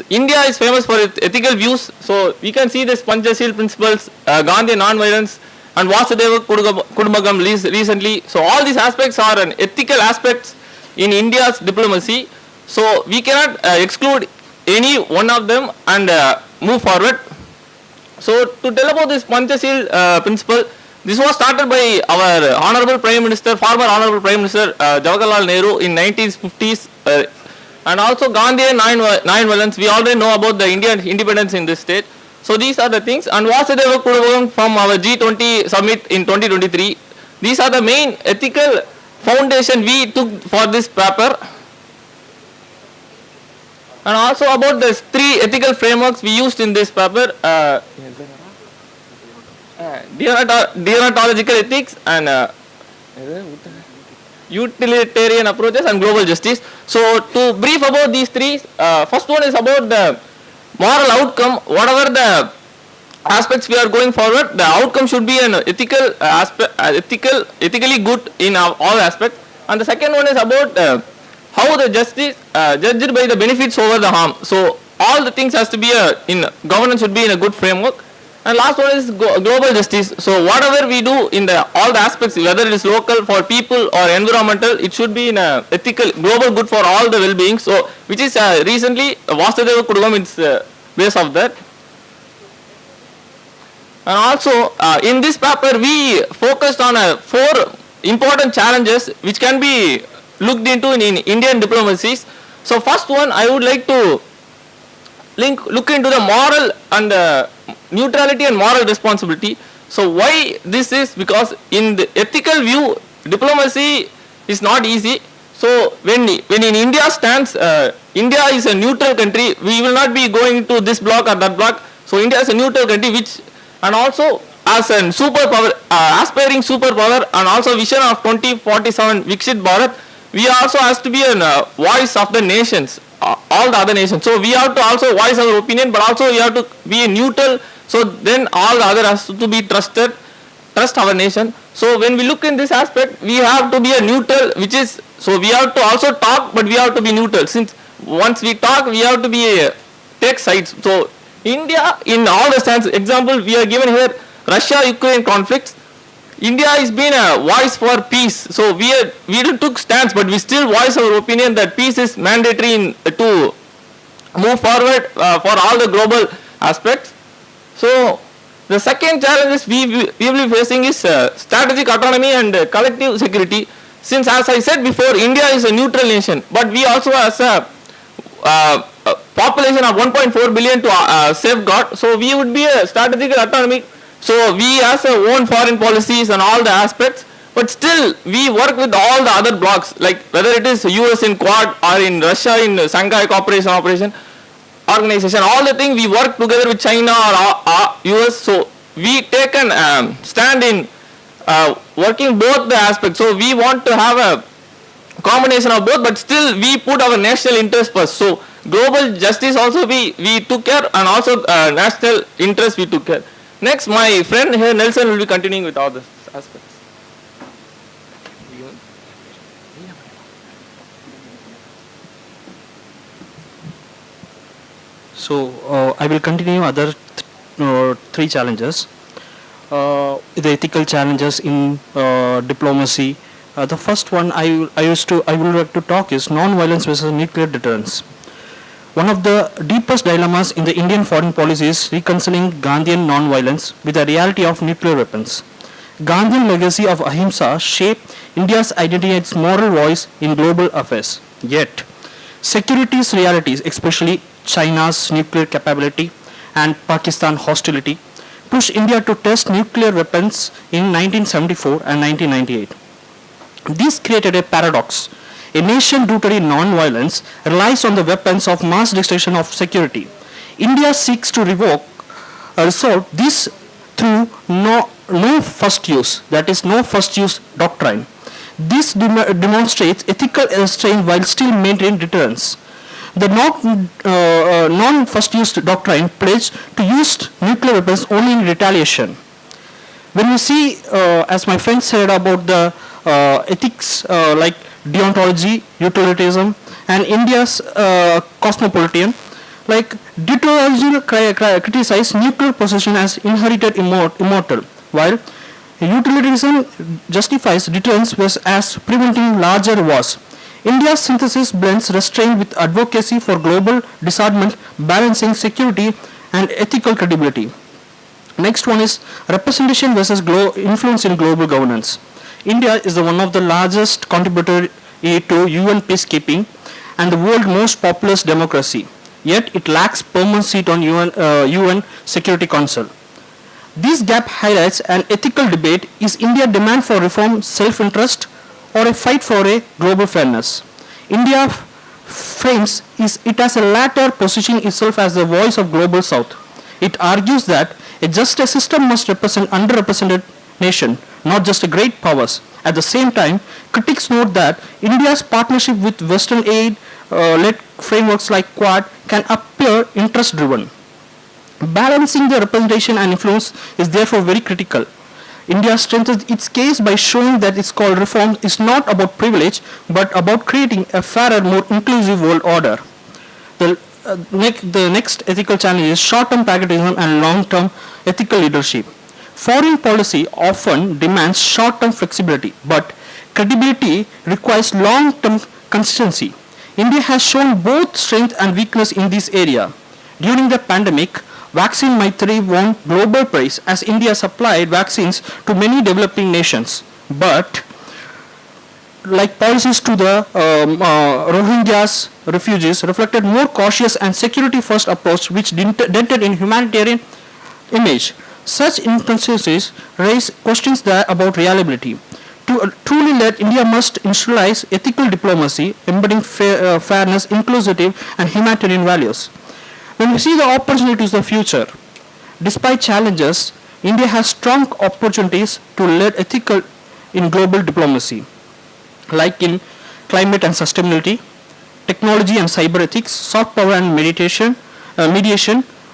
India is famous for its ethical views. So we can see this Panchashil principles, Gandhi non-violence, and Vasudeva Kudumbakam recently. So all these aspects are an ethical aspects in India's diplomacy. So we cannot exclude any one of them and move forward. So to tell about this Panchashil principle, this was started by our Honorable Prime Minister, former Honorable Prime Minister Jawaharlal Nehru in 1950s, and also Gandhian non-violence. We already know about the Indian independence in this state. So these are the things, and Vasudeva Kudumbakam from our G20 summit in 2023. These are the main ethical foundation we took for this paper. And also about the 3 ethical frameworks we used in this paper, deontological ethics and utilitarian approaches and global justice. So to brief about these 3, first one is about the moral outcome. Whatever the aspects we are going forward, the outcome should be an ethical aspect, ethically good in all aspects. And the second one is about how the justice judged by the benefits over the harm. So all the things has to be in governance should be in a good framework. And last one is global justice. So whatever we do in all the aspects, whether it is local for people or environmental, it should be in a ethical global good for all the well-being. So which is recently Vasudeva Kudumbakam is base of that. And also in this paper we focused on 4 important challenges which can be looked into in Indian diplomacies. So first one, I would like to look into the moral and neutrality and moral responsibility. So why this is because in the ethical view, diplomacy is not easy. So when in India stands, India is a neutral country. We will not be going to this block or that block. So India is a neutral country, which and also as a superpower, aspiring superpower, and also vision of 2047 Viksit Bharat, we also has to be a voice of the nations, all the other nations. So we have to also voice our opinion, but also we have to be neutral. So then all the other has to be trust our nation. So when we look in this aspect, we have to be a neutral, which is, so we have to also talk, but we have to be neutral. Since once we talk, we have to be take sides. So India in all the stands, example we are given here, Russia-Ukraine conflicts. India has been a voice for peace. So we took stands, but we still voice our opinion that peace is mandatory to move forward for all the global aspects. So the second challenge we will be facing is strategic autonomy and collective security. Since as I said before, India is a neutral nation, but we also has a population of 1.4 billion to safeguard. So we would be a strategic autonomy. So we have our own foreign policies and all the aspects, but still we work with all the other blocks, like whether it is US in Quad or in Russia in Shanghai Cooperation Organization, all the things we work together with China or US. So we take an stand in working both the aspects. So we want to have a combination of both, but still we put our national interest first. So global justice also we took care, and also national interest we took care. Next, my friend here Nelson will be continuing with all the aspects. So I will continue other 3 challenges. The ethical challenges in diplomacy. The first one I would like to talk is non-violence versus nuclear deterrence. One of the deepest dilemmas in the Indian foreign policy is reconciling Gandhian non-violence with the reality of nuclear weapons. Gandhian legacy of ahimsa shaped India's identity and its moral voice in global affairs. Yet, security's realities, especially China's nuclear capability and Pakistan hostility, pushed India to test nuclear weapons in 1974 and 1998. This created a paradox. A nation rooted in non-violence relies on the weapons of mass destruction of security. India seeks to resolve this through no first use, that is no first use doctrine. This demonstrates ethical restraint while still maintaining deterrence. The non-first use doctrine pledged to use nuclear weapons only in retaliation. When you see, as my friend said about the ethics like deontology, utilitarianism, and India's cosmopolitan, Like deuteronomical criticize nuclear possession as inherited immortal, while utilitarianism justifies deterrence as preventing larger wars. India's synthesis blends restraint with advocacy for global disarmament, balancing security and ethical credibility. Next one is representation versus influence in global governance. India is one of the largest contributor to UN peacekeeping and the world's most populous democracy. Yet it lacks permanent seat on UN Security Council. This gap highlights an ethical debate: is India demand for reform self-interest or a fight for a global fairness? India frames it as a latter, positioning itself as the voice of global south. It argues that a justice system must represent underrepresented nation, not just great powers. At the same time, critics note that India's partnership with Western aid-led frameworks like Quad can appear interest-driven. Balancing the representation and influence is therefore very critical. India strengthens its case by showing that its called reform is not about privilege but about creating a fairer, more inclusive world order. The next ethical challenge is short-term pragmatism and long-term ethical leadership. Foreign policy often demands short-term flexibility, but credibility requires long-term consistency. India has shown both strength and weakness in this area. During the pandemic, Vaccine Maitri won global praise as India supplied vaccines to many developing nations. But like policies to the Rohingyas refugees reflected more cautious and security-first approach which dented in humanitarian image. Such inconsistencies raise questions about reliability. To truly lead, India must institutionalize ethical diplomacy, embedding fairness, inclusivity, and humanitarian values. When we see the opportunities of the future, despite challenges, India has strong opportunities to lead ethical in global diplomacy, like in climate and sustainability, technology and cyber ethics, soft power and mediation,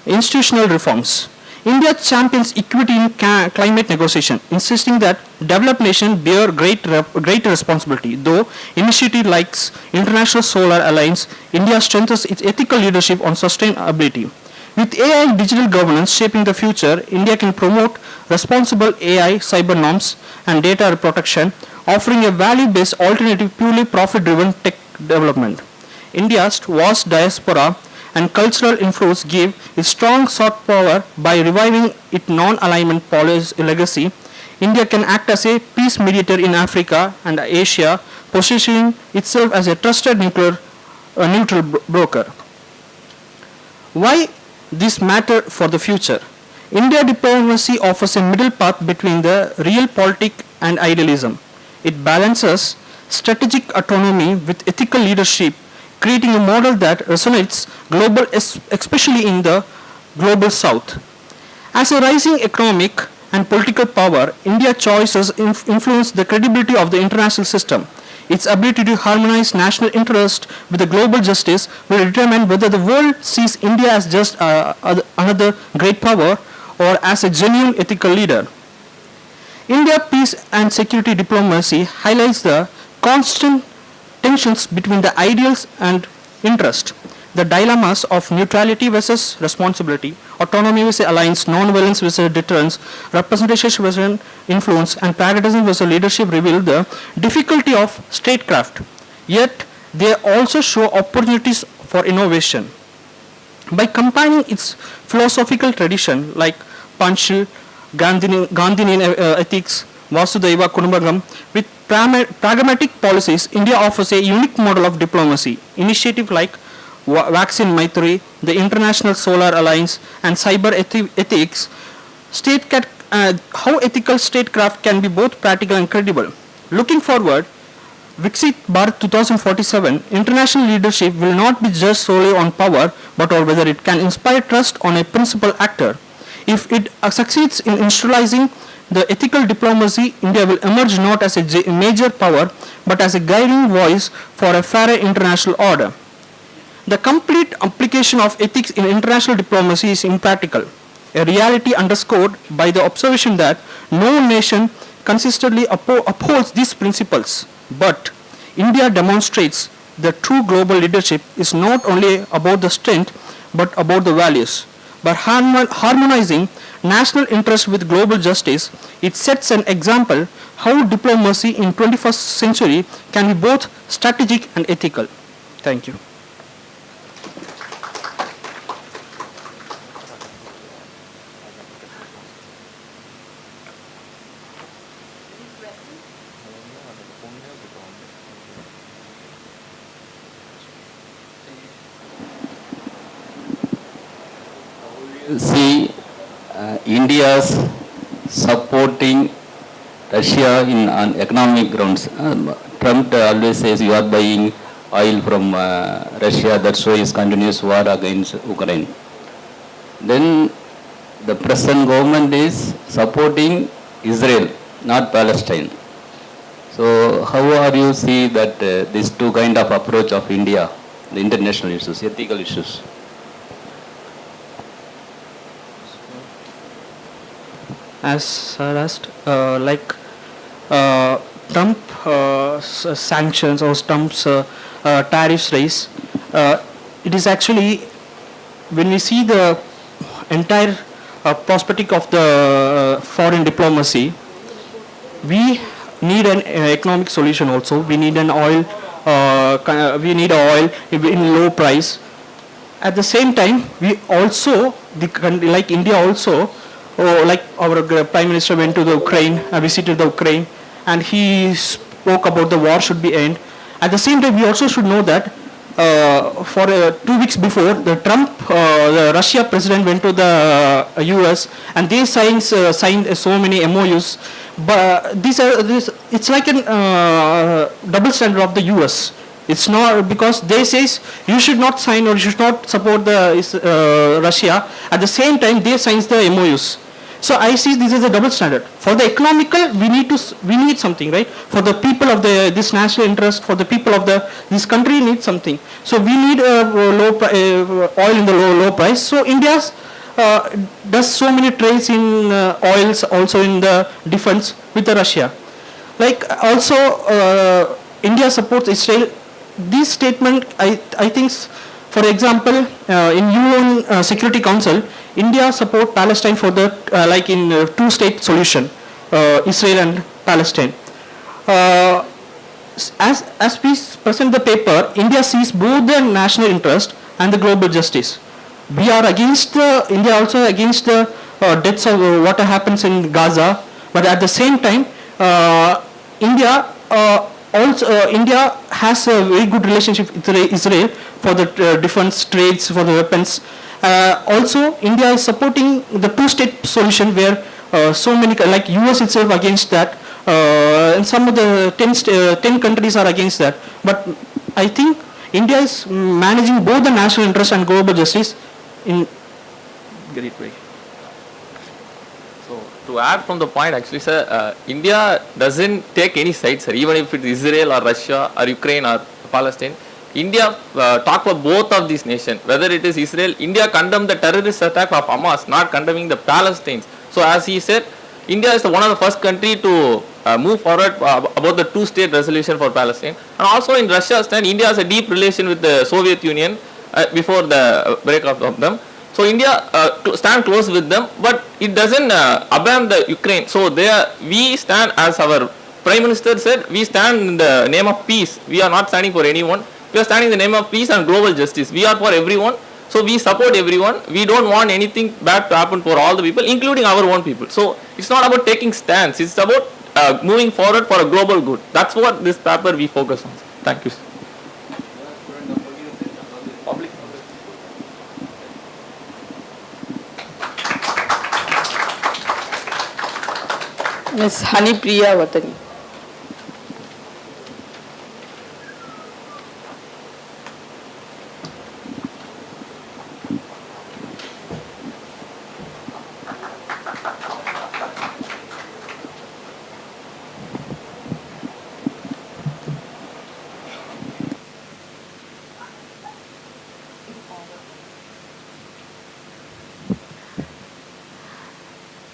institutional reforms. India champions equity in climate negotiation, insisting that developed nations bear greater responsibility. Though initiative like International Solar Alliance, India strengthens its ethical leadership on sustainability. With AI and digital governance shaping the future, India can promote responsible AI, cyber norms, and data protection, offering a value-based alternative purely profit-driven tech development. India's vast diaspora and cultural influence give it strong soft power. By reviving its non-alignment policy legacy, India can act as a peace mediator in Africa and Asia, positioning itself as a trusted neutral broker. Why this matter for the future? India diplomacy offers a middle path between the realpolitik and idealism. It balances strategic autonomy with ethical leadership, creating a model that resonates global, especially in the global south. As a rising economic and political power, India's choices influence the credibility of the international system. Its ability to harmonize national interest with the global justice will determine whether the world sees India as just another great power or as a genuine ethical leader. India peace and security diplomacy highlights the constant tensions between the ideals and interest, the dilemmas of neutrality versus responsibility, autonomy versus alliance, non-violence versus deterrence, representation versus influence, and pragmatism versus leadership reveal the difficulty of statecraft. Yet, they also show opportunities for innovation. By combining its philosophical tradition like Panchal, Gandhian ethics, Vasudhaiva Kudumbakam, with pragmatic policies, India offers a unique model of diplomacy. Initiatives like Vaccine Maitri, the International Solar Alliance, and cyber ethics state how ethical statecraft can be both practical and credible. Looking forward, Viksit Bharat 2047, international leadership will not be judged solely on power, but on whether it can inspire trust on a principal actor. If it succeeds in institutionalizing the ethical diplomacy, India will emerge not as a major power, but as a guiding voice for a fairer international order. The complete application of ethics in international diplomacy is impractical, a reality underscored by the observation that no nation consistently upholds these principles. But India demonstrates the true global leadership is not only about the strength but about the values. By harmonizing national interest with global justice, it sets an example how diplomacy in 21st century can be both strategic and ethical. Thank you. See, India's supporting Russia on economic grounds. Trump always says you are buying oil from Russia, that's why his continuous war against Ukraine. Then the present government is supporting Israel, not Palestine. So how are you see that these two kind of approach of India, the international issues, ethical issues? As sir asked, Trump sanctions or Trump's tariffs raise, it is actually, when we see the entire prospect of the foreign diplomacy, we need an economic solution also. We need an oil, we need oil in low price. At the same time, we also, like India also, like our Prime Minister went to the Ukraine, visited the Ukraine, and he spoke about the war should be end. At the same time, we also should know that for 2 weeks before, the Russia president went to the US, and they signed so many MOUs. But it's like a double standard of the US. It's not, because they says you should not sign or you should not support the Russia. At the same time, they signs the MOUs. So I see this as a double standard. For the economical, we need something, right? For the people of this national interest, for the people of this country need something. So we need oil in the low price. So India does so many trades in oils, also in the defense with the Russia. Like also India supports Israel. This statement, I think, for example, in UN Security Council, India support Palestine for the like in two-state solution, Israel and Palestine. As we present the paper, India sees both the national interest and the global justice. We are against India also against the deaths of what happens in Gaza, but at the same time, India India has a very good relationship with Israel for the defense trades, for the weapons. Also, India is supporting the two-state solution where so many, like US itself against that, and some of the 10 countries are against that. But I think India is managing both the national interest and global justice in great way. So to add from the point, actually, sir, India doesn't take any sides, sir. Even if it is Israel or Russia or Ukraine or Palestine, India talk for both of these nations. Whether it is Israel, India condemned the terrorist attack of Hamas, not condemning the Palestinians. So as he said, India is one of the first country to move forward about the two-state resolution for Palestine. And also in Russia's time, India has a deep relation with the Soviet Union before the breakup of them. So India stand close with them, but it doesn't abandon the Ukraine. So we stand, as our Prime Minister said, we stand in the name of peace. We are not standing for anyone. We are standing in the name of peace and global justice. We are for everyone. So we support everyone. We don't want anything bad to happen for all the people, including our own people. So it's not about taking stands. It's about moving forward for a global good. That's what this paper we focus on. Thank you. Ms. Hanipriya Watani.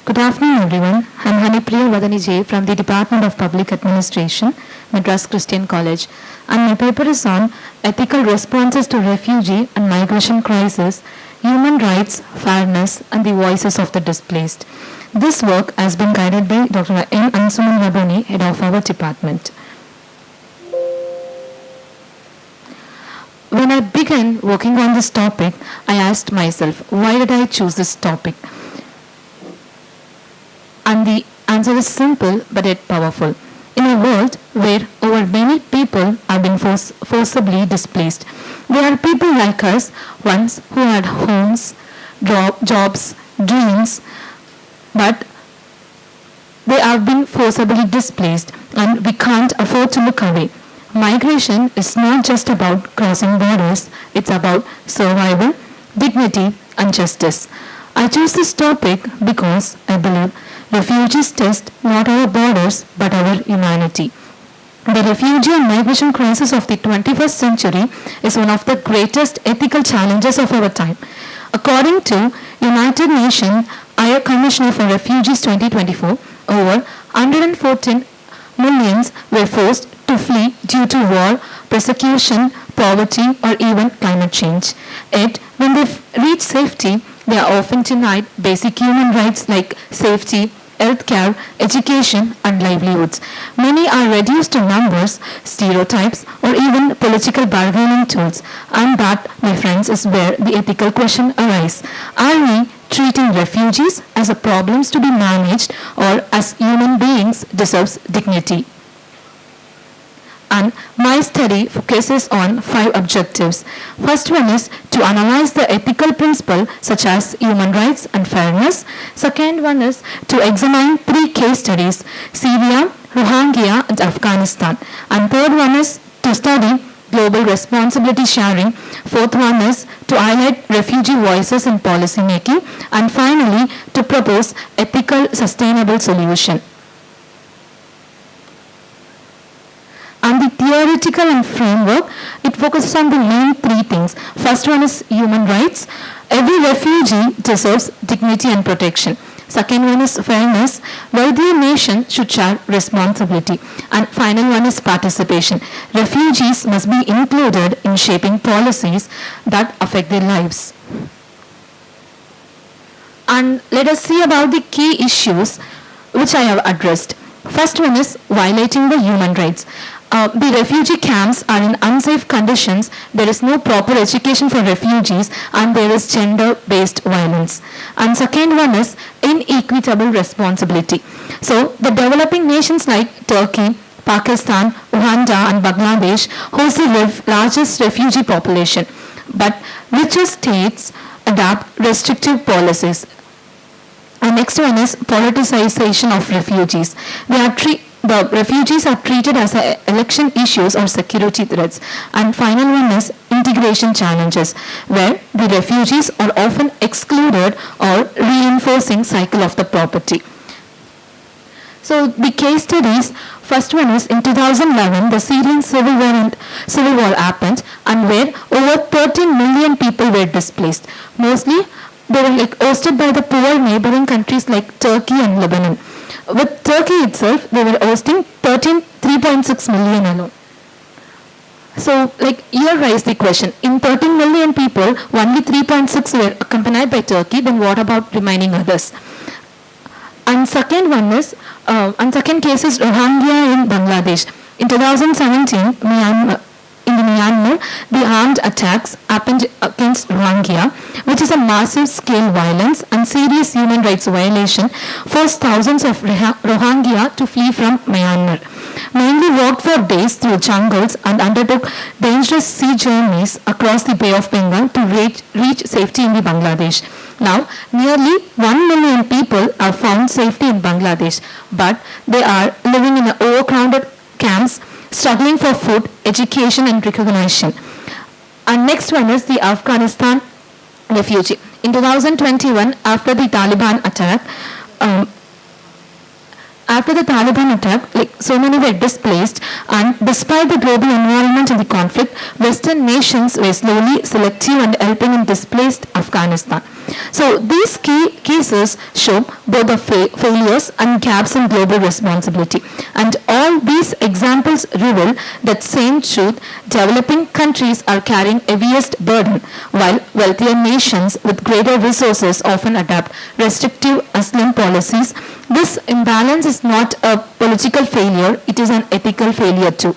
Good afternoon, everyone. I'm Hanipriya Vadani J from the Department of Public Administration, Madras Christian College, and my paper is on ethical responses to refugee and migration crisis, human rights, fairness, and the voices of the displaced. This work has been guided by Dr. N. Ansuman Rabani, head of our department. When I began working on this topic, I asked myself, why did I choose this topic? And the answer is simple but yet powerful. In a world where over many people have been forcibly displaced, there are people like us, once who had homes, jobs, dreams, but they have been forcibly displaced and we can't afford to look away. Migration is not just about crossing borders, it's about survival, dignity, and justice. I choose this topic because I believe refugees test not our borders but our humanity. The refugee and migration crisis of the 21st century is one of the greatest ethical challenges of our time. According to United Nations High Commissioner for Refugees 2024, over 114 millions were forced to flee due to war, persecution, poverty, or even climate change. Yet, when they reach safety, they are often denied basic human rights like safety, healthcare, education, and livelihoods. Many are reduced to numbers, stereotypes, or even political bargaining tools. And that, my friends, is where the ethical question arises. Are we treating refugees as a problems to be managed or as human beings deserves dignity? And my study focuses on 5 objectives. First one is to analyze the ethical principle such as human rights and fairness. Second one is to examine 3 case studies, Syria, Rohingya, and Afghanistan. And third one is to study global responsibility sharing. Fourth one is to highlight refugee voices in policy making. And finally, to propose ethical sustainable solution. And the theoretical and framework, it focuses on the main 3 things. First one is human rights. Every refugee deserves dignity and protection. Second one is fairness. Wealthy nation should share responsibility. And final one is participation. Refugees must be included in shaping policies that affect their lives. And let us see about the key issues which I have addressed. First one is violating the human rights. The refugee camps are in unsafe conditions, there is no proper education for refugees, and there is gender-based violence. And second one is inequitable responsibility. So the developing nations like Turkey, Pakistan, Uganda and Bangladesh host the largest refugee population, but richer states adopt restrictive policies. And next one is politicization of refugees. The refugees are treated as election issues or security threats. And final one is integration challenges, where the refugees are often excluded or reinforcing cycle of the property. So the case studies, first one is in 2011, the Syrian civil war happened, and where over 13 million people were displaced. Mostly they were hosted by the poor neighboring countries like Turkey and Lebanon. With Turkey itself, they were hosting 3.6 million alone. So, here rise the question, in 13 million people, only 3.6 were accompanied by Turkey, then what about remaining others? And second case is Rohingya in Bangladesh. In 2017, in Myanmar, the armed attacks happened against Rohingya, which is a massive scale violence and serious human rights violation, forced thousands of Rohingya to flee from Myanmar. Mainly walked for days through jungles and undertook dangerous sea journeys across the Bay of Bengal to reach safety in Bangladesh. Now, nearly 1 million people have found safety in Bangladesh, but they are living in overcrowded camps, struggling for food, education and recognition. And next one is the Afghanistan refugee. In 2021, after the Taliban attack, after the Taliban attack, like so many were displaced, and despite the global environment and the conflict, Western nations were slowly selective and helping in displaced Afghanistan. So these key cases show both the failures and gaps in global responsibility. And all these examples reveal that same truth: developing countries are carrying heaviest burden, while wealthier nations with greater resources often adopt restrictive Muslim policies. This imbalance is not a political failure, it is an ethical failure too.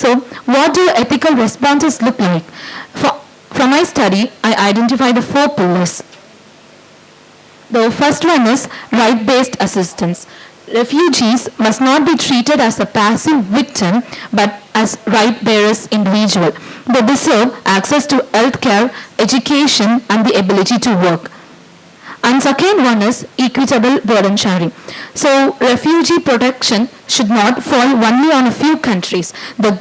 So what do ethical responses look like? From my study, I identified the 4 pillars. The first one is right-based assistance. Refugees must not be treated as a passive victim but as right-bearers individual. They deserve access to health care, education, and the ability to work. And second one is equitable burden sharing. So refugee protection should not fall only on a few countries. The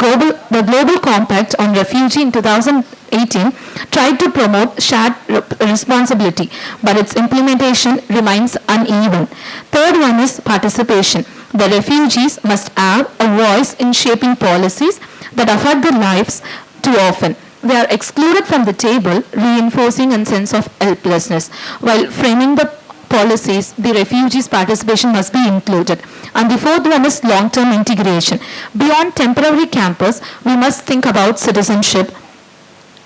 Global Compact on Refugee in 2018 tried to promote shared responsibility, but its implementation remains uneven. Third one is participation. The refugees must have a voice in shaping policies that affect their lives. Too often they are excluded from the table, reinforcing a sense of helplessness. While framing the policies, the refugees' participation must be included. And the fourth one is long-term integration. Beyond temporary campus, we must think about citizenship,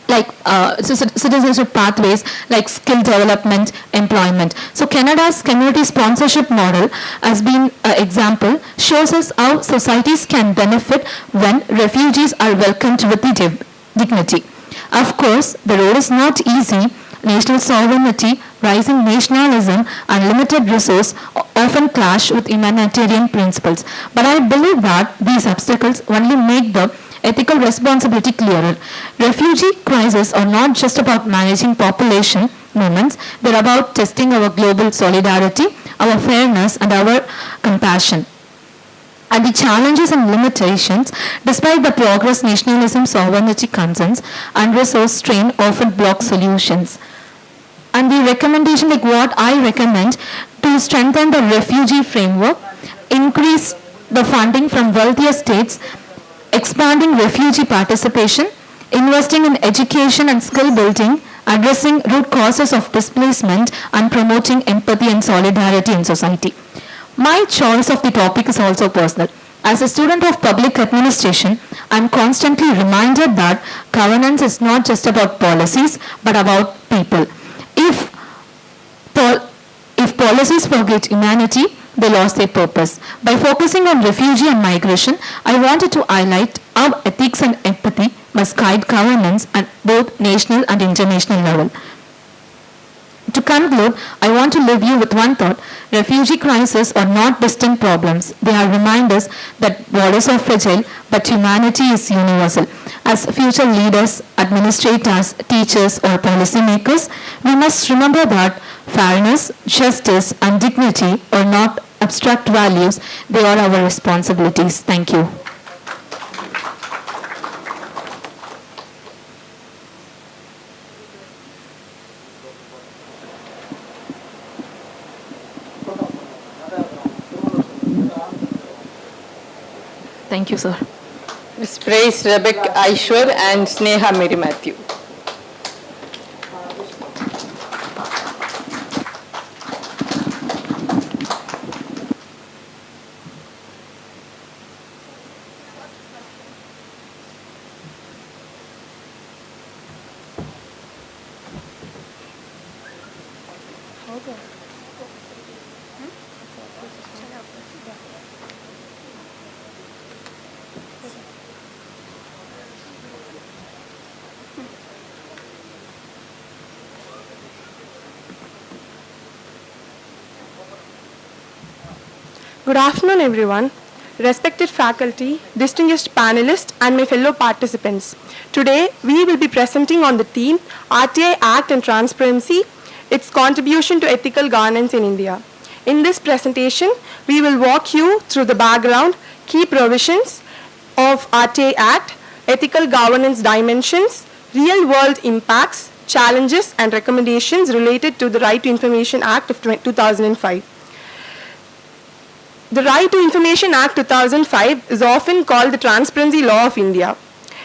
like citizenship pathways like skill development, employment. So Canada's community sponsorship model has been an example, shows us how societies can benefit when refugees are welcomed with the dignity. Of course, the road is not easy. National sovereignty, rising nationalism, and limited resource often clash with humanitarian principles. But I believe that these obstacles only make the ethical responsibility clearer. Refugee crises are not just about managing population movements, they're about testing our global solidarity, our fairness, and our compassion. And the challenges and limitations, despite the progress, nationalism, sovereignty concerns, and resource strain often block solutions. And the recommendation, like what I recommend, to strengthen the refugee framework, increase the funding from wealthier states, expanding refugee participation, investing in education and skill building, addressing root causes of displacement, and promoting empathy and solidarity in society. My choice of the topic is also personal. As a student of public administration, I am constantly reminded that governance is not just about policies, but about people. If policies forget humanity, they lost their purpose. By focusing on refugee and migration, I wanted to highlight how ethics and empathy must guide governance at both national and international level. To conclude, I want to leave you with one thought. Refugee crises are not distant problems. They are reminders that borders are fragile, but humanity is universal. As future leaders, administrators, teachers, or policymakers, we must remember that fairness, justice, and dignity are not abstract values. They are our responsibilities. Thank you. Thank you, sir. Ms. Praise Rebecca Aishwar and Sneha Mary Matthew. Good afternoon, everyone. Respected faculty, distinguished panelists, and my fellow participants. Today, we will be presenting on the theme RTI Act and Transparency, its contribution to ethical governance in India. In this presentation, we will walk you through the background, key provisions of RTI Act, ethical governance dimensions, real-world impacts, challenges, and recommendations related to the Right to Information Act of 2005. The Right to Information Act 2005 is often called the Transparency Law of India.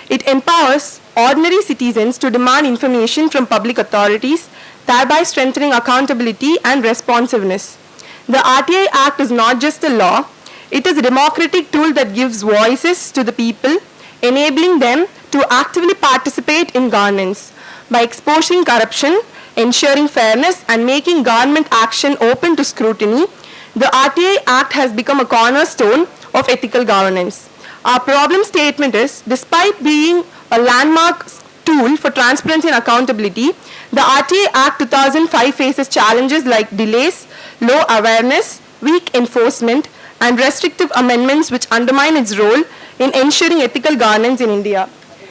It empowers ordinary citizens to demand information from public authorities, thereby strengthening accountability and responsiveness. The RTI Act is not just a law, it is a democratic tool that gives voices to the people, enabling them to actively participate in governance by exposing corruption, ensuring fairness, and making government action open to scrutiny. The RTI Act has become a cornerstone of ethical governance. Our problem statement is, despite being a landmark tool for transparency and accountability, the RTI Act 2005 faces challenges like delays, low awareness, weak enforcement, and restrictive amendments which undermine its role in ensuring ethical governance in India.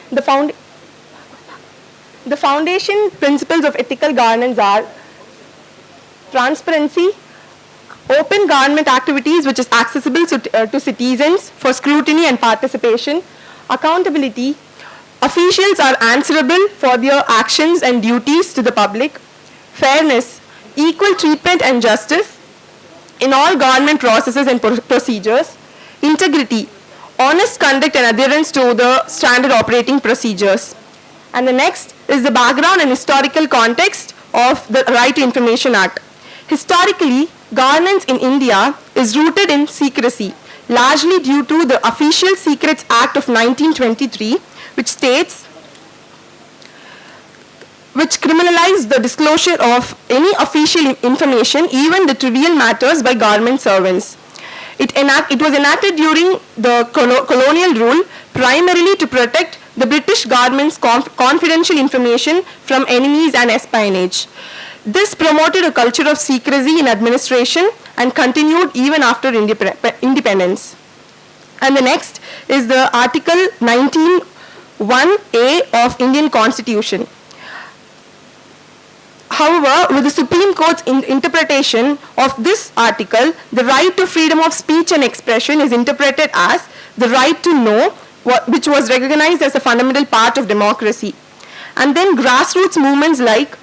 The foundation principles of ethical governance are transparency, open government activities which is accessible to citizens for scrutiny and participation, accountability, officials are answerable for their actions and duties to the public, fairness, equal treatment and justice in all government processes and procedures, integrity, honest conduct and adherence to the standard operating procedures. And the next is the background and historical context of the Right to Information Act. Historically, governance in India is rooted in secrecy, largely due to the Official Secrets Act of 1923, which criminalized the disclosure of any official information, even the trivial matters, by government servants. It was enacted during the colonial rule, primarily to protect the British government's confidential information from enemies and espionage. This promoted a culture of secrecy in administration and continued even after independence. And the next is the Article 19(1)(a) of Indian Constitution. However, with the Supreme Court's interpretation of this article, the right to freedom of speech and expression is interpreted as the right to know, which was recognized as a fundamental part of democracy. And then grassroots movements like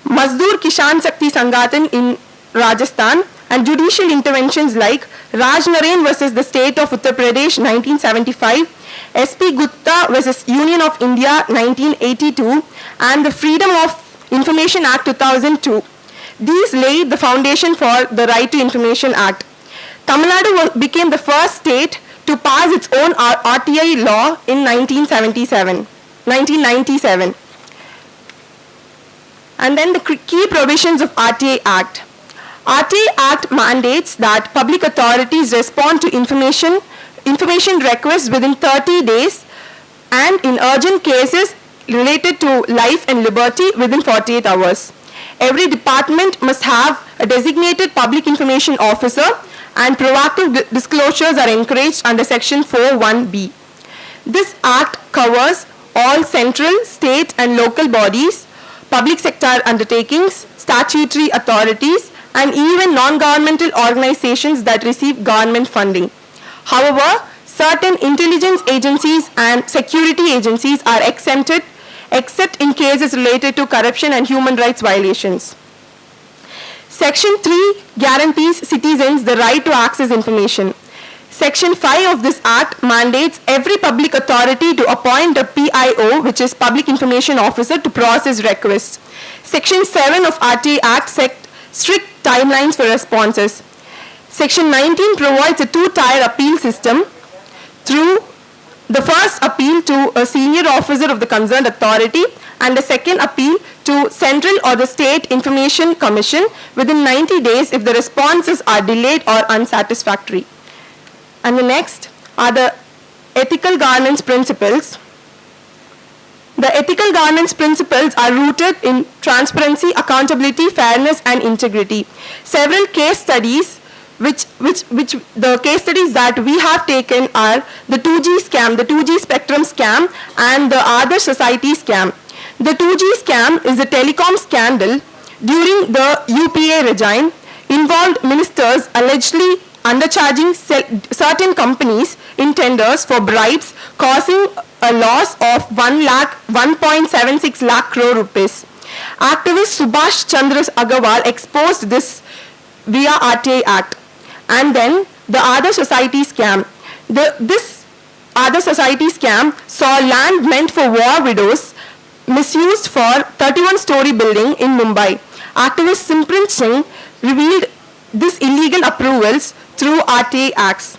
Mazdoor Kishan Shakti Sangatan in Rajasthan and judicial interventions like Raj Narain versus the State of Uttar Pradesh 1975, SP Gupta versus Union of India 1982, and the Freedom of Information Act 2002. These laid the foundation for the Right to Information Act. Tamil Nadu became the first state to pass its own RTI law in 1997. And then the key provisions of RTI Act. RTI Act mandates that public authorities respond to information requests within 30 days and in urgent cases related to life and liberty within 48 hours. Every department must have a designated public information officer, and proactive disclosures are encouraged under Section 4(1)(b). This Act covers all central, state and local bodies, public sector undertakings, statutory authorities, and even non-governmental organizations that receive government funding. However, certain intelligence agencies and security agencies are exempted except in cases related to corruption and human rights violations. Section 3 guarantees citizens the right to access information. Section 5 of this Act mandates every public authority to appoint a PIO, which is Public Information Officer, to process requests. Section 7 of RTI Act sets strict timelines for responses. Section 19 provides a two-tier appeal system through the first appeal to a senior officer of the concerned authority and the second appeal to Central or the State Information Commission within 90 days if the responses are delayed or unsatisfactory. And the next are the ethical governance principles. The ethical governance principles are rooted in transparency, accountability, fairness, and integrity. Several case studies which the case studies that we have taken are the 2G scam, the 2G spectrum scam, and the Adarsh Society scam. The 2G scam is a telecom scandal during the UPA regime, involved ministers allegedly undercharging certain companies in tenders for bribes, causing a loss of 1.76 lakh crore rupees. Activist Subhash Chandra Agarwal exposed this via RTI Act. And then the Other Society scam. This Other Society scam saw land meant for war widows misused for 31-story building in Mumbai. Activist Simran Singh revealed this illegal approvals through RTA acts.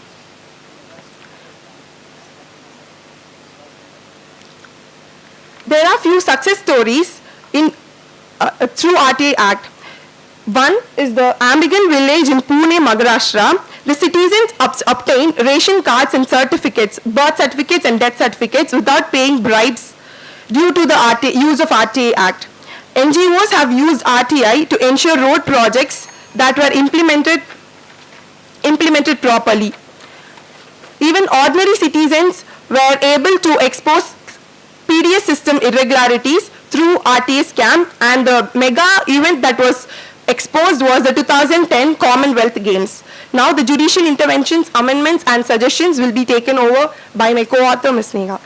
There are few success stories through RTA Act. One is the Ambigan village in Pune, Maharashtra. The citizens obtained ration cards and certificates, birth certificates and death certificates without paying bribes due to the use of RTA Act. NGOs have used RTI to ensure road projects that were implemented properly. Even ordinary citizens were able to expose PDS system irregularities through RTA scam, and the mega event that was exposed was the 2010 Commonwealth Games. Now the judicial interventions, amendments and suggestions will be taken over by my co-author Ms. Neha.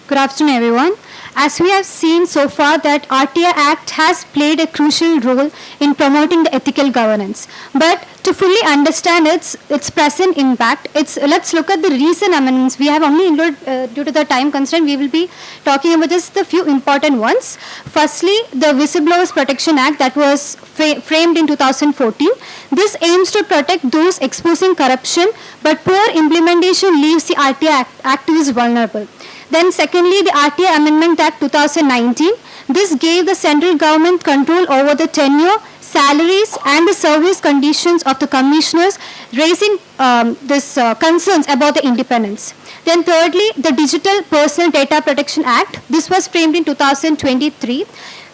Good afternoon, everyone. As we have seen so far that RTA Act has played a crucial role in promoting the ethical governance. But to fully understand its present impact, let's look at the recent amendments. We have only included, due to the time constraint, we will be talking about just the few important ones. Firstly, the Whistleblowers Protection Act that was framed in 2014. This aims to protect those exposing corruption, but poor implementation leaves the RTA activists vulnerable. Then secondly, the RTA Amendment Act 2019. This gave the central government control over the tenure, salaries and the service conditions of the commissioners, raising concerns about the independence. Then thirdly, the Digital Personal Data Protection Act. This was framed in 2023.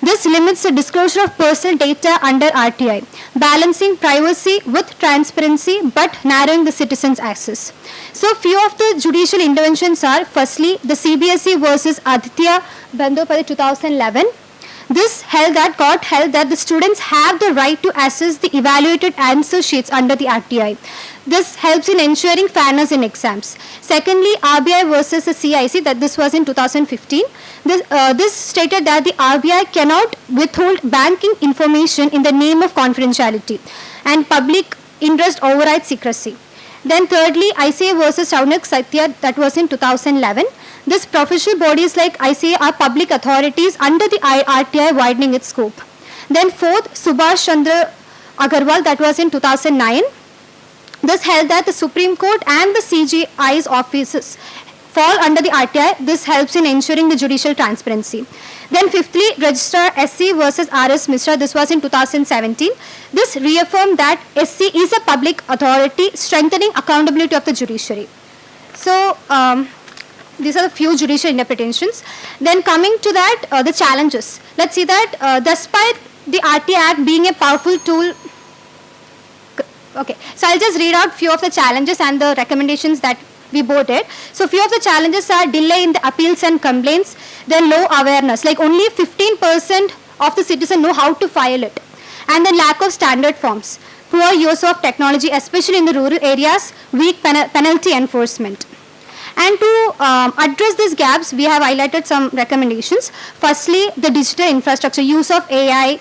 This limits the disclosure of personal data under RTI, balancing privacy with transparency but narrowing the citizens' access. So few of the judicial interventions are, firstly, the CBSE versus Aditya Bandopade 2011. This court held that the students have the right to access the evaluated answer sheets under the RTI. This helps in ensuring fairness in exams. Secondly, RBI versus the CIC, that this was in 2015. This stated that the RBI cannot withhold banking information in the name of confidentiality and public interest overrides secrecy. Then thirdly, ICA versus Raunak Satya, that was in 2011. This professional bodies like ICA are public authorities under the RTI, widening its scope. Then fourth, Subhash Chandra Agarwal, that was in 2009. This held that the Supreme Court and the CGI's offices fall under the RTI. This helps in ensuring the judicial transparency. Then fifthly, Registrar SC versus RS Mishra. This was in 2017. This reaffirmed that SC is a public authority, strengthening accountability of the judiciary. So these are the few judicial interpretations. Then coming to that, the challenges. Let's see that despite the RTI Act being a powerful tool. Okay, so I'll just read out few of the challenges and the recommendations that we both did. So few of the challenges are delay in the appeals and complaints, then low awareness, like only 15% of the citizens know how to file it, and then lack of standard forms, poor use of technology, especially in the rural areas, weak penalty enforcement. And to address these gaps, we have highlighted some recommendations. Firstly, the digital infrastructure, use of AI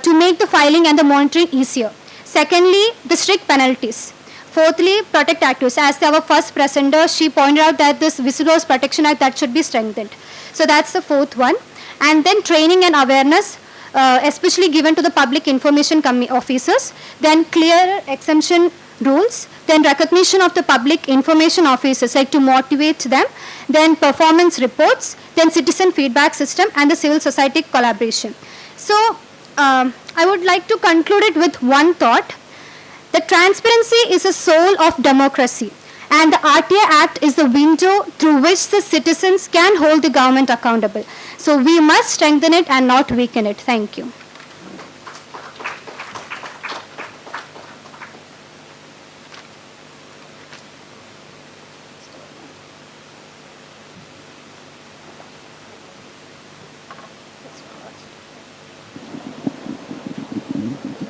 to make the filing and the monitoring easier. Secondly, the strict penalties. Fourthly, protect activists. As our first presenter, she pointed out that this Whistleblowers Protection Act that should be strengthened. So that's the fourth one. And then training and awareness, especially given to the public information officers. Then clear exemption rules. Then recognition of the public information officers, like to motivate them. Then performance reports. Then citizen feedback system and the civil society collaboration. So I would like to conclude it with one thought. The transparency is the soul of democracy, and the RTA Act is the window through which the citizens can hold the government accountable. So we must strengthen it and not weaken it. Thank you.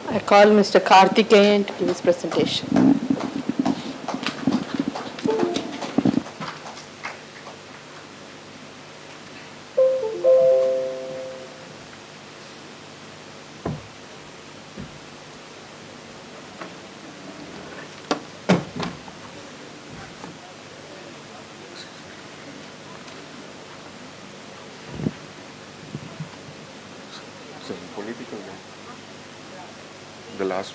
I call Mr. Karthikeyan to give his presentation. So political, the last.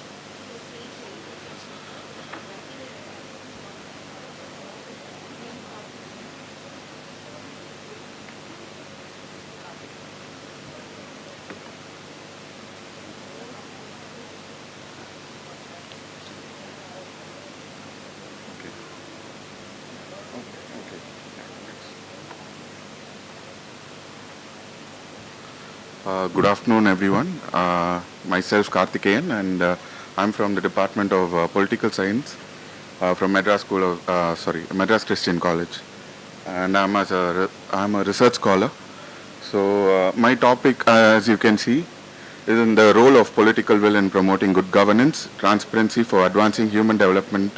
Good afternoon, everyone. Myself Karthikeyan, and I'm from the Department of Political Science from Madras School of Madras Christian College, and I'm a research scholar. So my topic, as you can see, is in the role of political will in promoting good governance, transparency for advancing human development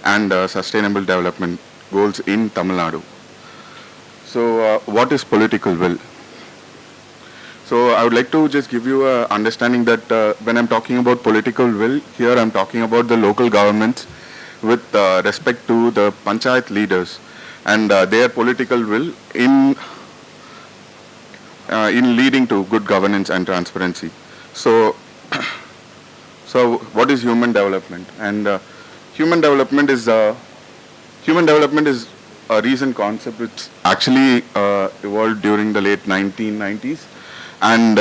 and sustainable development goals in Tamil Nadu. So what is political will? So I would like to just give you an understanding that when I'm talking about political will, here I'm talking about the local governments with respect to the panchayat leaders and their political will in leading to good governance and transparency. So, what is human development? And human development is a recent concept which actually evolved during the late 1990s. And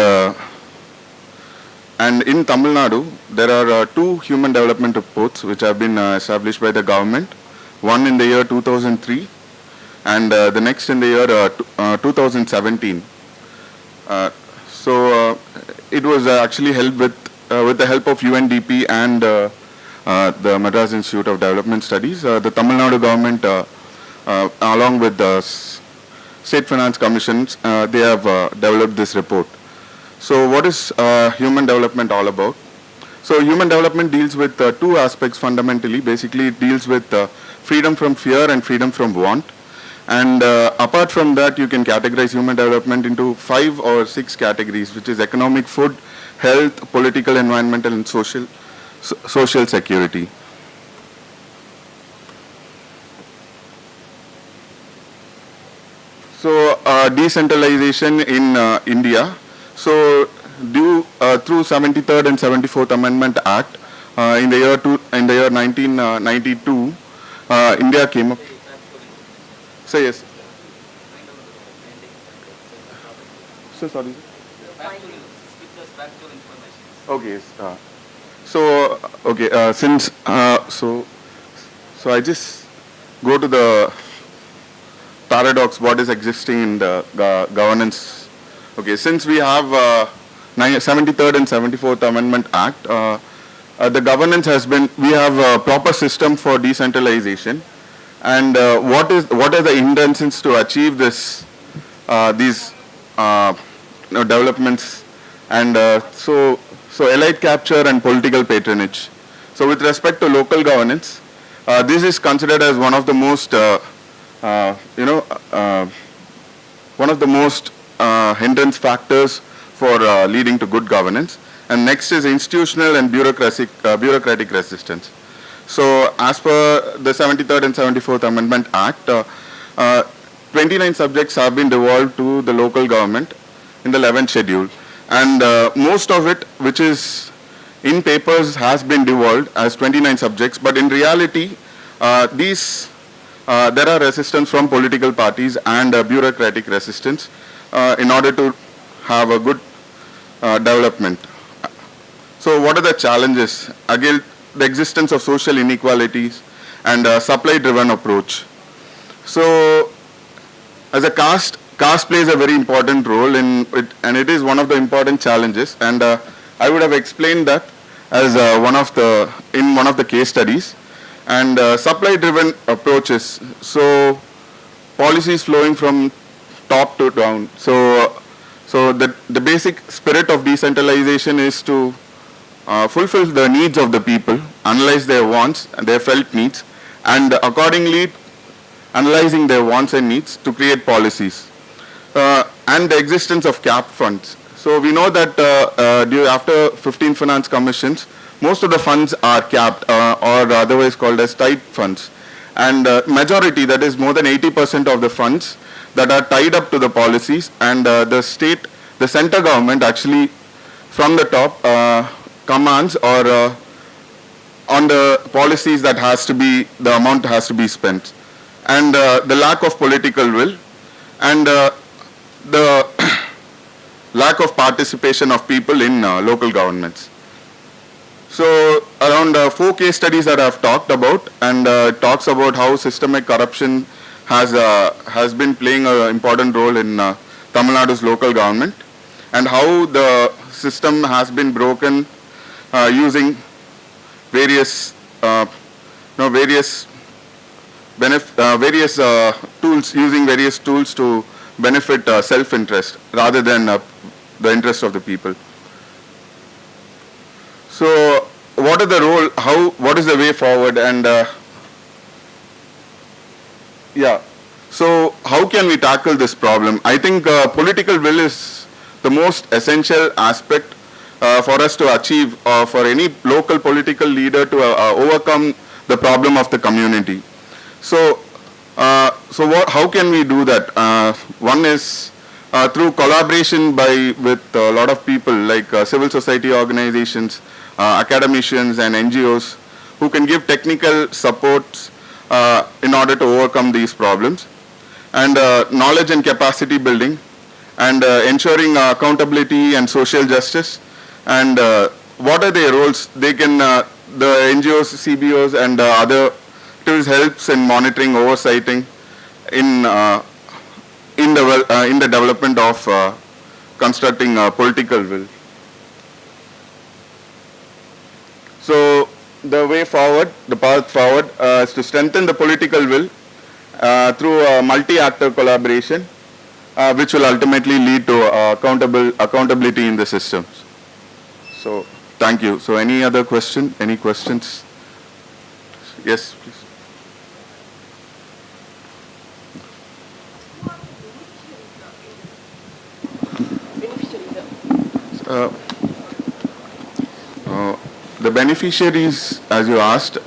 in Tamil Nadu, there are two human development reports which have been established by the government. One in the year 2003, and the next in the year 2017. It was actually held with the help of UNDP and the Madras Institute of Development Studies. The Tamil Nadu government, along with the State Finance Commissions, they have developed this report. So what is human development all about? So human development deals with two aspects fundamentally. Basically, it deals with freedom from fear and freedom from want. And apart from that, you can categorize human development into 5 or 6 categories, which is economic, food, health, political, environmental, and social security. So decentralization in India. So through 73rd and 74th Amendment Act in the year 1992, India came up. Say yes. So sorry. Okay. Yes. So I just go to the paradox what is existing in the governance. Okay, since we have 73rd and 74th Amendment Act, the governance has been, we have a proper system for decentralization, and what are the intentions to achieve this, these developments, and so elite capture and political patronage. So with respect to local governance, this is considered as one of the most hindrance factors for leading to good governance. And next is institutional and bureaucratic resistance. So as per the 73rd and 74th Amendment Act, 29 subjects have been devolved to the local government in the 11th schedule. And most of it, which is in papers, has been devolved as 29 subjects. But in reality, there are resistance from political parties and bureaucratic resistance in order to have a good development. So what are the challenges? Again, the existence of social inequalities and supply-driven approach. So as a caste plays a very important role in it, and it is one of the important challenges. And I would have explained that as one of the case studies. And supply-driven approaches, so policies flowing from top to down. So the basic spirit of decentralization is to fulfill the needs of the people, analyze their wants and their felt needs, and accordingly analyzing their wants and needs to create policies. And the existence of cap funds. So we know that after 15 finance commissions, most of the funds are capped or otherwise called as tied funds. And majority, that is more than 80% of the funds that are tied up to the policies, and the center government actually from the top commands or on the policies that the amount has to be spent, and the lack of political will, and the lack of participation of people in local governments. So around 4 case studies that I've talked about, and it talks about how systemic corruption has been playing an important role in Tamil Nadu's local government, and how the system has been broken using various tools to benefit self-interest rather than the interest of the people. So, what is the role? What is the way forward? And so how can we tackle this problem? I think political will is the most essential aspect for us to achieve, for any local political leader to overcome the problem of the community. So, how can we do that? One is through collaboration with a lot of people like civil society organizations, academicians and NGOs who can give technical supports in order to overcome these problems, and knowledge and capacity building, and ensuring accountability and social justice. And what are their roles? They can, the NGOs, CBOs and other tools helps in monitoring, oversighting in the development of constructing political will. So the way forward, the path forward is to strengthen the political will through multi-actor collaboration, which will ultimately lead to accountability in the systems. So thank you. So any other question? Any questions? Yes, please. The beneficiaries, as you asked,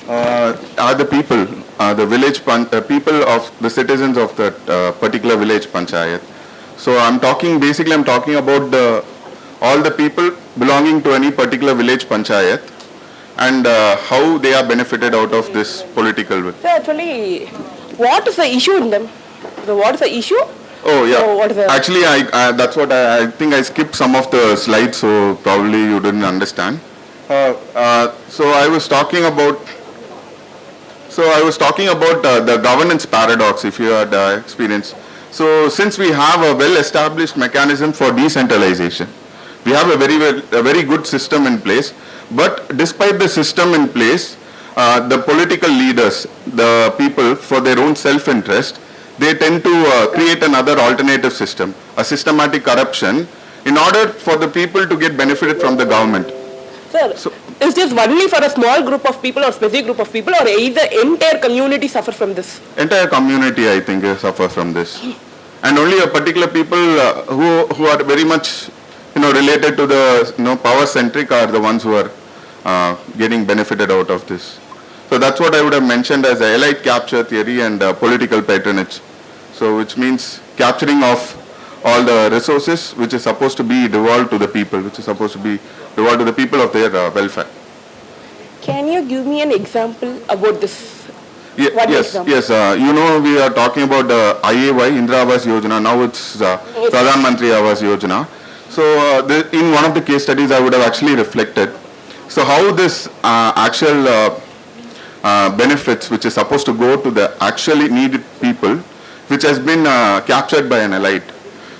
are the people, the village people of the citizens of that particular village panchayat. So I'm talking about all the people belonging to any particular village panchayat, and how they are benefited out of this political will. So actually, what is the issue in them? So what is the issue? Oh yeah. So what is the Actually, that's what I think I skipped some of the slides, so probably you didn't understand. So I was talking about the governance paradox, if you had experienced. So since we have a well-established mechanism for decentralization, we have a very good system in place. But despite the system in place, the political leaders, the people, for their own self-interest, they tend to create another alternative system, a systematic corruption, in order for the people to get benefited from the government. Sir, So, is this only for a small group of people or specific group of people, or either entire community suffer from this? entire community, I think, suffer from this, and only a particular people who are very much, related to the power centric are the ones who are getting benefited out of this. So that's what I would have mentioned as a elite capture theory and political patronage. So which means capturing of all the resources which is supposed to be devolved to the people, which is supposed to be devolved to the people of their welfare. Can you give me an example about this? Yes. We are talking about the IAY, Indira Awas Yojana. Now it's Pradhan Mantri Awas Yojana. So in one of the case studies, I would have actually reflected. So how this actual benefits, which is supposed to go to the actually needed people, which has been captured by an elite.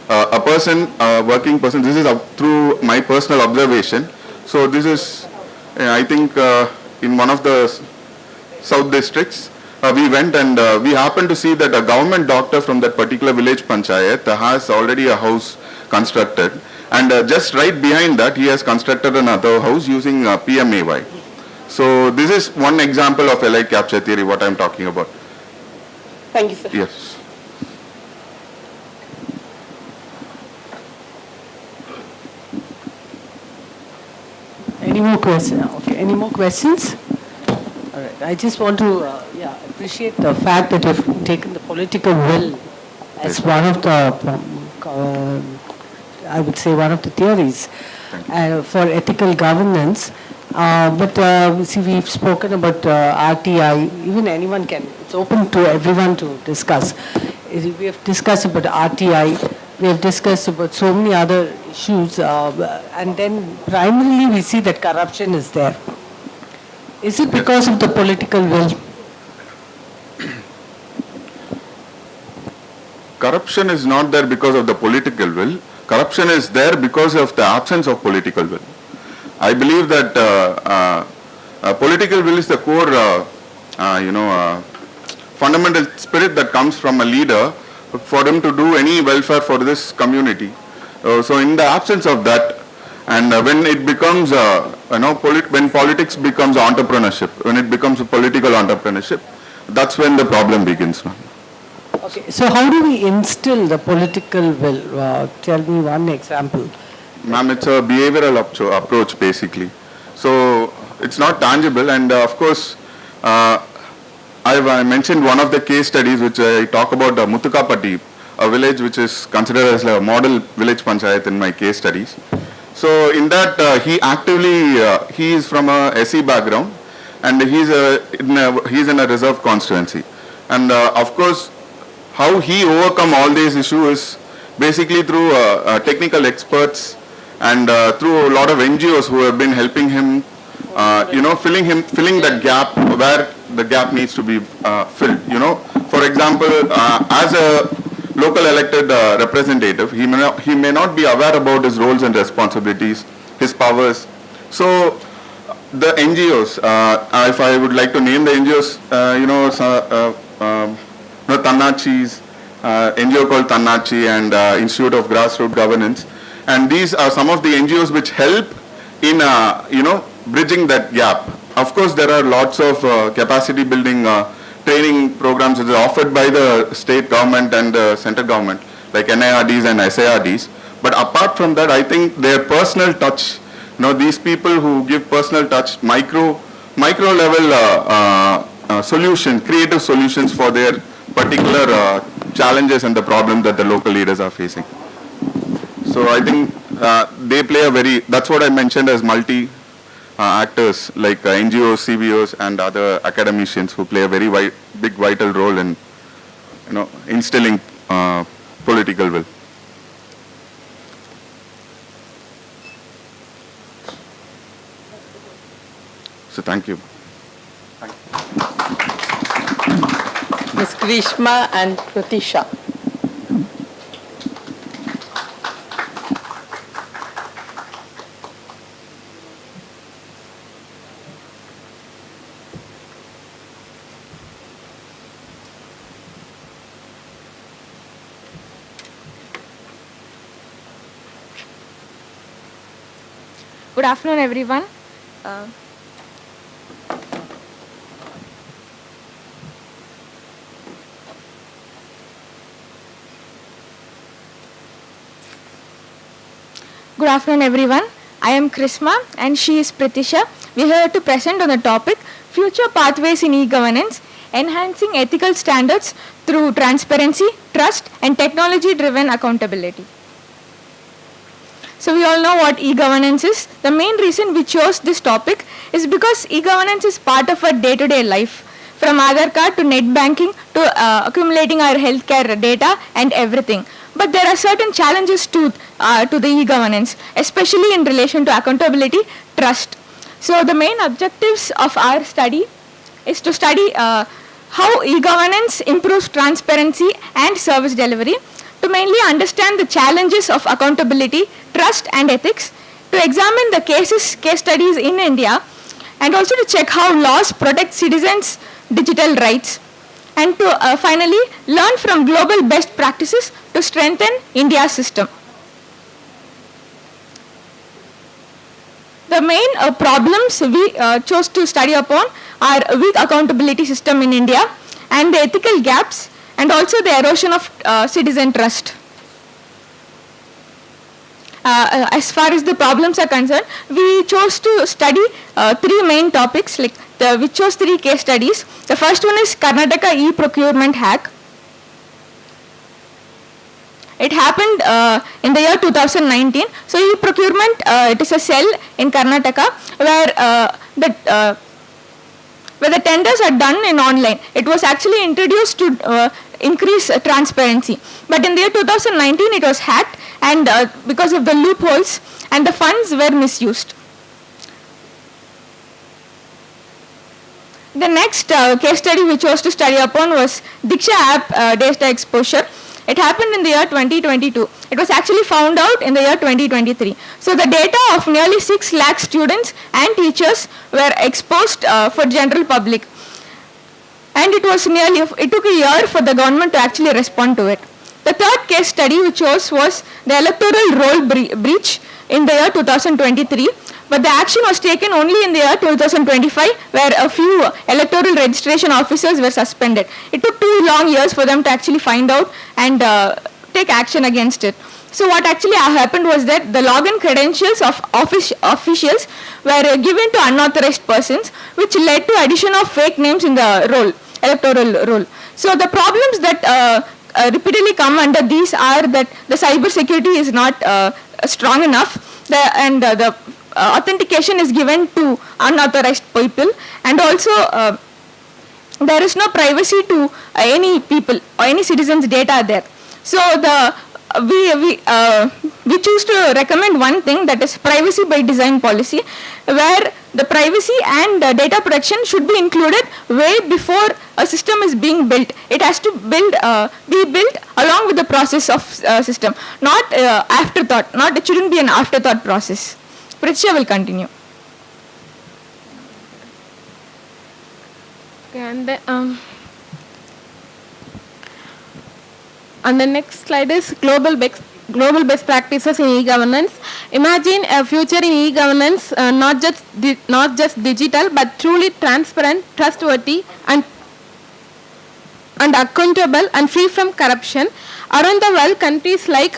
A person, a working person, this is through my personal observation. So this is, I think, in one of the south districts, we went and we happened to see that a government doctor from that particular village panchayat has already a house constructed, and just right behind that he has constructed another house using PMAY. So this is one example of elite capture theory, what I am talking about. Thank you, sir. Yes. Any more questions? Okay. Any more questions? All right. I just want to appreciate the fact that you've taken the political will as one of the I would say, one of the theories for ethical governance. See, we've spoken about RTI. Even anyone can. It's open to everyone to discuss. We have discussed about RTI. We have discussed about so many other issues, and then primarily we see that corruption is there. Is it because of the political will? Corruption is not there because of the political will. Corruption is there because of the absence of political will. I believe that political will is the core, fundamental spirit that comes from a leader for him to do any welfare for this community. So in the absence of that, and when it becomes, when politics becomes entrepreneurship, when it becomes a political entrepreneurship, that's when the problem begins. Okay, so how do we instill the political will? Tell me one example. Ma'am, it's a behavioral approach basically. So it's not tangible, and of course, I mentioned one of the case studies which I talk about Muthukapatti, a village which is considered as a model village panchayat in my case studies. So in that he is from a SE background, and he's in a reserve constituency, and of course how he overcome all these issues is basically through technical experts and through a lot of NGOs who have been helping him, filling that gap where the gap needs to be filled. For example, as a local elected representative, he may not be aware about his roles and responsibilities, his powers. So the NGOs, if I would like to name the NGOs, Tannachis, NGO called Tannachi and Institute of Grassroots Governance, and these are some of the NGOs which help in bridging that gap. Of course, there are lots of capacity building training programs that are offered by the state government and the central government, like NIRDs and SIRDs. But apart from that, I think their personal touch, these people who give personal touch, micro level solutions, creative solutions for their particular challenges and the problems that the local leaders are facing. So I think they play that's what I mentioned as multi actors like NGOs, CVOs and other academicians who play a very big vital role in instilling political will. So thank you. Ms. Grishma and Pratisha. Good afternoon, everyone. Good afternoon, everyone. I am Krishma and she is Pratisha. We are here to present on the topic Future Pathways in E-Governance, Enhancing Ethical Standards through Transparency, Trust and Technology-Driven Accountability. So we all know what e-governance is. The main reason we chose this topic is because e-governance is part of our day-to-day life, from Aadhaar card to net banking to accumulating our healthcare data and everything. But there are certain challenges to the e-governance, especially in relation to accountability, trust. So the main objectives of our study is to study how e-governance improves transparency and service delivery, to mainly understand the challenges of accountability, trust and ethics, to examine the case studies in India, and also to check how laws protect citizens' digital rights, and to finally learn from global best practices to strengthen India's system. The main problems we chose to study upon are weak accountability system in India and the ethical gaps and also the erosion of citizen trust. As far as the problems are concerned, we chose to study three main topics. We chose three case studies. The first one is Karnataka e-procurement hack. It happened in the year 2019. So e-procurement, it is a cell in Karnataka where the tenders are done in online. It was actually introduced to increase transparency. But in the year 2019, it was hacked, and because of the loopholes, and the funds were misused. The next case study which was to study upon was Diksha app data exposure. It happened in the year 2022. It was actually found out in the year 2023. So the data of nearly 6 lakh students and teachers were exposed for general public. And it took a year for the government to actually respond to it. The third case study which was the electoral roll breach in the year 2023. But the action was taken only in the year 2025, where a few electoral registration officers were suspended. It took 2 long years for them to actually find out and take action against it. So what actually happened was that the login credentials of officials were given to unauthorized persons, which led to addition of fake names in the electoral roll. So the problems that repeatedly come under these are that the cyber security is not strong enough, and the authentication is given to unauthorized people, and also there is no privacy to any people or any citizens' data there. So we choose to recommend one thing, that is privacy by design policy, where the privacy and data protection should be included way before a system is being built. It has to be built along with the process of system, not afterthought. It shouldn't be an afterthought process. Prithya will continue. Okay, and the next slide is global best practices in e-governance. Imagine a future in e-governance, not just digital, but truly transparent, trustworthy, and accountable and free from corruption. Around the world, countries like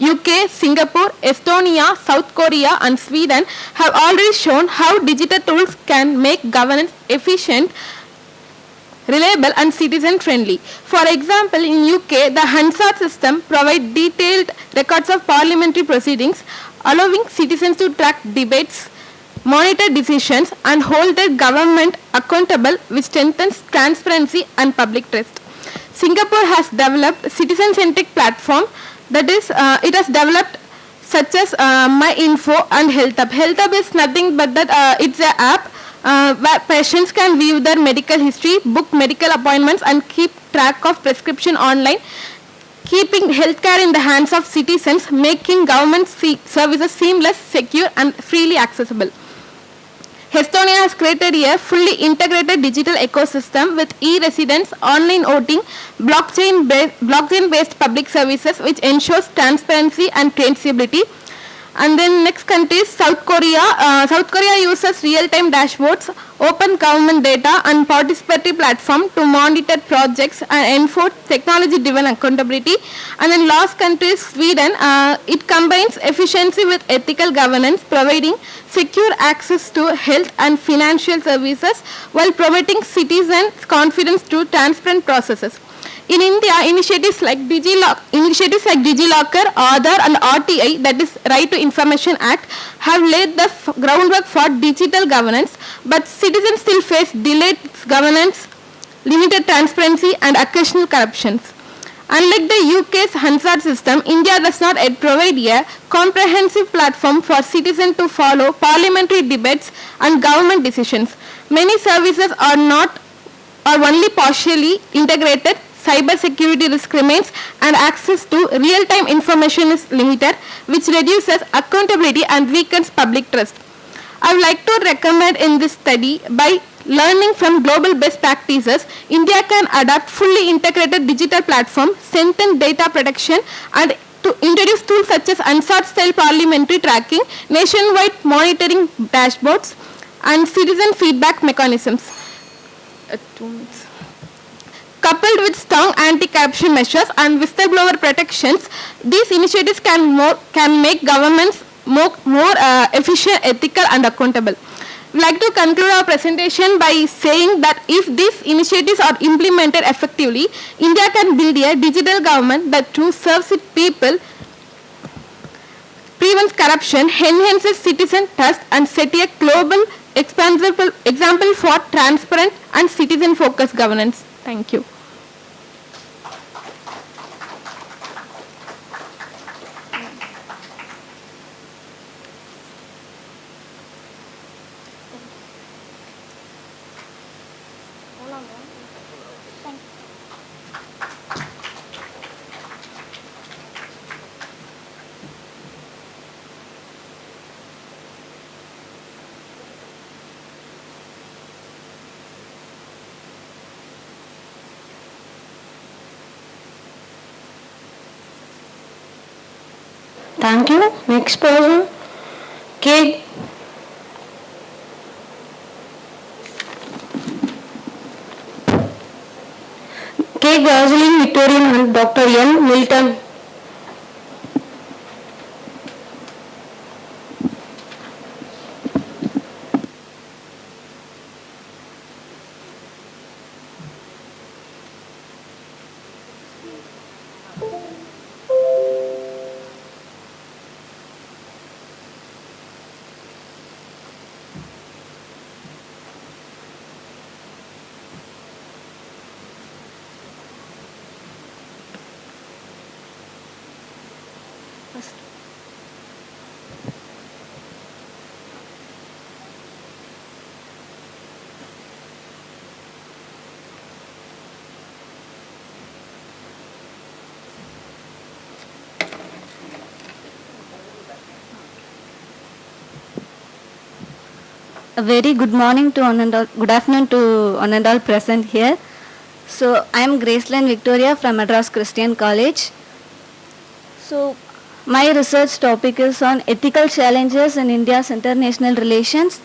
UK, Singapore, Estonia, South Korea and Sweden have already shown how digital tools can make governance efficient, reliable and citizen friendly. For example, in UK, the Hansard system provides detailed records of parliamentary proceedings, allowing citizens to track debates, monitor decisions and hold their government accountable, which strengthens transparency and public trust. Singapore has developed citizen-centric platform, that is, it has developed such as MyInfo and HealthHub. HealthHub is nothing but that it's an app where patients can view their medical history, book medical appointments and keep track of prescription online, keeping healthcare in the hands of citizens, making government services seamless, secure and freely accessible. Estonia has created a fully integrated digital ecosystem with e-residence, online voting, blockchain-based public services, which ensures transparency and traceability. And then next country is South Korea. South Korea uses real-time dashboards, open government data and participatory platform to monitor projects and enforce technology-driven accountability. And then last country is Sweden. It combines efficiency with ethical governance, providing secure access to health and financial services while promoting citizens' confidence through transparent processes. In India, initiatives like DigiLocker, Aadhaar and RTI, that is Right to Information Act, have laid the groundwork for digital governance, but citizens still face delayed governance, limited transparency and occasional corruptions. Unlike the UK's Hansard system, India does not yet provide a comprehensive platform for citizens to follow parliamentary debates and government decisions. Many services are only partially integrated, cyber security risk remains and access to real-time information is limited, which reduces accountability and weakens public trust. I would like to recommend in this study, by learning from global best practices, India can adopt fully integrated digital platform, strengthen data protection and to introduce tools such as Hansard-style parliamentary tracking, nationwide monitoring dashboards and citizen feedback mechanisms. 2 minutes. Coupled with strong anti-corruption measures and whistleblower protections, these initiatives can make governments more efficient, ethical and accountable. We'd like to conclude our presentation by saying that if these initiatives are implemented effectively, India can build a digital government that truly serves its people, prevents corruption, enhances citizen trust, and set a global example for transparent and citizen-focused governance. Thank you. Thank you. Next person. K. K. Gasoline Victorian and Dr. N. Milton. A very good morning to one and all, good afternoon to one and all present here. So I am Graceland Victoria from Madras Christian College. So my research topic is on ethical challenges in India's international relations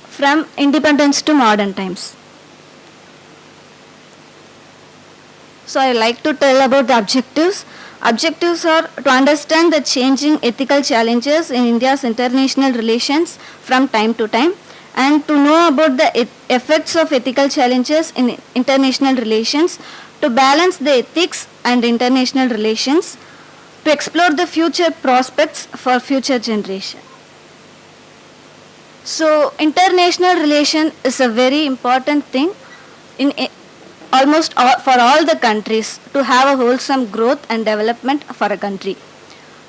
from independence to modern times. So I like to tell about the objectives. Objectives are to understand the changing ethical challenges in India's international relations from time to time, and to know about the effects of ethical challenges in international relations, to balance the ethics and international relations, to explore the future prospects for future generation. So international relation is a very important thing in almost all, for all the countries to have a wholesome growth and development for a country.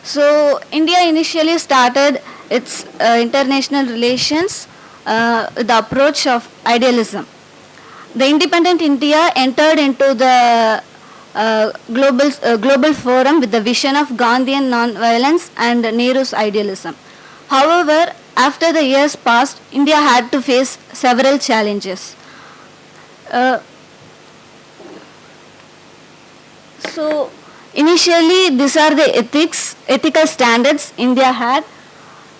So India initially started its international relations with the approach of idealism. The independent India entered into the global forum with the vision of Gandhian non-violence and Nehru's idealism. However, after the years passed, India had to face several challenges. So initially, these are the ethical standards India had.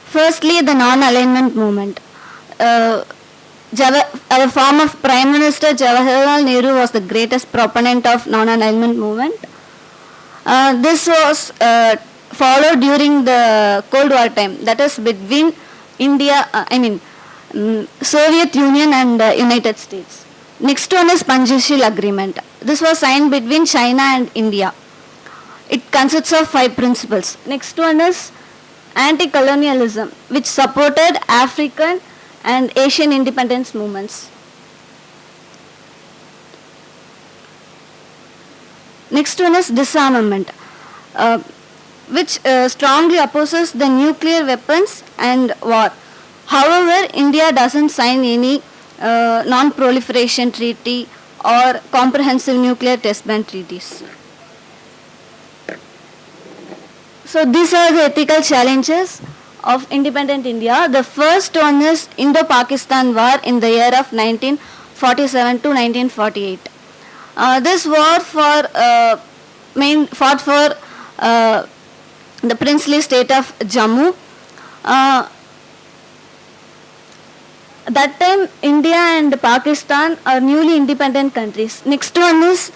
Firstly, the non-alignment movement. Our former Prime Minister Jawaharlal Nehru was the greatest proponent of non-alignment movement. This was followed during the Cold War time, that is between Soviet Union and United States. Next one is Panchsheel Agreement. This was signed between China and India. It consists of 5 principles. Next one is anti-colonialism, which supported African and Asian independence movements. Next one is disarmament, which strongly opposes the nuclear weapons and war. However, India doesn't sign any non-proliferation treaty or comprehensive nuclear test ban treaties. So these are the ethical challenges of independent India. The first one is Indo-Pakistan War in the year of 1947 to 1948. This war fought for the princely state of Jammu. That time, India and Pakistan are newly independent countries. Next one is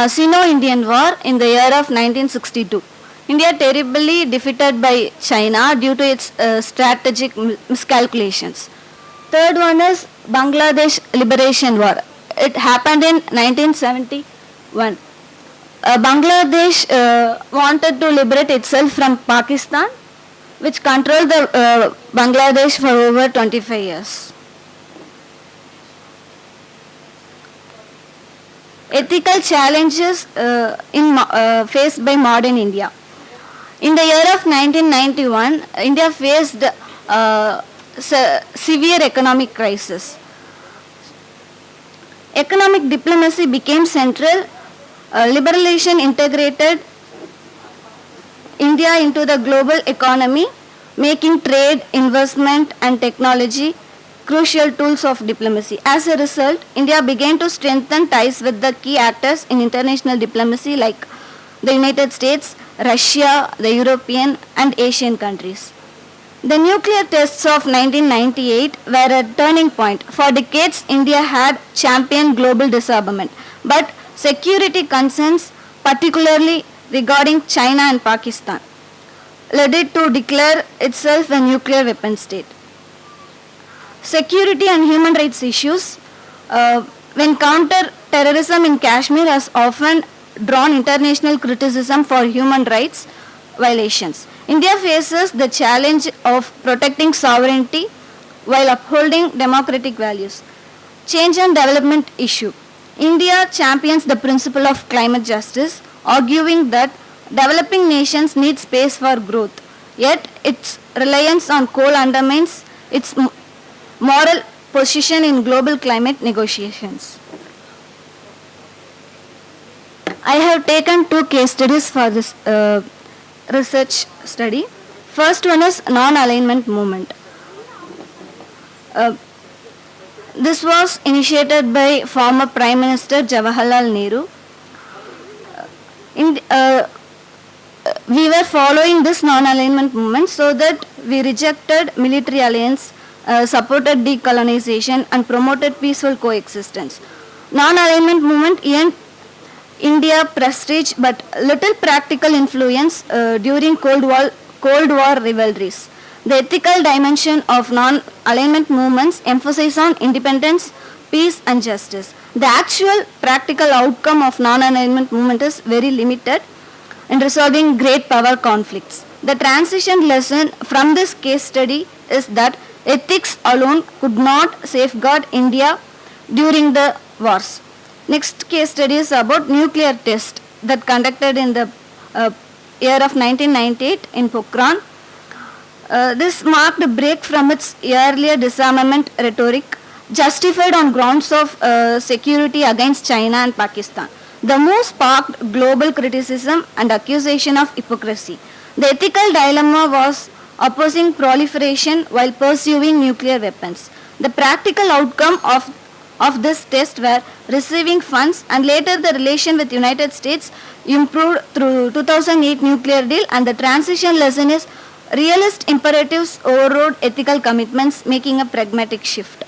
Sino-Indian War in the year of 1962. India terribly defeated by China due to its strategic miscalculations. Third one is Bangladesh Liberation War. It happened in 1971. Bangladesh wanted to liberate itself from Pakistan, which controlled the Bangladesh for over 25 years. Ethical challenges faced by modern India. In the year of 1991, India faced severe economic crisis. Economic diplomacy became central. Liberalization integrated India into the global economy, making trade, investment and technology crucial tools of diplomacy. As a result, India began to strengthen ties with the key actors in international diplomacy like the United States, Russia, the European and Asian countries. The nuclear tests of 1998 were a turning point. For decades, India had championed global disarmament, but security concerns, particularly regarding China and Pakistan, led it to declare itself a nuclear weapon state. Security and human rights issues, when counter-terrorism in Kashmir has often drawn international criticism for human rights violations. India faces the challenge of protecting sovereignty while upholding democratic values. Change and development issue. India champions the principle of climate justice, arguing that developing nations need space for growth, yet its reliance on coal undermines its moral position in global climate negotiations. I have taken 2 case studies for this research study. First one is non-alignment movement. This was initiated by former Prime Minister Jawaharlal Nehru. We were following this non-alignment movement so that we rejected military alliance, supported decolonization and promoted peaceful coexistence. Non-alignment movement earned India prestige but little practical influence during Cold War rivalries. The ethical dimension of non-alignment movements emphasize on independence, peace and justice. The actual practical outcome of non-alignment movement is very limited in resolving great power conflicts. The transition lesson from this case study is that ethics alone could not safeguard India during the wars. Next case study is about nuclear test that conducted in the year of 1998 in Pokhran. This marked a break from its earlier disarmament rhetoric justified on grounds of security against China and Pakistan. The move sparked global criticism and accusation of hypocrisy. The ethical dilemma was opposing proliferation while pursuing nuclear weapons. The practical outcome of this test were receiving funds and later the relation with United States improved through 2008 nuclear deal, and the transition lesson is realist imperatives overrode ethical commitments, making a pragmatic shift.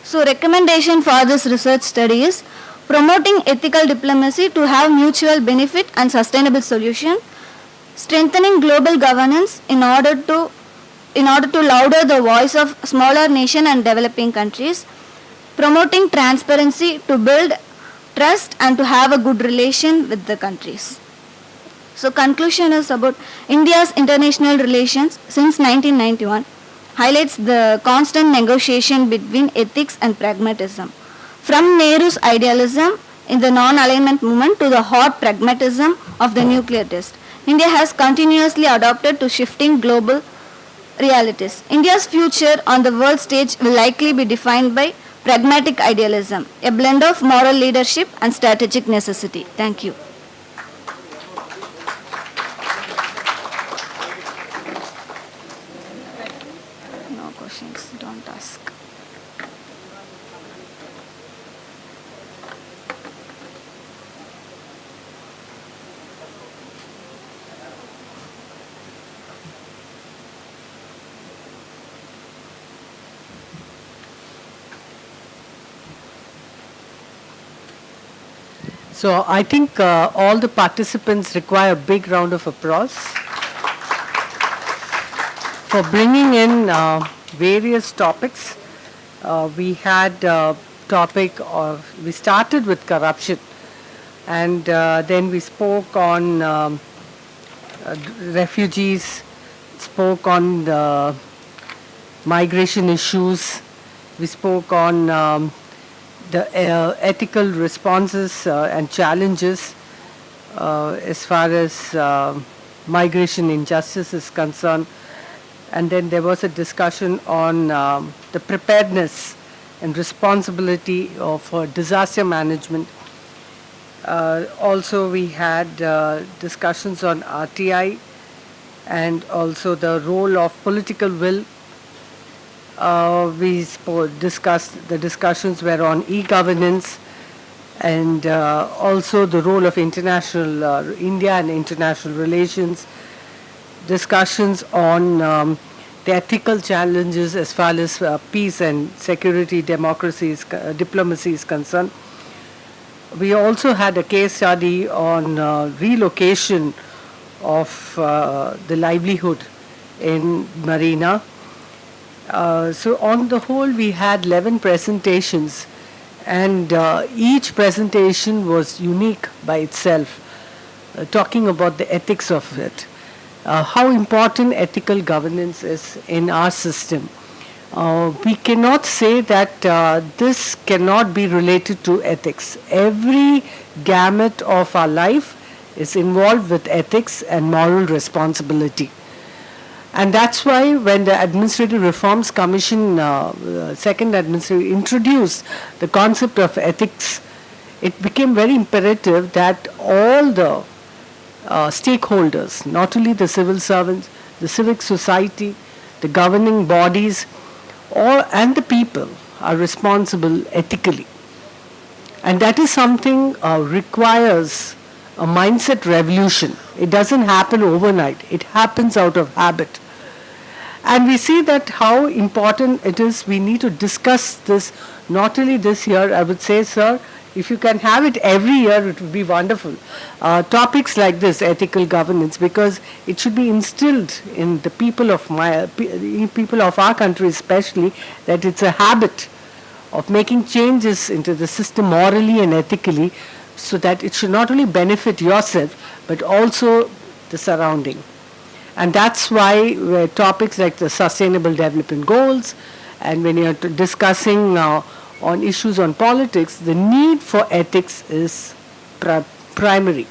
So recommendation for this research study is promoting ethical diplomacy to have mutual benefit and sustainable solution, strengthening global governance in order to louder the voice of smaller nation and developing countries, promoting transparency to build trust and to have a good relation with the countries. So conclusion is about India's international relations since 1991 highlights the constant negotiation between ethics and pragmatism. From Nehru's idealism in the non-alignment movement to the hot pragmatism of the nuclear test, India has continuously adapted to shifting global realities. India's future on the world stage will likely be defined by pragmatic idealism, a blend of moral leadership and strategic necessity. Thank you. No questions, don't ask. So I think all the participants require a big round of applause for bringing in various topics. We had we started with corruption, and then we spoke on refugees, spoke on the migration issues, we spoke on the ethical responses and challenges as far as migration injustice is concerned. And then there was a discussion on the preparedness and responsibility of disaster management. Also we had discussions on RTI and also the role of political will. We discussed, the discussions were on e-governance and also the role of international, India and international relations, discussions on the ethical challenges as far as peace and security, diplomacy is concerned. We also had a case study on relocation of the livelihood in Marina. So on the whole, we had 11 presentations, and each presentation was unique by itself, talking about the ethics of it, how important ethical governance is in our system. We cannot say that this cannot be related to ethics. Every gamut of our life is involved with ethics and moral responsibility. And that's why when the Administrative Reforms Commission, second administrative, introduced the concept of ethics, it became very imperative that all the stakeholders, not only the civil servants, the civic society, the governing bodies, and the people are responsible ethically. And that is something requires a mindset revolution. It doesn't happen overnight. It happens out of habit. And we see that how important it is. We need to discuss this, not only this year. I would say, sir, if you can have it every year, it would be wonderful. Topics like this, ethical governance, because it should be instilled in the people of our country especially, that it's a habit of making changes into the system morally and ethically, so that it should not only benefit yourself, but also the surrounding. And that's why topics like the Sustainable Development Goals, and when you're discussing on issues on politics, the need for ethics is primary.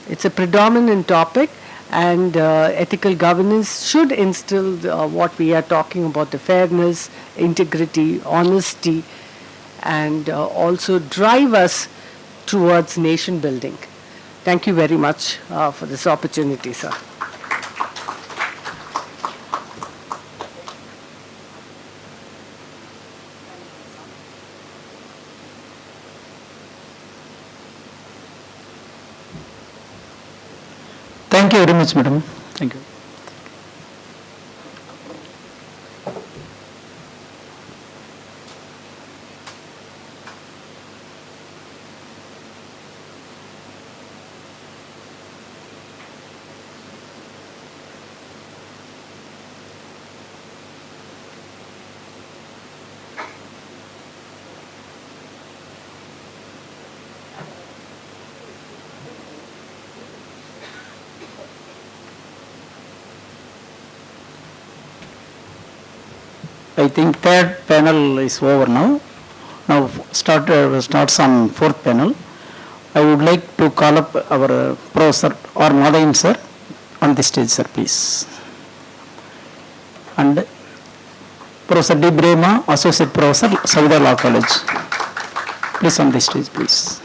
It's a predominant topic, and ethical governance should instill what we are talking about, the fairness, integrity, honesty, and also drive us towards nation building. Thank you very much for this opportunity, sir. Thank you very much, madam. Thank you. I think third panel is over now. Now start some fourth panel. I would like to call up our Professor R. Madhavan sir on the stage, sir, please. And Professor D. Brema, Associate Professor, Savida Law College. Please on the stage, please.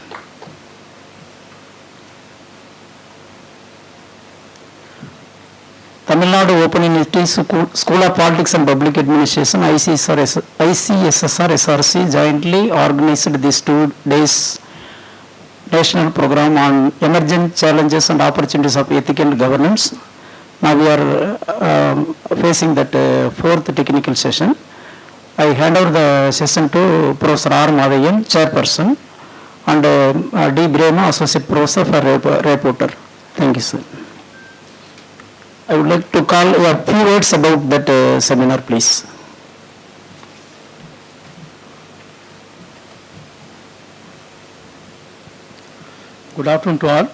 Tamil Nadu Open University School of Politics and Public Administration, ICSSR SRC, jointly organized this 2 days national program on emergent challenges and opportunities of ethical governance. Now we are facing that fourth technical session. I hand over the session to Professor R. Madhavan, Chairperson, and D. Brema, Associate Professor for Reporter. Thank you, sir. I would like to call a few words about that seminar, please. Good afternoon to all.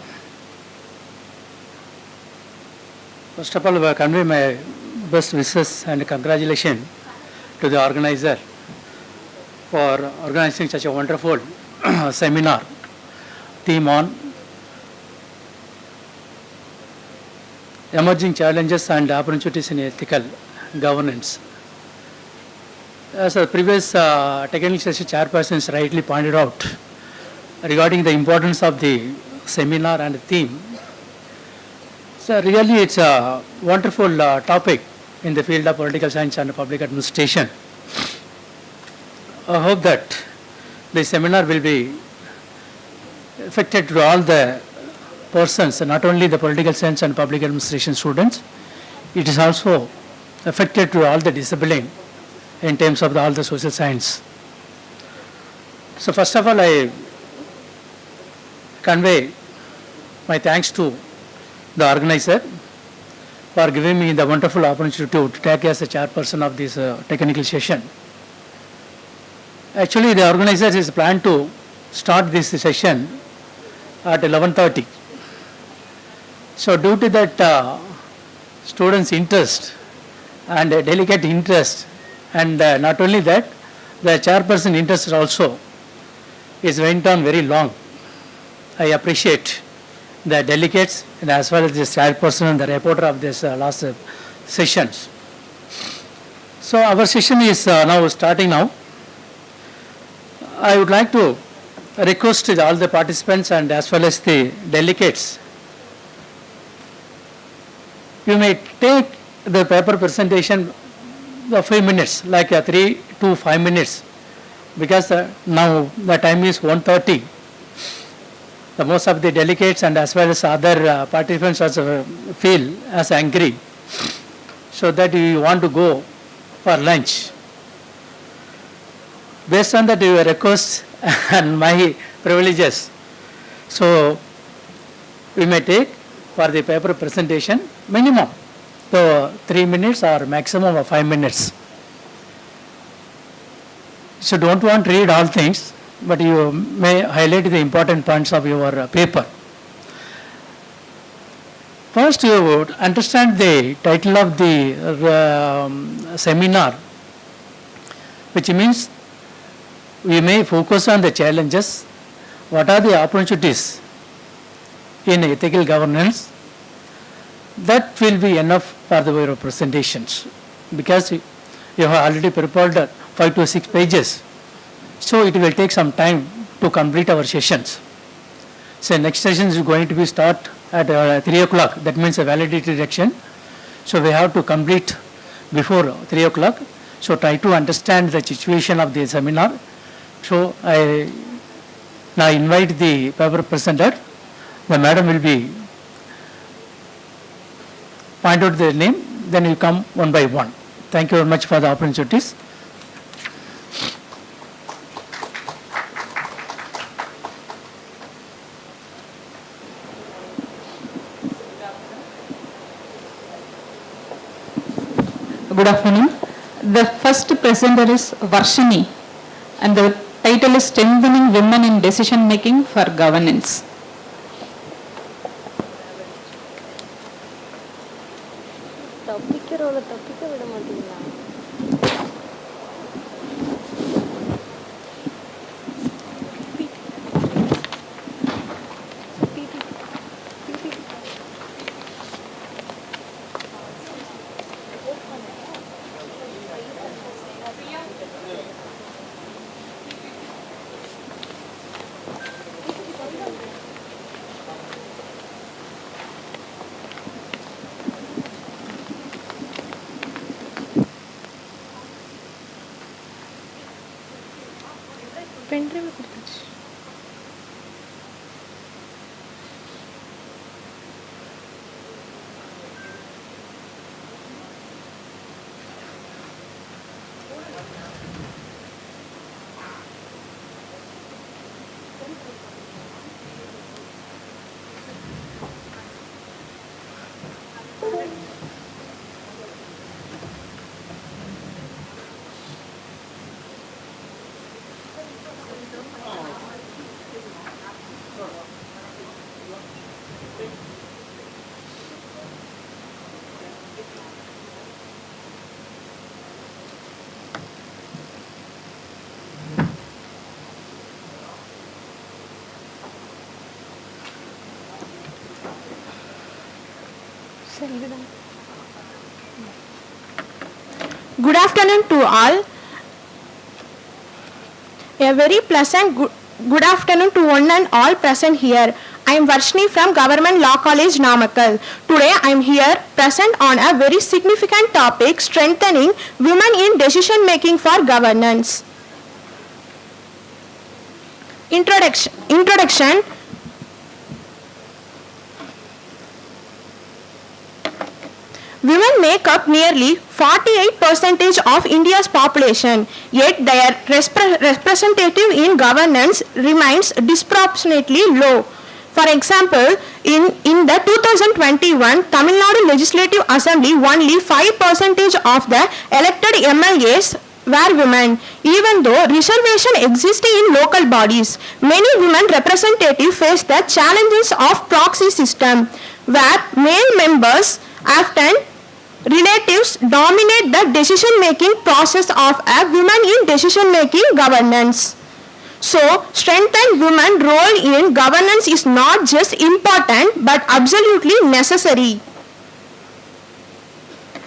First of all, I convey my best wishes and congratulations to the organizer for organizing such a wonderful seminar theme on emerging challenges and opportunities in ethical governance. As the previous technical session chairpersons rightly pointed out regarding the importance of the seminar and the theme, so really it's a wonderful topic in the field of political science and public administration. I hope that the seminar will be affected to all the persons, not only the political science and public administration students, it is also affected to all the discipline in terms of all the social science. So first of all, I convey my thanks to the organizer for giving me the wonderful opportunity to take as a chairperson of this technical session. Actually, the organizer is planned to start this session at 11:30. So due to that students' interest and delicate interest, and not only that, the chairperson interest also is went on very long. I appreciate the delegates and as well as the chairperson and the reporter of this last sessions. So our session is now starting now. I would like to request all the participants and as well as the delegates, you may take the paper presentation 5 minutes, like 3 to 5 minutes, because now the time is 1:30. The most of the delegates and as well as other participants also feel as angry, so that you want to go for lunch. Based on that your request and my privileges, so we may take for the paper presentation minimum so 3 minutes or maximum of 5 minutes. So don't want to read all things, but you may highlight the important points of your paper. First, you would understand the title of the seminar, which means we may focus on the challenges, what are the opportunities in ethical governance. That will be enough for your presentations, because you have already prepared 5 to 6 pages. So it will take some time to complete our sessions. So next session is going to be start at 3 o'clock. That means a validity reduction. So we have to complete before 3 o'clock. So try to understand the situation of the seminar. So I now invite the paper presenter. The madam will be point out their name. Then you come one by one. Thank you very much for the opportunities. Good afternoon. The first presenter is Varshini, and the title is Strengthening Women in Decision Making for Governance. Good afternoon to all. A very pleasant good afternoon to one and all present here. I am Varshni from Government Law College, Namakkal. Today I am here present on a very significant topic, strengthening women in decision making for governance. Introduction. Women make up nearly 48% of India's population, yet their representative in governance remains disproportionately low. For example, in the 2021 Tamil Nadu Legislative Assembly, only 5% of the elected MLAs were women. Even though reservation exists in local bodies, many women representatives face the challenges of proxy system, where male members often relatives dominate the decision-making process of a women in decision-making governance. So, strengthened women role in governance is not just important but absolutely necessary.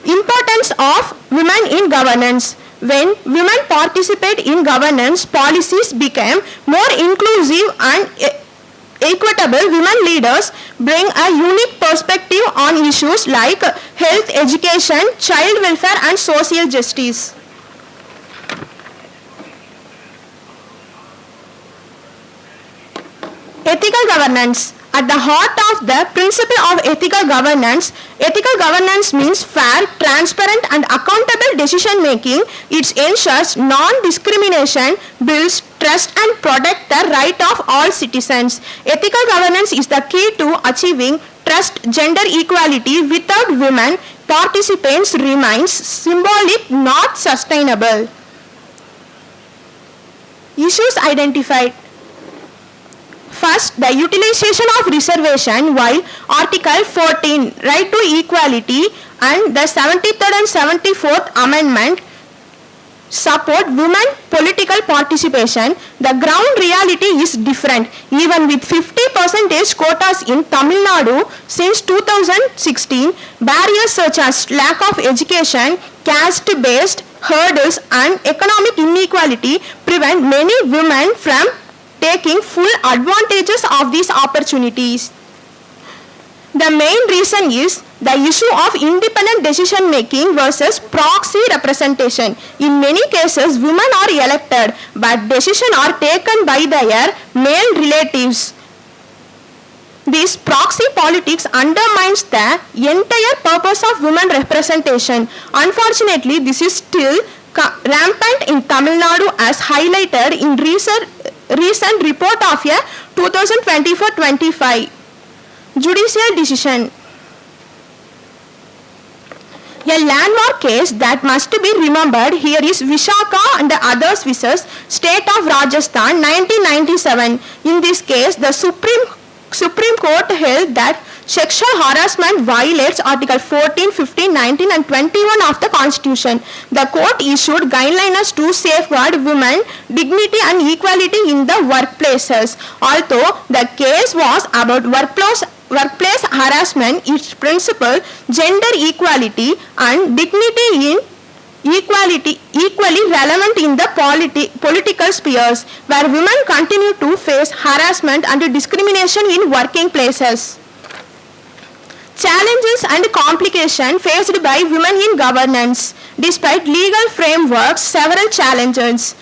Importance of women in governance. When women participate in governance, policies become more inclusive and equitable. Women leaders bring a unique perspective on issues like health, education, child welfare and social justice. Ethical governance. At the heart of the principle of ethical governance means fair, transparent and accountable decision making. It ensures non-discrimination, builds trust and protects the right of all citizens. Ethical governance is the key to achieving trust, gender equality. Without women, participants remains symbolic, not sustainable. Issues identified. First, the utilization of reservation. While Article 14, right to equality, and the 73rd and 74th Amendment support women political participation, the ground reality is different. Even with 50% quotas in Tamil Nadu since 2016, barriers such as lack of education, caste-based hurdles and economic inequality prevent many women from taking full advantages of these opportunities. The main reason is the issue of independent decision making versus proxy representation. In many cases, women are elected, but decisions are taken by their male relatives. This proxy politics undermines the entire purpose of women representation. Unfortunately, this is still rampant in Tamil Nadu, as highlighted in recent report of a 2024-25 judicial decision. A landmark case that must be remembered here is Vishaka and the others versus State of Rajasthan 1997. In this case, the Supreme Court held that sexual harassment violates Article 14, 15, 19 and 21 of the Constitution. The court issued guidelines to safeguard women's dignity and equality in the workplaces. Although the case was about workplace harassment, its principle, gender equality and dignity in equally relevant in the political spheres, where women continue to face harassment and discrimination in working places. Challenges and complications faced by women in governance. Despite legal frameworks, several challenges.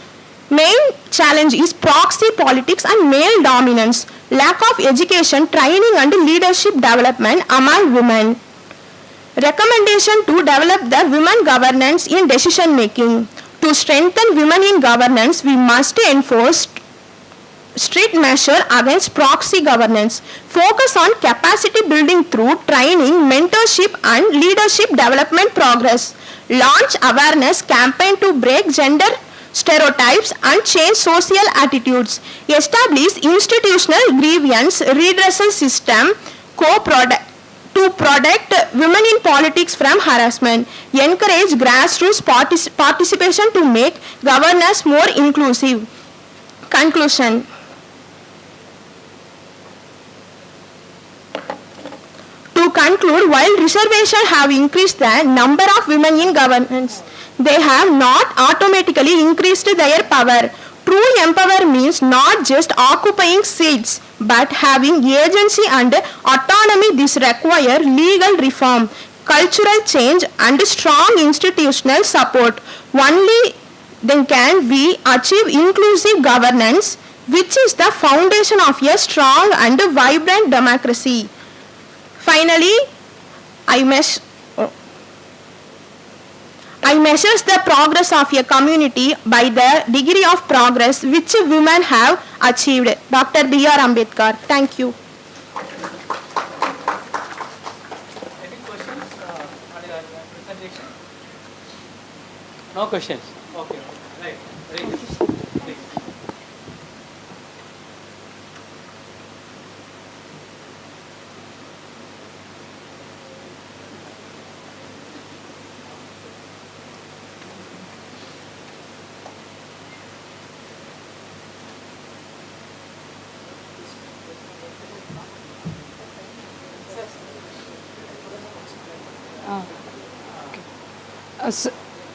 Main challenge is proxy politics and male dominance, lack of education, training and leadership development among women. Recommendation to develop the women governance in decision making. To strengthen women in governance, we must enforce strict measure against proxy governance. Focus on capacity building through training, mentorship and leadership development progress. Launch awareness campaign to break gender stereotypes and change social attitudes. Establish institutional grievance redressal system to protect women in politics from harassment. Encourage grassroots participation to make governance more inclusive. Conclusion. To To conclude, while reservations have increased the number of women in governance, they have not automatically increased their power. True empower means not just occupying seats, but having agency and autonomy. This requires legal reform, cultural change, and strong institutional support. Only then can we achieve inclusive governance, which is the foundation of a strong and vibrant democracy. Finally, I measure the progress of a community by the degree of progress which women have achieved. Dr. B.R. Ambedkar. Thank you. No questions. Okay. Right. Please.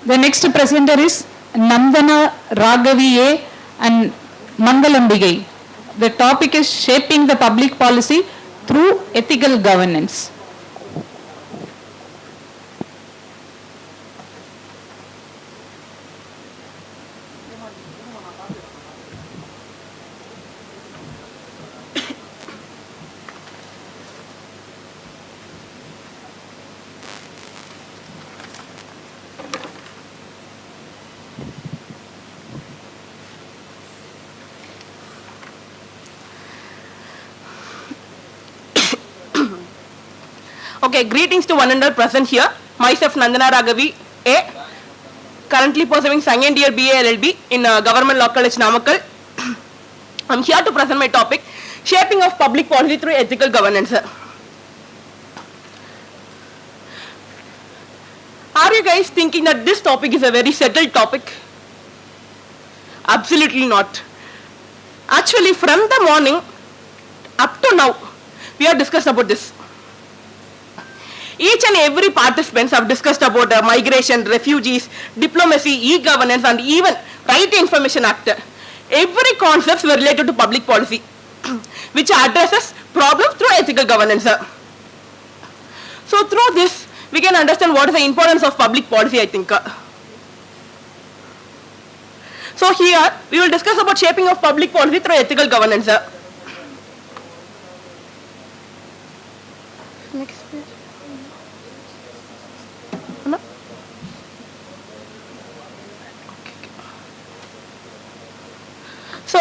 The next presenter is Nandana Raghavi A and Mangalambigai. The topic is shaping the public policy through ethical governance. Okay, greetings to one and all present here. Myself Nandana Raghavi A, currently pursuing second year BA LLB in Government Law College Namakkal. I'm here to present my topic, shaping of public policy through ethical governance. Are you guys thinking that this topic is a very settled topic? Absolutely not. Actually, from the morning up to now, we have discussed about this. Each and every participants have discussed about migration, refugees, diplomacy, e-governance, and even Right to Information Act. Every concept were related to public policy, which addresses problems through ethical governance. So through this, we can understand what is the importance of public policy, I think. So here, we will discuss about shaping of public policy through ethical governance. Next page. So,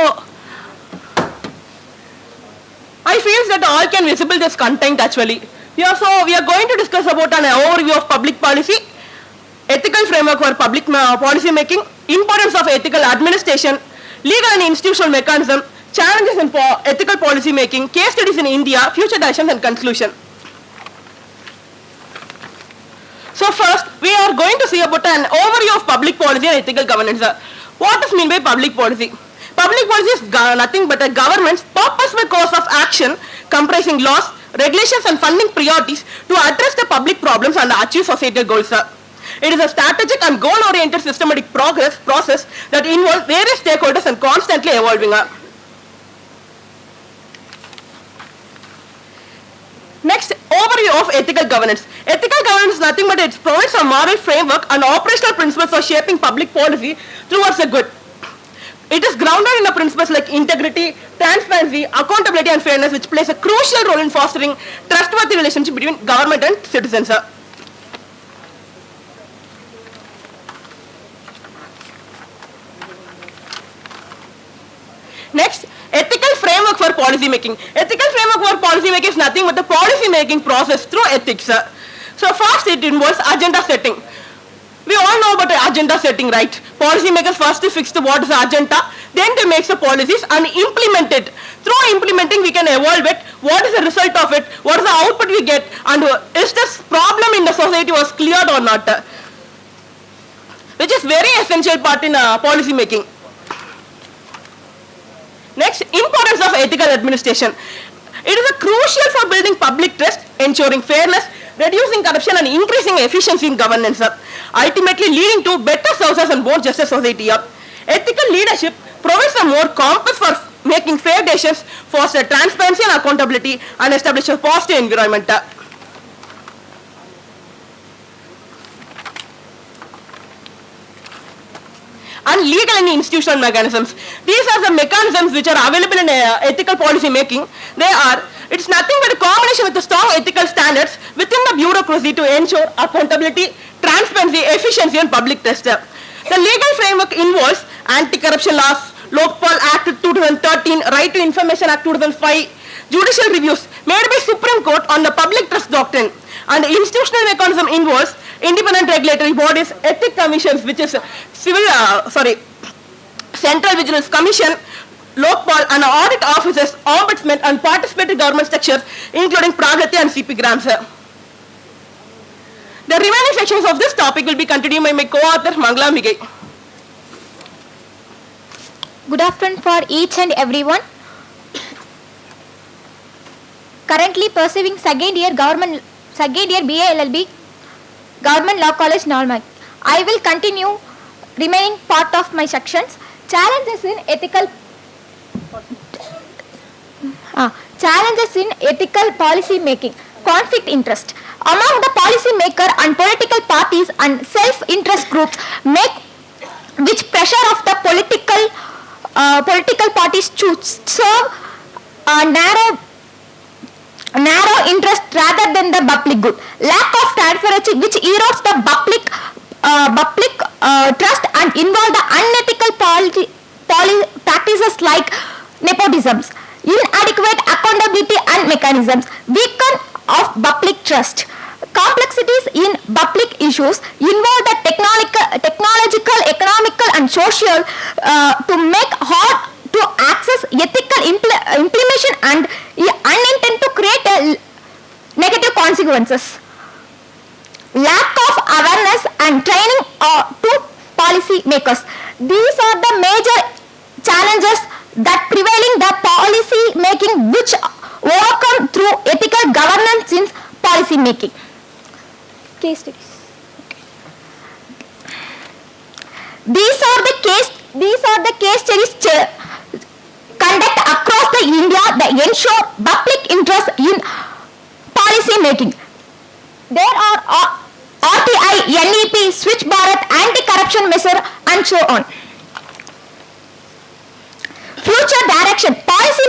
I feel that all can visible this content actually. We are going to discuss about an overview of public policy, ethical framework for public policy making, importance of ethical administration, legal and institutional mechanism, challenges in ethical policy making, case studies in India, future directions and conclusion. So first, we are going to see about an overview of public policy and ethical governance. What is meant by public policy? Public policy is nothing but a government's purposeful course of action comprising laws, regulations and funding priorities to address the public problems and achieve societal goals. It is a strategic and goal-oriented systematic process that involves various stakeholders and constantly evolving. Next, overview of ethical governance. Ethical governance is nothing but it provides a moral framework and operational principles for shaping public policy towards the good. It is grounded in the principles like integrity, transparency, accountability and fairness, which plays a crucial role in fostering trustworthy relationship between government and citizens. Next, ethical framework for policy making. Ethical framework for policy making is nothing but the policy making process through ethics. So first it involves agenda setting. We all know about the agenda setting, right? Policy makers first fix what is the agenda, then they make the policies and implement it. Through implementing we can evolve it, what is the result of it, what is the output we get, and is this problem in the society was cleared or not, which is very essential part in policy making. Next, importance of ethical administration. It is crucial for building public trust, ensuring fairness, reducing corruption and increasing efficiency in governance, ultimately leading to better services and more just society. Ethical leadership provides a more compass for making fair decisions, foster transparency and accountability, and establish a positive environment. And legal and institutional mechanisms. These are the mechanisms which are available in ethical policy making. It's nothing but a combination with the strong ethical standards within the bureaucracy to ensure accountability, transparency, efficiency and public trust. The legal framework involves anti-corruption laws, Lokpal Act 2013, Right to Information Act 2005, judicial reviews made by Supreme Court on the public trust doctrine, and the institutional mechanism involves independent regulatory bodies, ethics commissions, which is Central Vigilance Commission, Lokpal and audit offices, ombudsman and participatory government structures, including Pragati and CP grants. The remaining sections of this topic will be continued by my co-author Mangala Migai. Good afternoon for each and everyone. Currently pursuing second year BA LLB, Government Law College, Normal. I will continue remaining part of my sections. Challenges in ethical policy making. Conflict interest. Among the policy maker and political parties and self-interest groups which pressure of the political parties to serve a narrow interest rather than the public good. Lack of transparency which erodes the public trust and involve the unethical practices like nepotisms. Inadequate accountability and mechanisms. Weaken of public trust. Complexities in public issues involve the technological, economical and social to make hard to access ethical implementation and unintended to create negative consequences. Lack of awareness and training to policy makers. These are the major challenges that prevailing the policy making which overcome through ethical governance in policy making. Case studies. These are the case studies conduct across the India that ensure public interest in policy making. There are RTI, NEP, Switch Bharat, anti-corruption measure and so on. Future direction. Policy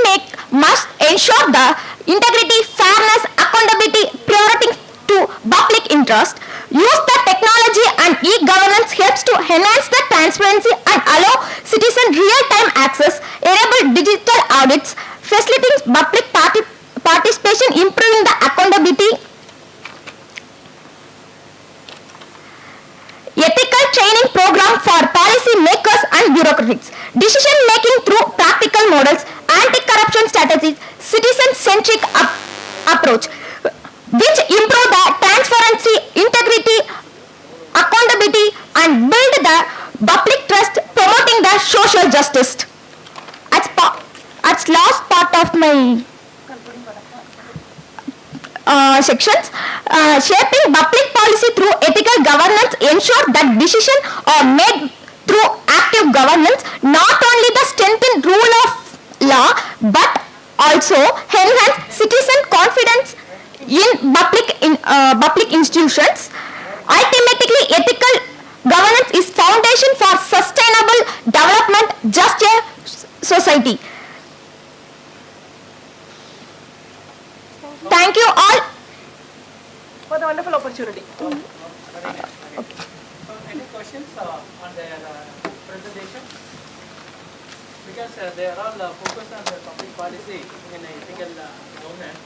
must ensure the integrity, fairness, accountability, priority to public interest. Use the technology and e-governance helps to enhance the transparency and allow citizens real-time access, enable digital audits, facilitating public participation, improving the accountability. Ethical training program for policy makers and bureaucrats. Decision making through practical models, anti-corruption strategies, citizen-centric approach, which improve the transparency, integrity, accountability, and build the public trust, promoting the social justice. As last part of my sections, shaping public policy through ethical governance ensure that decisions are made through active governance, not only the strengthen rule of law, but also enhance citizen confidence in public institutions. Ultimately, ethical governance is foundation for sustainable development, just a society. Thank you all for the wonderful opportunity. Any questions on their presentation? Because they are all focused on the public policy in ethical governance.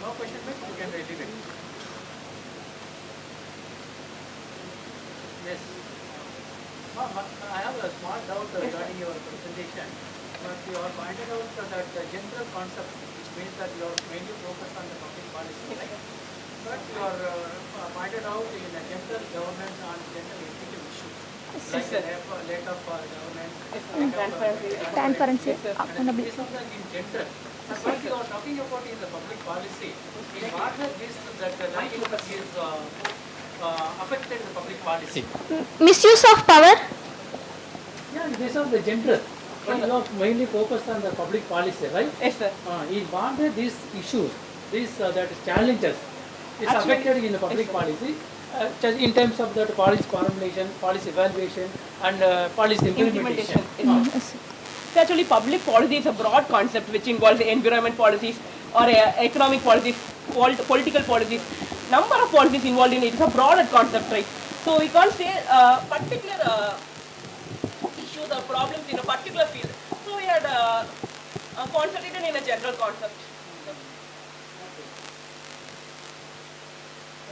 No question, you can raise it. Yes. I have a small doubt regarding your presentation. But you are pointed out that the general concept, which means that you are mainly focused on the public policy, right? But you are pointed out in a gender governance and gender ethical issues, like lack of governance, Transparency. and these are the in gender. And what you are talking about in the public policy, in what way this that lacking is affected the public policy? Misuse of power. Yeah, these are the gender. But you are mainly focused on the public policy, right? Yes, sir. In what way these issues, these that challenges, is affected in the public policy, just in terms of that policy formulation, policy evaluation, and policy implementation. So actually, public policy is a broad concept which involves environment policies or economic policies, political policies. Number of policies involved in it. It's a broader concept, right? So we can't say particular issues or problems in a particular field. So we had concentrated in a general concept.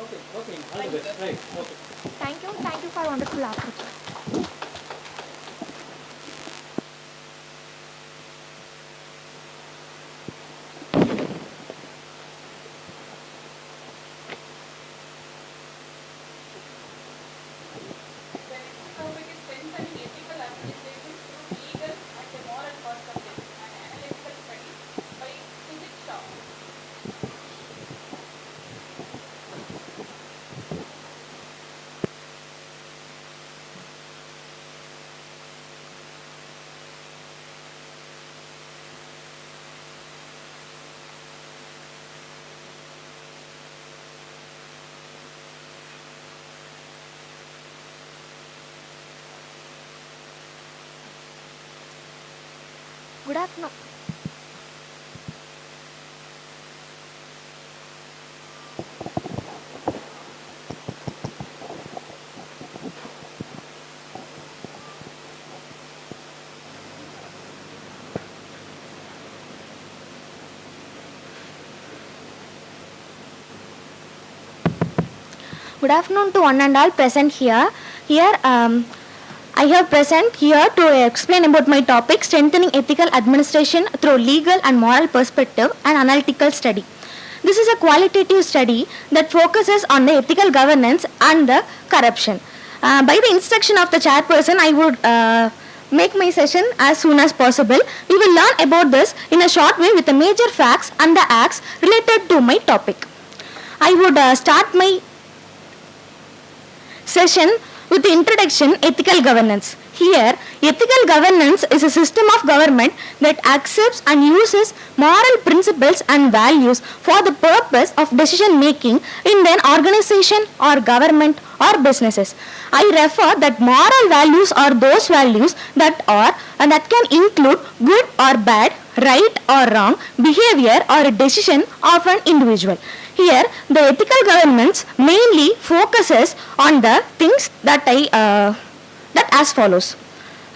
Okay, all the best. Right, okay. Thank you for wonderful approach. Good afternoon. Good afternoon to one and all present here. I have present here to explain about my topic, strengthening ethical administration through legal and moral perspective and analytical study. This is a qualitative study that focuses on the ethical governance and the corruption. By the instruction of the chairperson, I would make my session as soon as possible. We will learn about this in a short way with the major facts and the acts related to my topic. I would start my session with the introduction, ethical governance. Here, ethical governance is a system of government that accepts and uses moral principles and values for the purpose of decision making in an organization or government or businesses. I refer that moral values are those values that are and that can include good or bad, right or wrong behavior or a decision of an individual. Here, the ethical governance mainly focuses on the things that that as follows.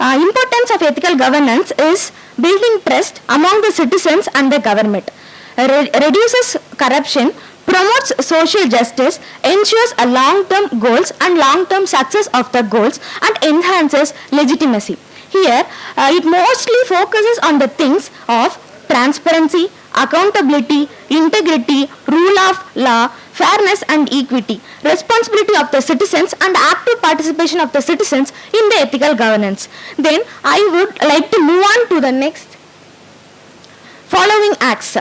Importance of ethical governance is building trust among the citizens and the government, reduces corruption, promotes social justice, ensures a long-term goals and long-term success of the goals, and enhances legitimacy. Here, it mostly focuses on the things of transparency, accountability, integrity, rule of law, fairness and equity, responsibility of the citizens and active participation of the citizens in the ethical governance. Then I would like to move on to the next following acts.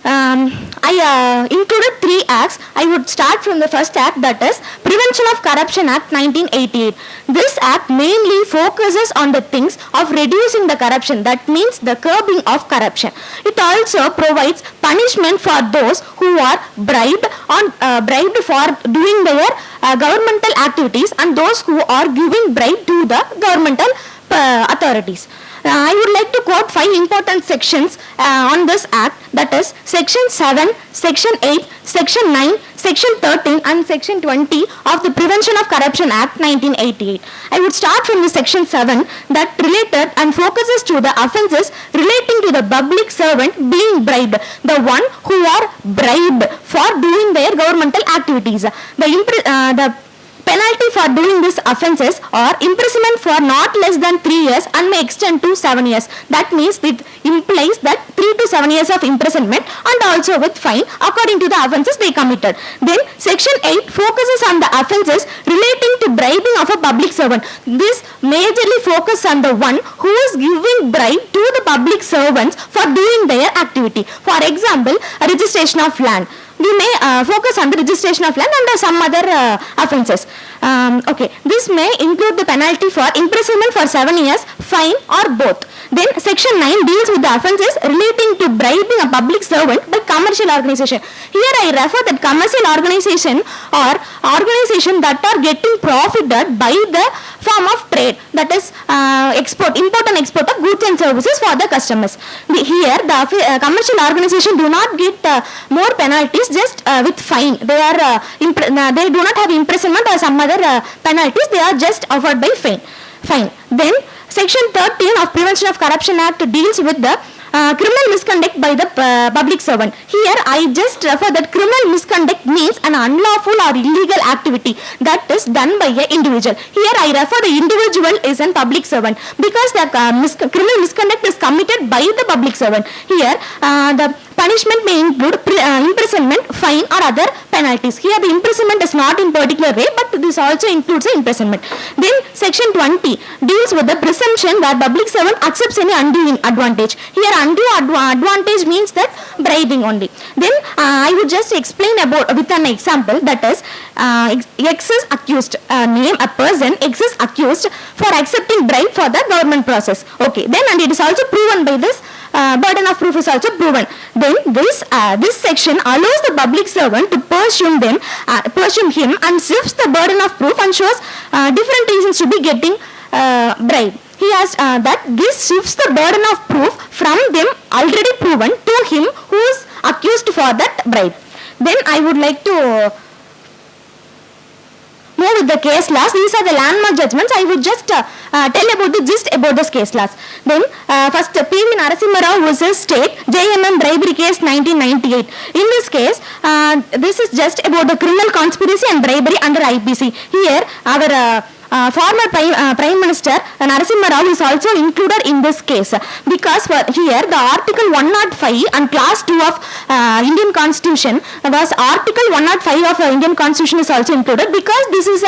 I included 3 acts. I would start from the first act, that is Prevention of Corruption Act 1988. This act mainly focuses on the things of reducing the corruption, that means the curbing of corruption. It also provides punishment for those who are bribed for doing their governmental activities and those who are giving bribe to the governmental authorities. I would like to quote 5 important sections on this act, that is Section 7, Section 8, Section 9, Section 13 and Section 20 of the Prevention of Corruption Act 1988. I would start from the Section 7 that related and focuses to the offences relating to the public servant being bribed, the one who are bribed for doing their governmental activities. The Penalty for doing these offences or imprisonment for not less than 3 years and may extend to 7 years. That means it implies that 3 to 7 years of imprisonment and also with fine according to the offences they committed. Then section 8 focuses on the offences relating to bribing of a public servant. This majorly focuses on the one who is giving bribe to the public servants for doing their activity. For example, a registration of land. We may focus on the registration of land and some other offences. Okay, this may include the penalty for imprisonment for 7 years, fine or both. Then section 9 deals with the offences relating to bribing a public servant by commercial organization. Here I refer that commercial organization or organization that are getting profited by the form of trade, that is import and export of goods and services for the customers. Here the commercial organization do not get more penalties just with fine. They are they do not have imprisonment or some other penalties. They are just offered by fine. Then section 13 of Prevention of Corruption Act deals with the criminal misconduct by the public servant. Here I just refer that criminal misconduct means an unlawful or illegal activity that is done by an individual. Here I refer the individual is a public servant because the criminal misconduct is committed by the public servant. Here the punishment may include imprisonment, fine or other penalties. Here the imprisonment is not in particular way, but this also includes the imprisonment. Then section 20 deals with the presumption that public servant accepts any undue advantage. Here undue advantage means that bribing only. Then I would just explain about with an example, that is X is accused, name a person, X is accused for accepting bribe for the government process. Okay, then and it is also proven by this burden of proof is also proven. Then this section allows the public servant to pursue him and shifts the burden of proof and shows different reasons to be getting bribe. He has that this shifts the burden of proof from them already proven to him who is accused for that bribe. Then I would like to move with the case laws. These are the landmark judgments. I would just tell about the gist about this case laws. Then first P.V. Narasimha Rao versus State, JMM bribery case 1998. In this case, this is just about the criminal conspiracy and bribery under IPC. Here our former Prime Minister Narasimha Rao is also included in this case because here the Article 105 and Class 2 of Indian Constitution was Article 105 of Indian Constitution is also included because this is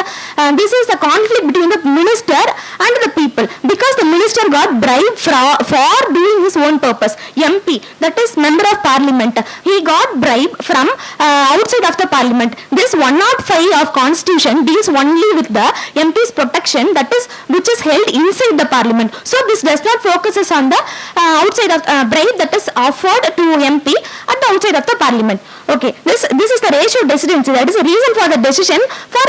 a conflict between the minister and the people because the minister got bribed for doing his own purpose. MP, that is Member of Parliament, he got bribe from outside of the Parliament. This 105 of Constitution deals only with the MP's protection, that is which is held inside the Parliament. So this does not focuses on the outside of bribe that is offered to MP at the outside of the Parliament. Okay, this is the ratio decidency. That is the reason for the decision for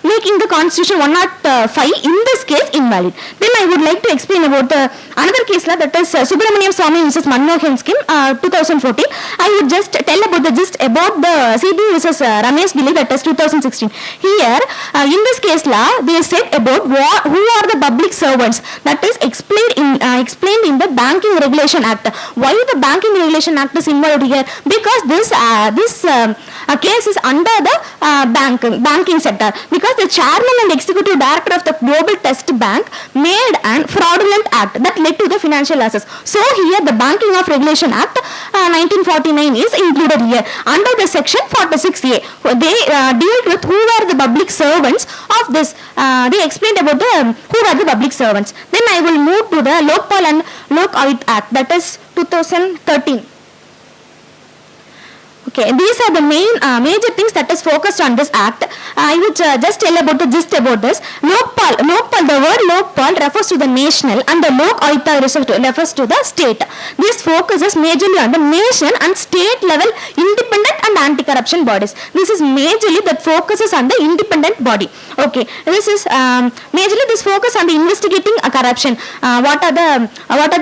making the Constitution 105 in this case invalid. Then I would like to explain about another case law, that is Subramaniam Swamy versus Manmohan scheme 2014. I would just tell about the gist about the CB versus Ramesh Gilli, that is 2016. Here in this case law they said about who are the public servants, that is explained in the Banking Regulation Act. Why the Banking Regulation Act is involved here? Because this case is under the banking sector because the chairman and executive director of the Global Test Bank made an fraudulent act that led to the financial losses. So here the Banking of Regulation Act 1949 is included here. Under the section 46A, they deal with who are the public servants of this. They explained about who are the public servants. Then I will move to the Lokpal and Lok Ayukt Act, that is 2013. Okay, these are the major things that is focused on this act. I would just tell about the gist about this. Lokpal, the word Lokpal refers to the national and the Lok Ayukt refers to the state. This focuses majorly on the nation and state level independent and anti-corruption bodies. This is majorly that focuses on the independent body. Okay, this is majorly this focus on the investigating corruption. What are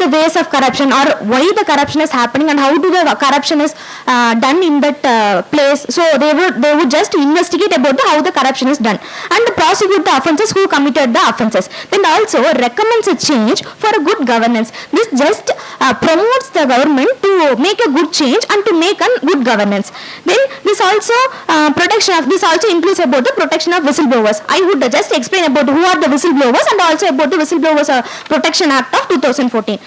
the ways of corruption, or why the corruption is happening, and how do the corruption is done in that place. So they would just investigate about how the corruption is done and prosecute the offences who committed the offences. Then also recommends a change for a good governance. This just promotes the government to make a good change and to make a good governance. Then this also this also includes about the protection of whistleblowers. I would just explain about who are the whistleblowers and also about the Whistleblowers Protection Act of 2014.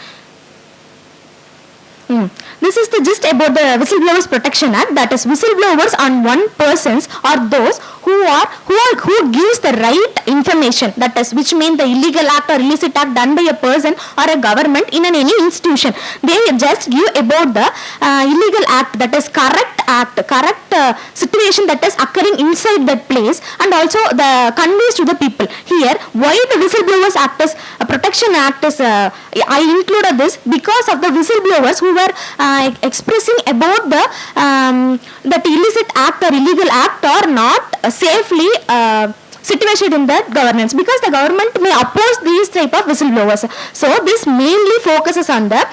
This is the gist about the Whistleblowers Protection Act, that is whistleblowers on one persons or those who gives the right information, that is which mean the illegal act or illicit act done by a person or a government in any institution. They just give about the illegal act, that is correct act, correct situation that is occurring inside that place, and also the conveys to the people. Here, why the Whistleblowers Act is Protection Act is I included this because of the whistleblowers who were expressing about the that illicit act or illegal act or not safely situated in the governance, because the government may oppose these type of whistleblowers. So this mainly focuses on the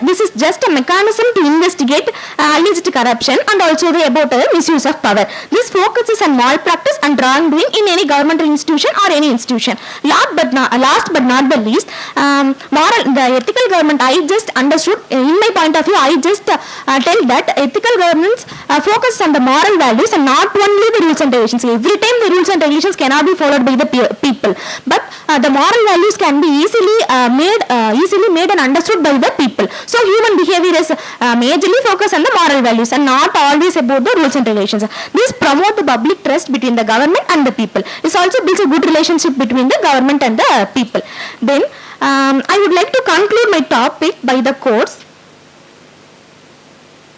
this is just a mechanism to investigate alleged corruption and also about misuse of power. This focuses on malpractice and wrongdoing in any governmental institution or any institution. Last but not the least, the ethical government, I just understood in my point of view, I just tell that ethical governance focuses on the moral values and not only the rules and regulations. Every time the rules and regulations cannot be followed by the people, but the moral values can be easily made and understood by the people. So human behavior is majorly focused on the moral values and not always about the rules and regulations. This promotes the public trust between the government and the people. This also builds a good relationship between the government and the people. Then I would like to conclude my topic by the quotes.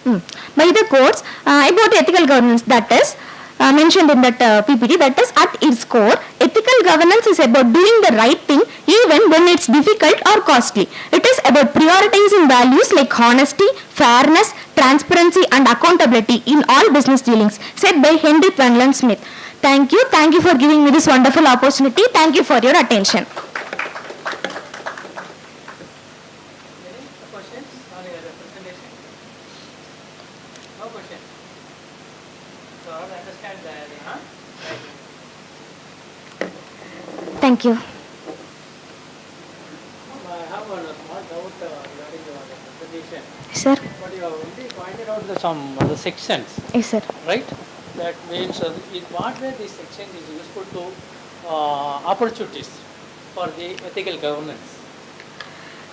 About ethical governance, that is mentioned in that PPT, that is at its core, ethical governance is about doing the right thing even when it's difficult or costly. It is about prioritizing values like honesty, fairness, transparency and accountability in all business dealings, said by Henry Penland Smith. Thank you for giving me this wonderful opportunity. Thank you for your attention. Thank you. I have one small doubt regarding your presentation. Sir. But you have only pointed out some of the sections. Yes, sir. Right? That means in what way this section is useful to opportunities for the ethical governance?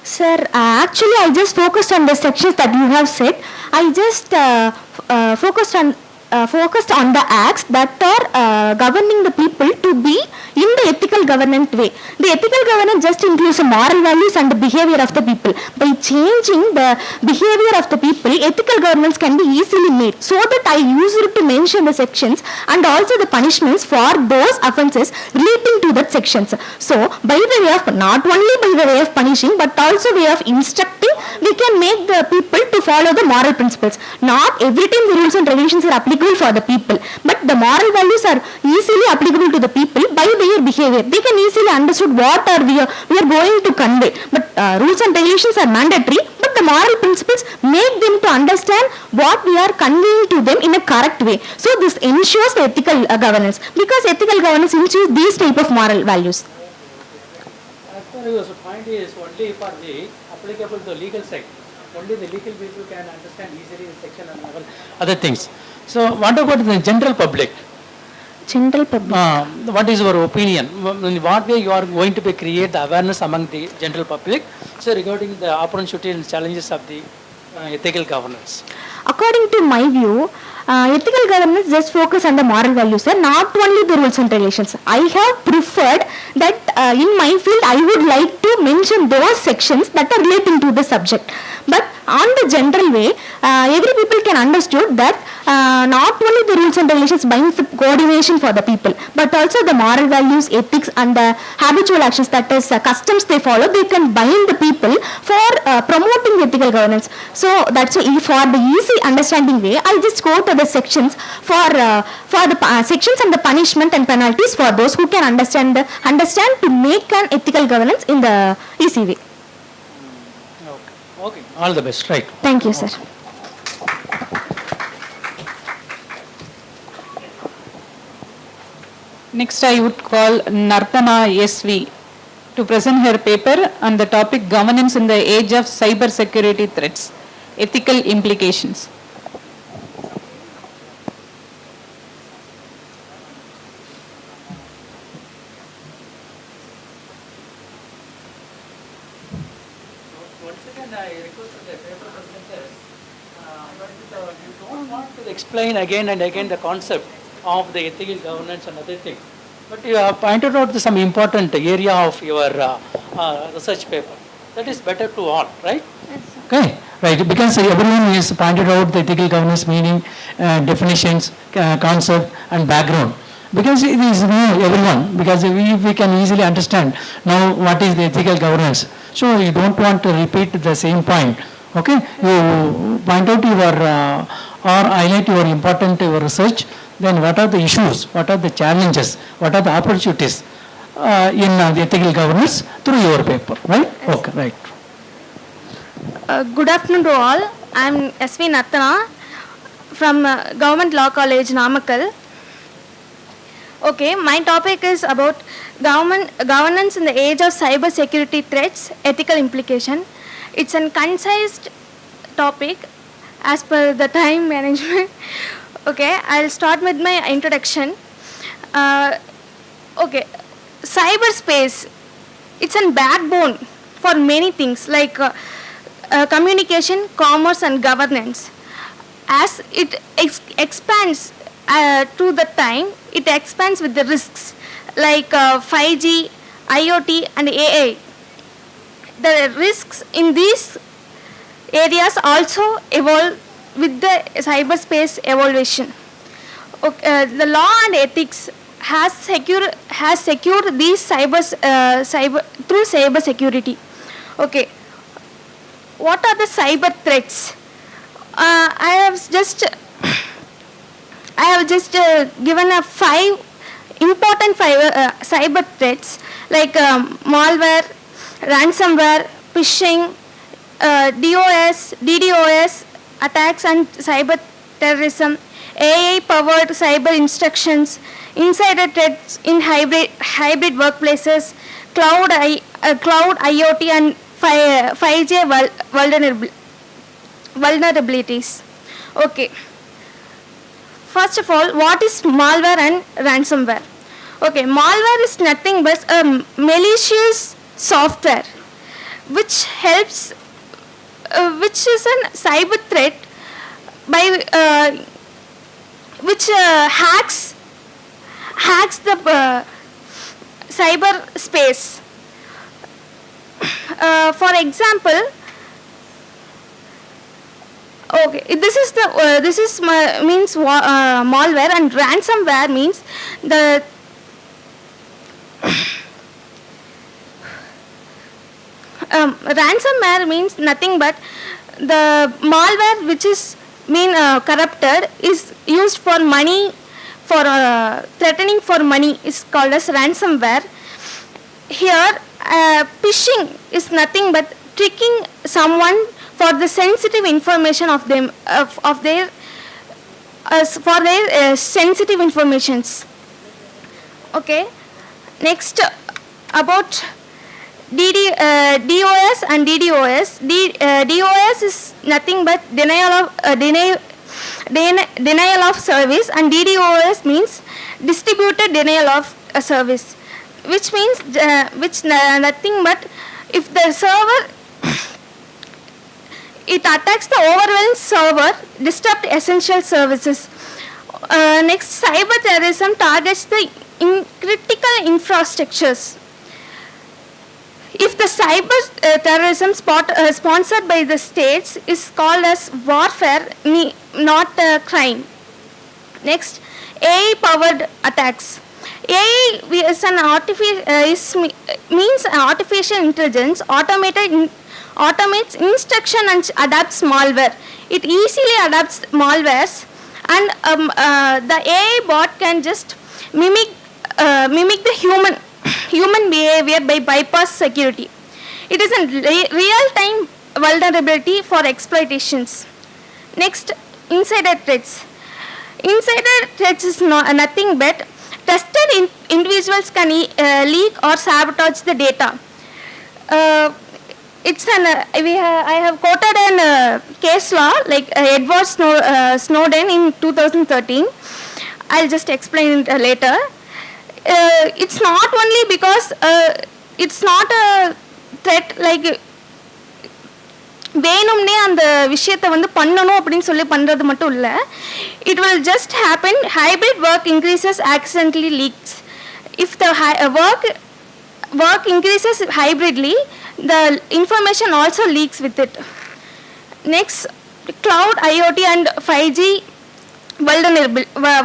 Sir, actually I just focused on the sections that you have said. I just focused on the acts that are governing the people to be in the ethical governance way. The ethical governance just includes the moral values and the behavior of the people. By changing the behavior of the people, ethical governance can be easily made. So that I used to mention the sections and also the punishments for those offences relating to that sections. So by the way of, not only by the way of punishing but also way of instructing, we can make the people to follow the moral principles. Not every time the rules and regulations are applicable for the people, but the moral values are easily applicable to the people by their behavior. They can easily understood what are we are going to convey. But rules and regulations are mandatory, but the moral principles make them to understand what we are conveying to them in a correct way. So this ensures the ethical governance, because ethical governance ensures these type of moral values. As far as your point is only for the applicable to the legal side. Only the legal people can understand easily the section and other things. So what about the general public? General public. What is your opinion? In what way you are going to create the awareness among the general public? So regarding the opportunities and challenges of the ethical governance. According to my view, ethical governance just focus on the moral values, sir, not only the rules and regulations. I have preferred that in my field I would like to mention those sections that are relating to the subject. But on the general way, every people can understood that not only the rules and regulations binds the coordination for the people, but also the moral values, ethics and the habitual actions, that is customs they follow, they can bind the people for promoting ethical governance. So that's why for the easy understanding way, I just go to the sections for the sections and the punishment and penalties for those who can understand to make an ethical governance in the easy way. Okay, all the best, right. Thank you, sir. Next, I would call Nartana SV to present her paper on the topic Governance in the Age of Cyber Security Threats, Ethical Implications. Explain again and again the concept of the ethical governance and other things. But you have pointed out some important area of your research paper. That is better to all, right? Okay, right. Because everyone is pointed out the ethical governance meaning, definitions, concept, and background. Because it is new everyone. Because we can easily understand now what is the ethical governance. So you don't want to repeat the same point. Okay, you point out your or highlight your important research. Then what are the issues? What are the challenges? What are the opportunities in the ethical governance through your paper, right? Okay, right. Good afternoon to all. I am S.V. Nathana from Government Law College, Namakkal. Okay, my topic is about governance in the age of cyber security threats, ethical implication. It's a concise topic as per the time management. Okay, I'll start with my introduction. Okay, cyberspace, it's a backbone for many things like communication, commerce and governance. As it expands to the time, it expands with the risks like 5G, IoT and AI. The risks in these areas also evolve with the cyberspace evolution. Okay, the law and ethics has secured these through cyber security. Okay, what are the cyber threats? I have just given a important cyber threats like malware, ransomware, phishing, DDoS attacks and cyber terrorism, AI-powered cyber instructions, insider threats in hybrid workplaces, cloud IoT and 5G vulnerabilities. Okay. First of all, what is malware and ransomware? Okay, malware is nothing but a malicious software which helps, which is a cyber threat by which hacks the cyber space. For example, okay, this means malware, and ransomware means the ransomware means nothing but the malware which is corrupted is used for money, for threatening for money is called as ransomware. Here phishing is nothing but tricking someone for the sensitive information of them for their sensitive informations. Okay, next about DOS and DDoS. DOS is nothing but denial of service, and DDoS means distributed denial of a service, which means nothing but if the server it attacks the overwhelmed server, disrupt essential services. Next, cyber terrorism targets the critical infrastructures. If the cyber terrorism sponsored by the states is called as warfare, not crime. Next, AI-powered attacks. AI is means artificial intelligence automates instruction and adapts malware. It easily adapts malwares, and the AI bot can just mimic the human behavior by bypass security. It is a real-time vulnerability for exploitations. Next, insider threats. Insider threats is nothing but trusted individuals can leak or sabotage the data. I have quoted an case law like Edward Snowden in 2013. I'll just explain it later. It's not only because it's not a threat like வேணும்னே அந்த விஷயத்தை வந்து பண்ணணும் அப்படின்னு சொல்லி பண்ணுறது மட்டும் இல்லை. It will just happen. Hybrid work increases accidentally leaks. If the work increases hybridly, the information also leaks with it. Next, cloud, IoT and 5G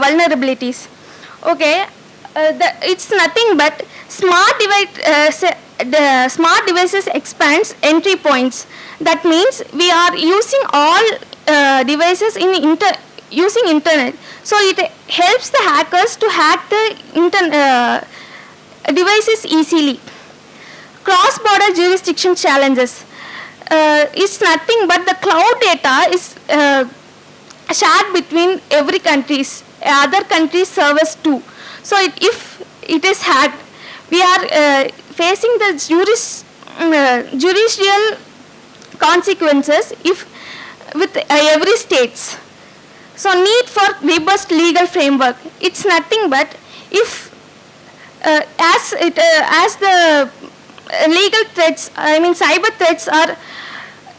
vulnerabilities. Okay, it's nothing but smart devices expands entry points. That means we are using all devices using internet. So it helps the hackers to hack the devices easily. Cross-border jurisdiction challenges. It's nothing but the cloud data is shared between every countries, other countries' servers too. So if it is hacked, we are facing the judicial consequences with every states. So need for robust legal framework. It's nothing but if as the legal threats, I mean cyber threats are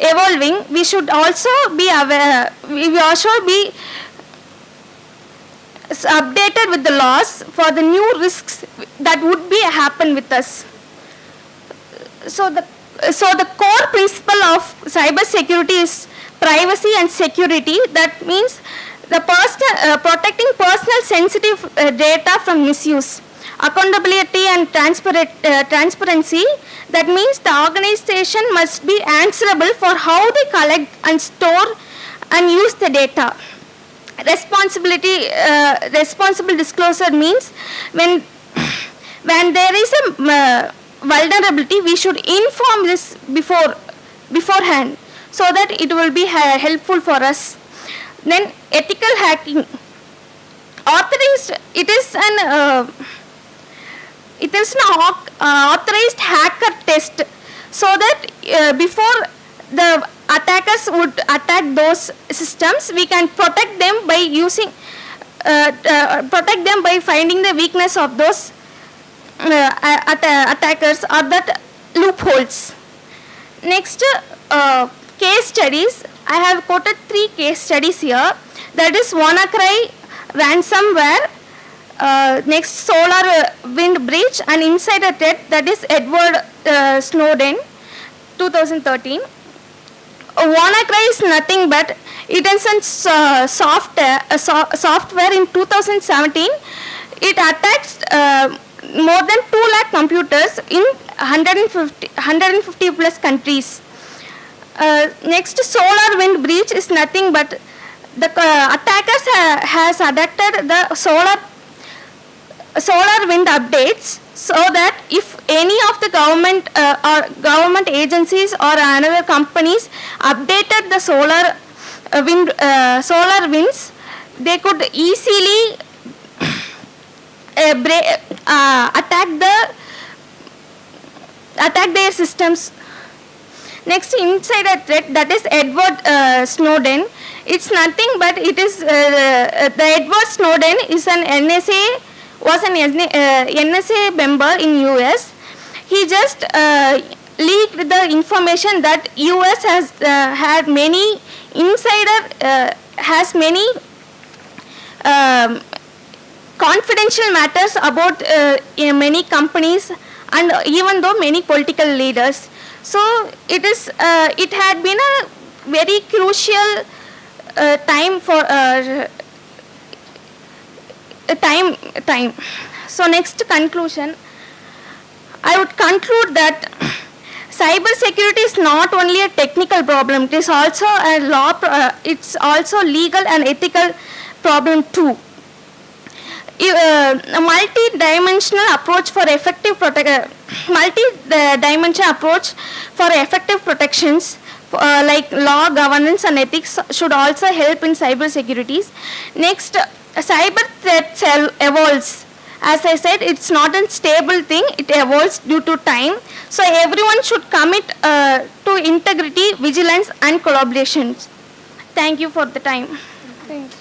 evolving, we should also be aware. We also be updated with the laws for the new risks that would be happen with us. So the core principle of cyber security is privacy and security. That means the protecting personal sensitive data from misuse. Accountability and transparency. That means the organization must be answerable for how they collect and store and use the data. Responsible disclosure means when there is a vulnerability, we should inform this beforehand so that it will be helpful for us. Then ethical hacking. Authorized, it is an authorized hacker test so that before the attackers would attack those systems, we can protect them by finding the weakness of those attackers or that loopholes. Next, case studies. I have quoted 3 case studies here. That is WannaCry ransomware, next solar wind breach, and insider threat, that is Edward Snowden 2013. WannaCry is nothing but it is a software in 2017. It attacks more than 2 lakh computers in 150 plus countries. Next, solar wind breach is nothing but the attackers has adapted the solar wind updates so that if any of the government agencies or another companies updated the solar winds, they could easily attack their systems. Next, insider threat, that is Edward Snowden. It's nothing but it is the Edward Snowden is an NSA member in US. He just leaked the information that US has had many confidential matters about many companies and even though many political leaders. So it had been a very crucial time for time. So next conclusion, I would conclude that cyber security is not only a technical problem; it is also a it's also legal and ethical problem too. A multi-dimensional approach for effective protections like law, governance and ethics should also help in cyber securities. Next, cyber threats evolves. As I said, it's not a stable thing, it evolves due to time. So everyone should commit to integrity, vigilance and collaborations. Thank you for the time. Thank you.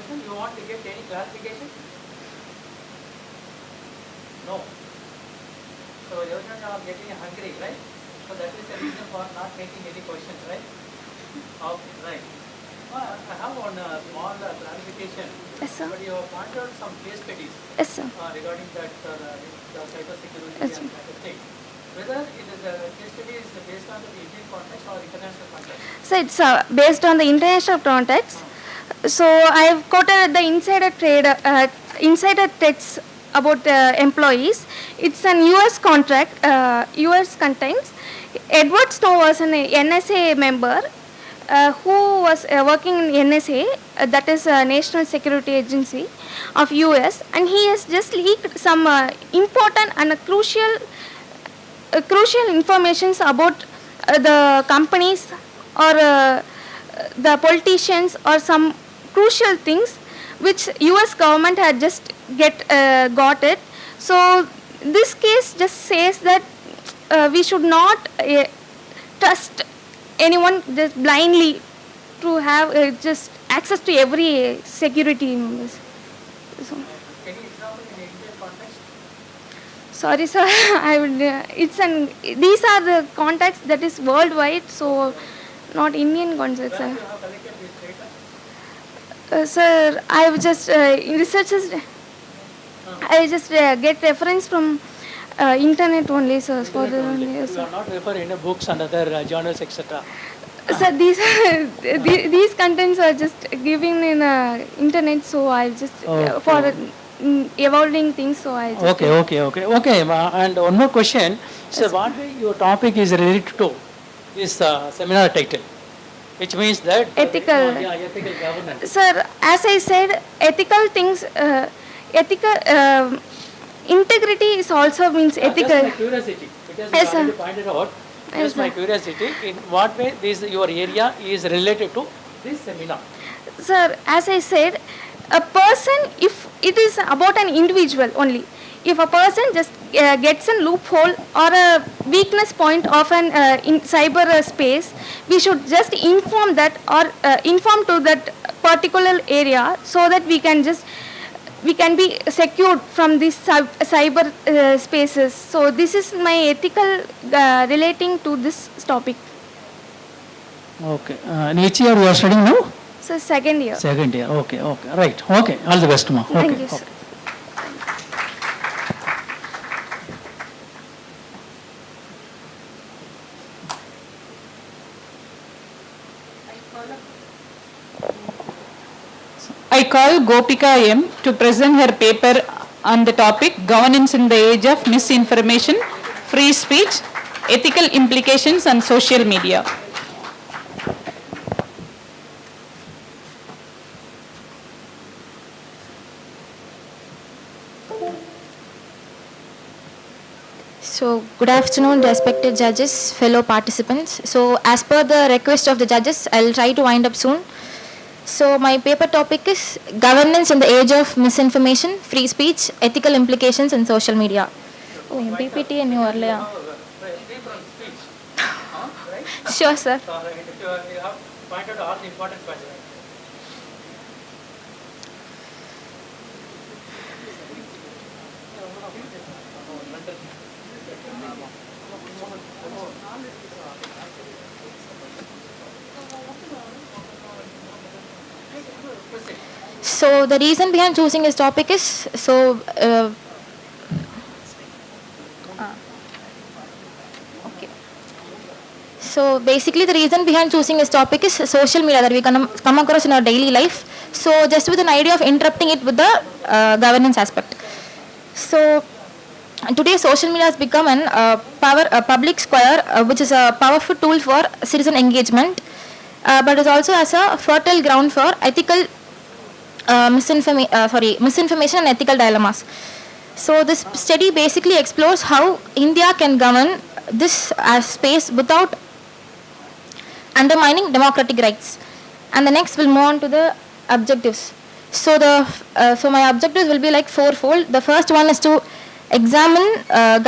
You want to get any clarification? No. So everyone are getting hungry, right? So that is the reason for not making any questions, right? Okay, right. I have one small clarification. Yes, sir. But you have pointed out some case studies. Yes, sir. Regarding that the cyber security Yes, sir. and that thing. Whether it is a case study is based on the Indian context or international context? So it's based on the international context. So I have quoted the insider threats about employees. It's an US contract, US contains. Edward Snow was an NSA member who was working in NSA, that is a National Security Agency of US, and he has just leaked some important and crucial informations about the companies or the politicians or some crucial things which US government had just got it. So this case just says that we should not trust anyone just blindly to have just access to every security numbers. So. Any example in Indian context? Sorry, sir. I would. These are the contexts that is worldwide, so not Indian context, sir. Sir, I have just researches. I just get reference from internet only, sir. For the yes, You are not referring to books and other journals, etc. Sir, these contents are just given in internet, so I just for evolving things, so I just Okay. And one more question. So, what your topic is related to this seminar title, which means that ethical governance. Sir, as I said, ethical things, integrity is also means ethical. Just my curiosity, because Yes, you already sir. pointed out. Yes, Just my sir. curiosity, in what way this your area is related to this seminar? Sir, as I said, a person, if it is about an individual only, if a person just gets a loophole or a weakness point of an in cyber space, we should just inform that or inform to that particular area so that we can be secured from these cyber spaces. So this is my ethical relating to this topic. Okay. In which year you are studying now? So second year. Second year. Okay. Right. Okay. All the best, ma. Okay. Thank you, sir. I call Gopika M to present her paper on the topic Governance in the Age of Misinformation, Free Speech, Ethical Implications and Social Media. So, good afternoon, respected judges, fellow participants. So, as per the request of the judges, I'll try to wind up soon. So, my paper topic is Governance in the Age of Misinformation, Free Speech, Ethical Implications and Social Media. Oh, PPT and you are Sure, sir. You have pointed out all the important points. So, the reason behind choosing this topic is, So basically the reason behind choosing this topic is social media that we come across in our daily life. So just with an idea of interrupting it with the governance aspect. So today social media has become a public square which is a powerful tool for citizen engagement, but is also as a fertile ground for ethical misinformation and ethical dilemmas. So this study basically explores how India can govern this space without undermining democratic rights. And the next will move on to the objectives. So so my objectives will be like fourfold. The first one is to examine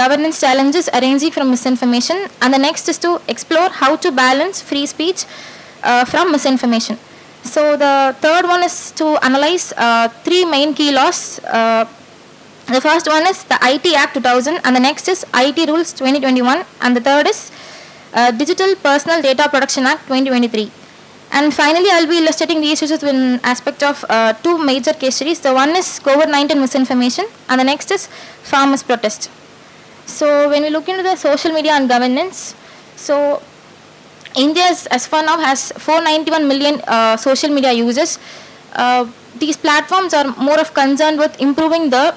governance challenges arising from misinformation, and the next is to explore how to balance free speech from misinformation. So the third one is to analyze three main key laws. The first one is the IT Act 2000, and the next is IT Rules 2021, and the third is Digital Personal Data Protection Act 2023. And finally, I will be illustrating the issues with an aspect of two major case studies. The one is COVID-19 misinformation, and the next is farmers' protest. So when we look into the social media and governance, so India as far now has 491 million social media users. These platforms are more of concerned with improving the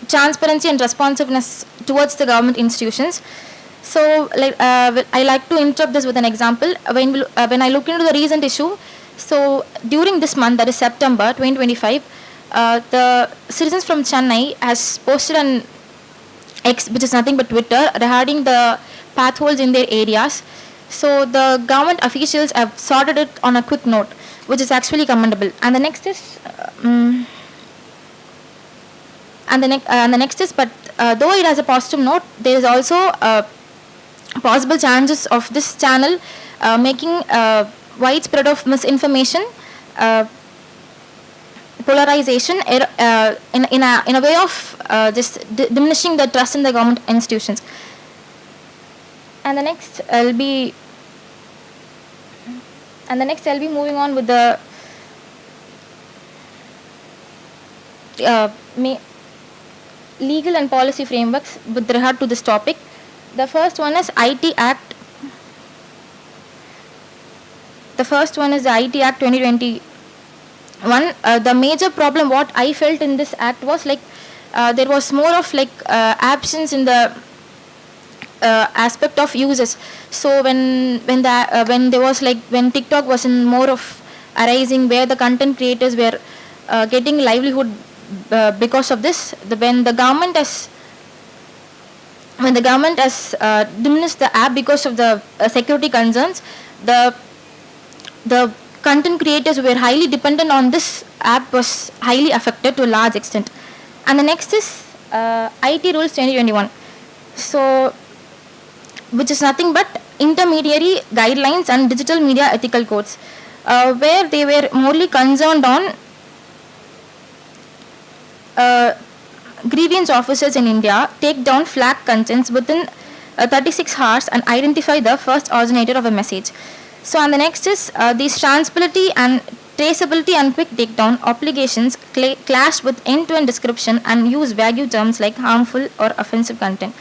transparency and responsiveness towards the government institutions. So I like to interrupt this with an example. When I look into the recent issue, so during this month, that is September 2025, the citizens from Chennai has posted an X, which is nothing but Twitter, regarding the pathholes in their areas. So the government officials have sorted it on a quick note, which is actually commendable. And the next is but though it has a positive note, there is also possible challenges of this channel making widespread of misinformation, polarization in a way of just diminishing the trust in the government institutions. And the next I'll be moving on with the legal and policy frameworks with regard to this topic. The first one is IT Act. The first one is the IT Act 2021. The major problem what I felt in this act was like there was more of like absence in the aspect of users. So when there was like when TikTok was in more of arising, where the content creators were getting livelihood because of this, when the government has diminished the app because of the security concerns, the content creators who were highly dependent on this app was highly affected to a large extent. And the next is IT Rules 2021. So which is nothing but intermediary guidelines and digital media ethical codes, where they were morely concerned on grievance officers in India take down flag contents within 36 hours and identify the first originator of a message. So, and the next is these transparency and traceability and quick takedown obligations clash with end-to-end description and use vague terms like harmful or offensive content.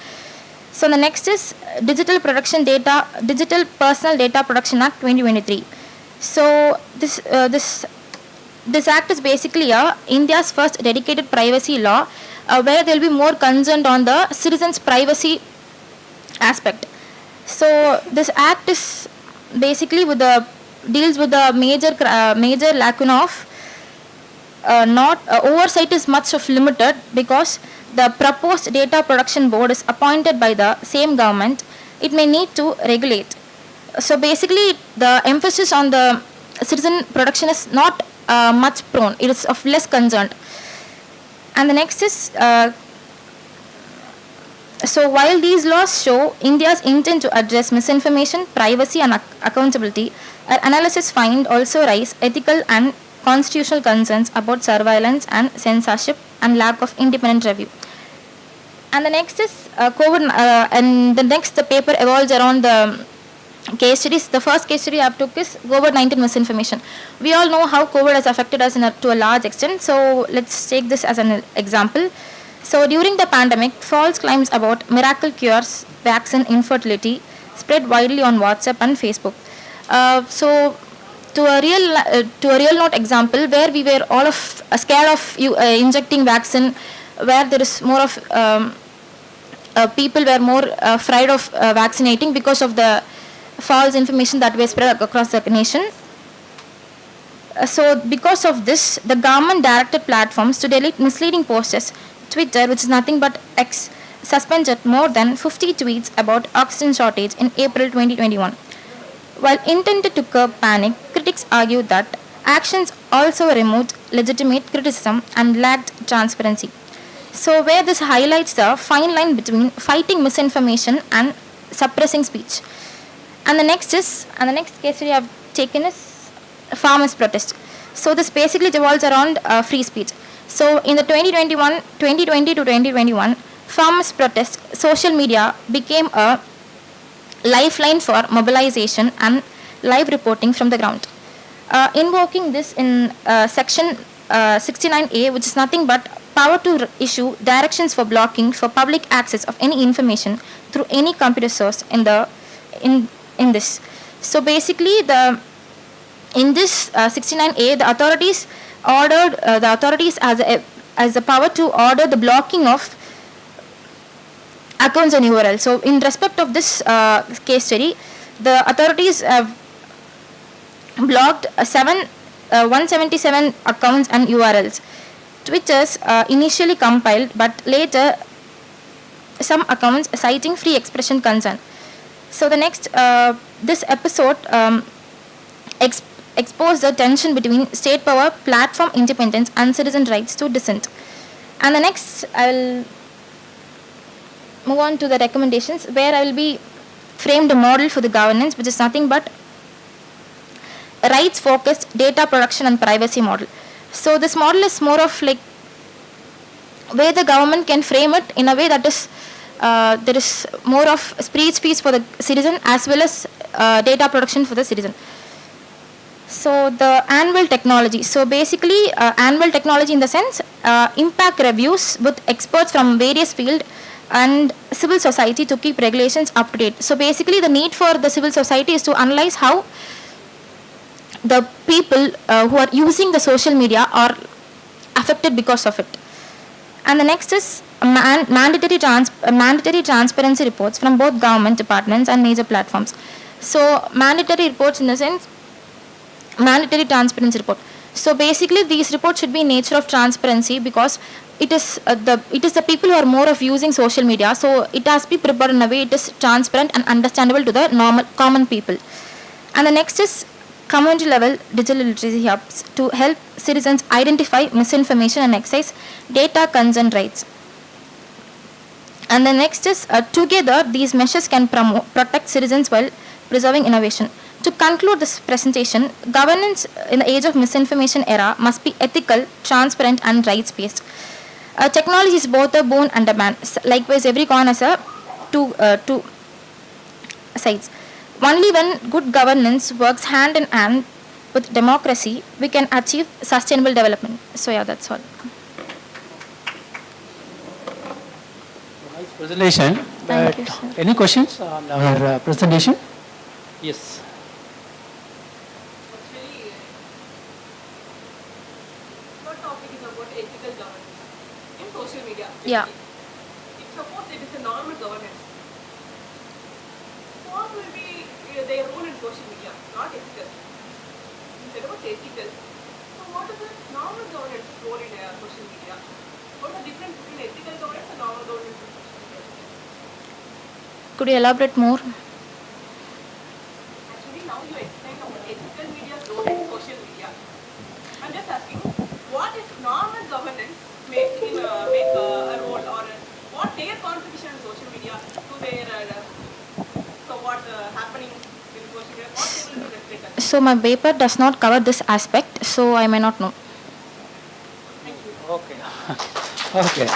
So, the next is Digital Personal Data Protection Act 2023. So, this act is basically India's first dedicated privacy law, where they will be more concerned on the citizens' privacy aspect. So this act is basically deals with the major lacuna of oversight is much of limited, because the proposed data protection board is appointed by the same government. It may need to regulate. So basically the emphasis on the citizen protection is not much prone. It is of less concern. And the next is so while these laws show India's intent to address misinformation, privacy and accountability, our analysis find also rise ethical and constitutional concerns about surveillance and censorship and lack of independent review. And the next is the paper evolves around the case studies. The first case study I took is COVID-19 misinformation. We all know how COVID has affected us to a large extent. So let's take this as an example. So during the pandemic, false claims about miracle cures, vaccine, infertility spread widely on WhatsApp and Facebook. So to a real note example, where we were all of scared of injecting vaccine, where there is more of people were more afraid of vaccinating because of the false information that was spread across the nation. So because of this, the government directed platforms to delete misleading posts. Twitter, which is nothing but X, suspended more than 50 tweets about oxygen shortage in April 2021. While intended to curb panic, critics argue that actions also removed legitimate criticism and lacked transparency. So where this highlights the fine line between fighting misinformation and suppressing speech. And the next case study I've taken is farmers' protest. So this basically revolves around free speech. So in the 2020 to 2021, farmers' protest, social media became a lifeline for mobilization and live reporting from the ground. Invoking this in section 69A, which is nothing but power to issue directions for blocking for public access of any information through any computer source in this. So basically, in this 69A, the authorities ordered as the power to order the blocking of accounts and URLs. So in respect of this case study, the authorities have blocked 177 accounts and URLs. Twitter's initially compiled, but later some accounts citing free expression concern. So the next, this episode exposed the tension between state power, platform independence, and citizen rights to dissent. And the next, I will move on to the recommendations, where I will be framed a model for the governance, which is nothing but rights-focused data production and privacy model. So this model is more of like where the government can frame it in a way that is there is more of free speech for the citizen as well as data production for the citizen. So the annual technology. So basically annual technology in the sense impact reviews with experts from various fields and civil society to keep regulations up to date. So basically the need for the civil society is to analyze how the people who are using the social media are affected because of it. And the next is mandatory transparency reports from both government departments and major platforms. So mandatory reports in the sense, mandatory transparency report. So basically these reports should be in nature of transparency because it is the people who are more of using social media. So it has to be prepared in a way it is transparent and understandable to the common people. And the next is community level digital literacy hubs to help citizens identify misinformation and exercise data consent rights. And the next is together these measures can protect citizens while preserving innovation. To conclude this presentation, governance in the age of misinformation era must be ethical, transparent and rights-based. Technology is both a boon and a ban. Likewise, every coin has two sides. Only when good governance works hand in hand with democracy, we can achieve sustainable development. So yeah, that's all. Nice presentation. Thank you, sir. Any questions on our presentation? Yes. Yeah. Suppose it is a normal governance. What will be their role in social media? Not ethical. Instead of ethical. So what is the normal governance role in social media? What is the difference between ethical governance and normal governance in social media? Could you elaborate more? Actually, now you explained about ethical media's role in social media. I'm just asking, what is normal governance make a role, or what their contribution in social media to their so what happening in social media, what they will do restrict? So my paper does not cover this aspect, so I may not know. Thank you. Okay. Okay.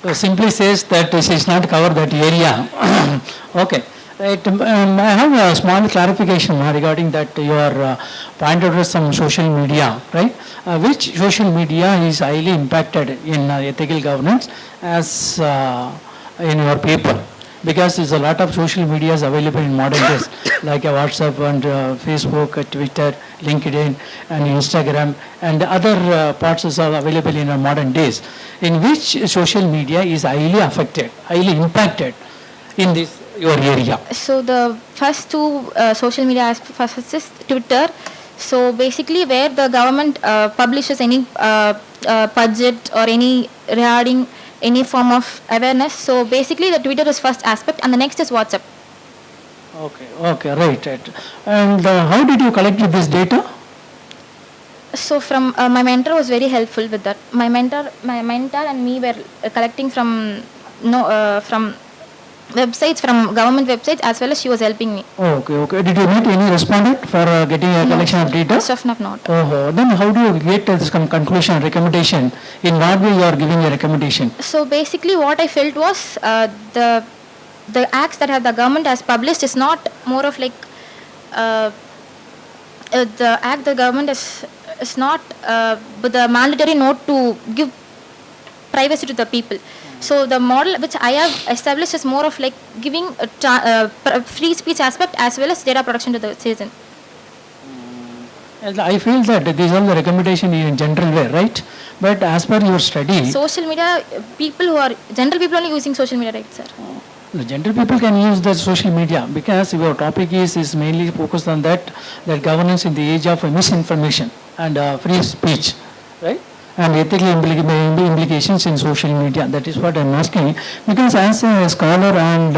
So simply says that this is not cover that area. Okay. Right. I have a small clarification regarding that you are pointed out some social media, right? Which social media is highly impacted in ethical governance as in your paper? Because there's a lot of social media is available in modern days, like WhatsApp and Facebook, Twitter, LinkedIn, and Instagram, and other parts are available in modern days. In which social media is highly affected, highly impacted in this your area? So the first two social media first is Twitter. So basically where the government publishes any budget or any regarding any form of awareness. So basically the Twitter is first aspect and the next is WhatsApp. Okay, okay, right, right. And how did you collect this data? So from my mentor was very helpful with that. My mentor and me were collecting from from websites, from government websites, as well as she was helping me. Okay, okay. Did you meet any respondent for getting a collection of data? First of not. Oh, then how do you get this conclusion, recommendation? In what way you are giving a recommendation? So basically, what I felt was the acts that the government has published is not more of like the act the government is not the mandatory note to give privacy to the people. So the model which I have established is more of like giving a free speech aspect as well as data protection to the citizen. I feel that these are the recommendation in general way, right? But as per your study, social media people who are general people only using social media, right, sir? the general people can use the social media because your topic is mainly focused on that governance in the age of misinformation and free speech, right? And ethical implications in social media. That is what I am asking. Because as a scholar and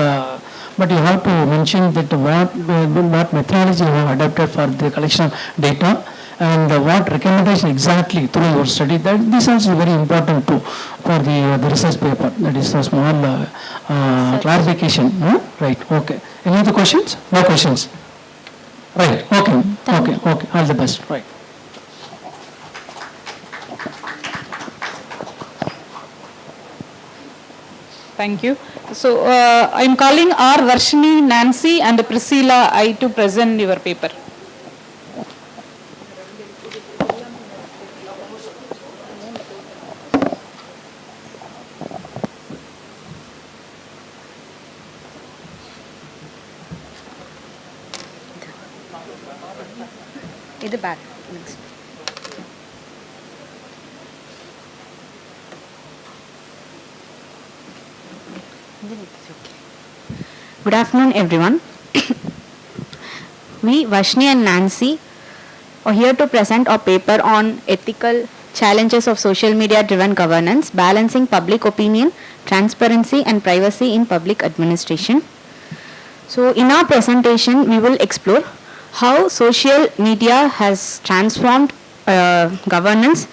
but you have to mention that what methodology you have adopted for the collection of data and what recommendation exactly through your study. That this is very important too for the research paper. That is a small clarification. Right. Okay. Any other questions? No questions. Right. Okay. Okay. Okay. All the best. Right. Thank you. So I am calling R. Varshini, Nancy and Priscilla I to present your paper. Either back. Good afternoon, everyone. We, Vashni and Nancy, are here to present our paper on ethical challenges of social media-driven governance, balancing public opinion, transparency, and privacy in public administration. So, in our presentation, we will explore how social media has transformed governance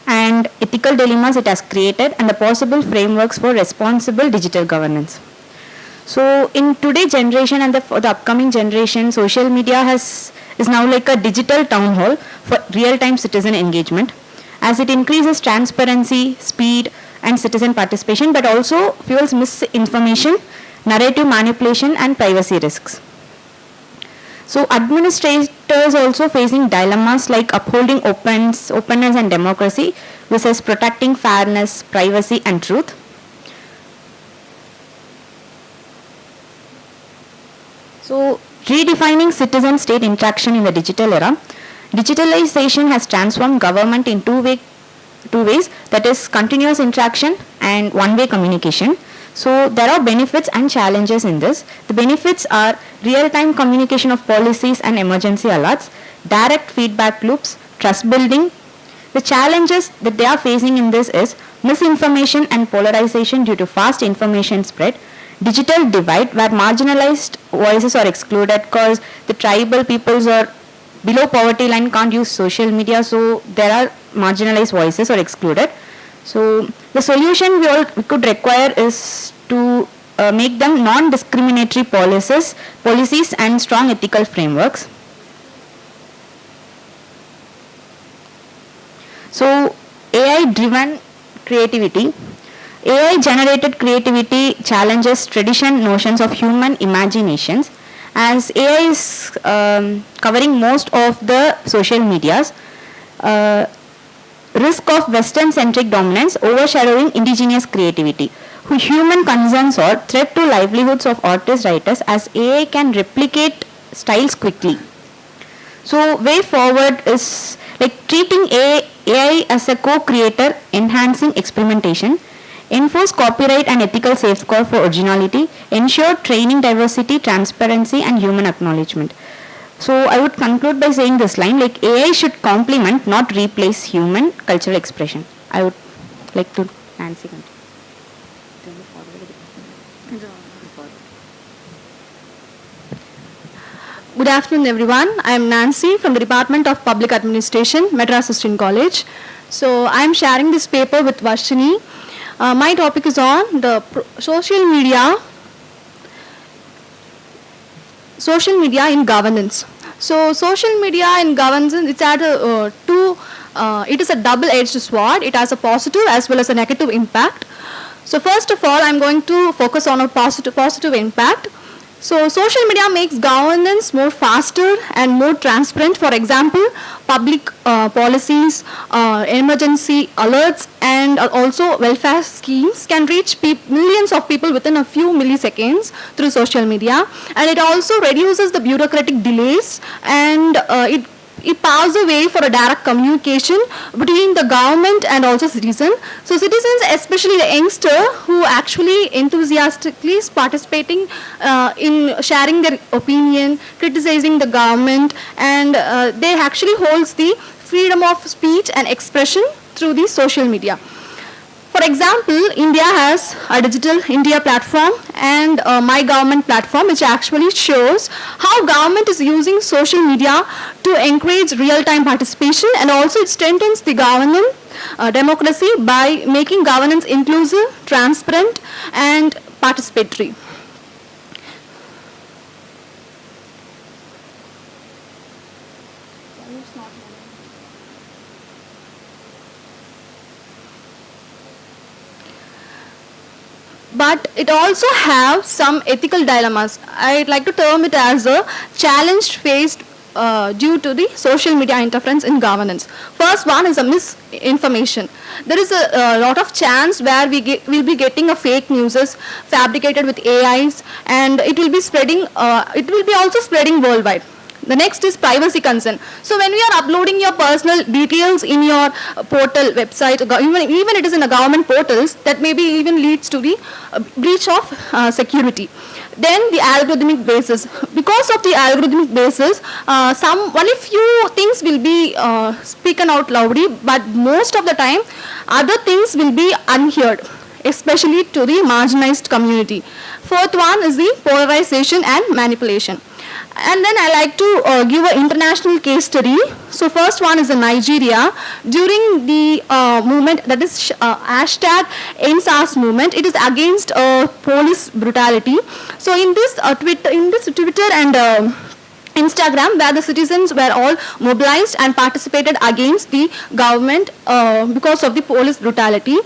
and ethical dilemmas it has created and the possible frameworks for responsible digital governance. So in today's generation and for the upcoming generation, social media is now like a digital town hall for real-time citizen engagement as it increases transparency, speed and citizen participation, but also fuels misinformation, narrative manipulation and privacy risks. So administrators also facing dilemmas like upholding openness and democracy versus protecting fairness, privacy and truth. So redefining citizen-state interaction in the digital era. Digitalization has transformed government in two ways, that is continuous interaction and one-way communication. So there are benefits and challenges in this. The benefits are real-time communication of policies and emergency alerts, direct feedback loops, trust building. The challenges that they are facing in this is misinformation and polarization due to fast information spread, digital divide where marginalized voices are excluded because the tribal peoples are below poverty line can't use social media, so there are marginalized voices are excluded. So the solution we could require is to make them non-discriminatory policies and strong ethical frameworks. So AI-driven creativity. AI-generated creativity challenges traditional notions of human imaginations. As AI is covering most of the social medias, risk of Western-centric dominance overshadowing indigenous creativity. Human concerns are threat to livelihoods of artists, writers, as AI can replicate styles quickly. So way forward is like treating AI as a co-creator, enhancing experimentation, enforce copyright and ethical safeguard for originality, ensure training diversity, transparency and human acknowledgement. So I would conclude by saying this line, like AI should complement, not replace human cultural expression. I would like to Nancy continue. Good afternoon, everyone. I am Nancy from the Department of Public Administration, Madras Christian College. So I am sharing this paper with Varshini. My topic is on the social media in governance. So social media in governance, it's at it is a double-edged sword. It has a positive as well as a negative impact. So first of all, I'm going to focus on a positive impact. So social media makes governance more faster and more transparent. For example, public policies, emergency alerts, and also welfare schemes can reach millions of people within a few milliseconds through social media. And it also reduces the bureaucratic delays, and it paves the way for a direct communication between the government and also citizens. So citizens, especially the youngster who actually enthusiastically is participating in sharing their opinion, criticizing the government, and they actually holds the freedom of speech and expression through the social media. For example, India has a Digital India platform and My Government platform, which actually shows how government is using social media to encourage real-time participation, and also it strengthens the government democracy by making governance inclusive, transparent, and participatory. But it also have some ethical dilemmas. I'd like to term it as a challenge faced due to the social media interference in governance. First one is a misinformation. There is a lot of chance where we'll be getting a fake news fabricated with AIs, and it will be spreading. It will be also spreading worldwide. The next is privacy concern. So when we are uploading your personal details in your portal website, even it is in a government portals, that maybe even leads to the breach of security. Then the algorithmic basis. Because of the algorithmic basis, only few things will be spoken out loudly, but most of the time other things will be unheard, especially to the marginalized community. Fourth one is the polarization and manipulation. And then I like to give an international case study. So first one is in Nigeria. During the movement, that is hashtag #EndSARS movement, it is against police brutality. So in this Twitter and Instagram, where the citizens were all mobilized and participated against the government because of the police brutality.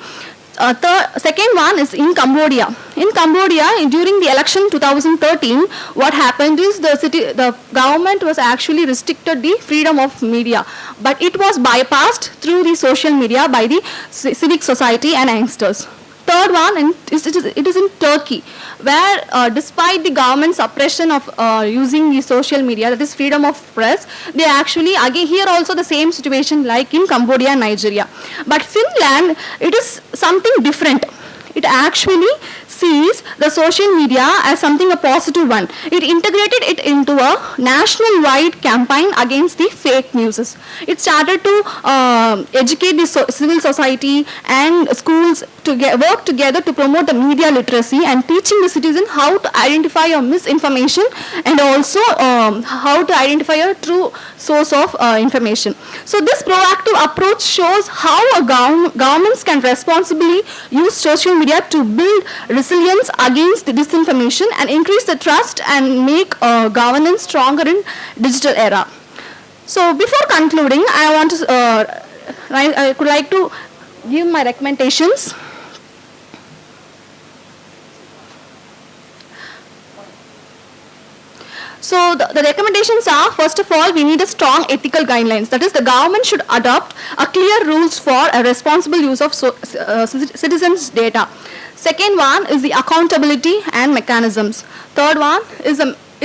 Second one is in Cambodia. In Cambodia, during the election 2013, what happened is the government was actually restricted the freedom of media, but it was bypassed through the social media by the civic society and youngsters. Third one, it is in Turkey, where despite the government's suppression of using the social media, that is freedom of press, they actually, again here also the same situation like in Cambodia and Nigeria. But Finland, it is something different. It actually sees the social media as something a positive one. It integrated it into a national-wide campaign against the fake news. It started to educate the civil society and schools to work together to promote the media literacy and teaching the citizen how to identify a misinformation and also how to identify a true source of information. So this proactive approach shows how governments can responsibly use social media to build resilience against the disinformation and increase the trust and make governance stronger in digital era. So before concluding, I would like to give my recommendations. So the recommendations are, first of all, we need a strong ethical guidelines. That is, the government should adopt a clear rules for a responsible use of citizens' data. Second one is the accountability and mechanisms. Third one is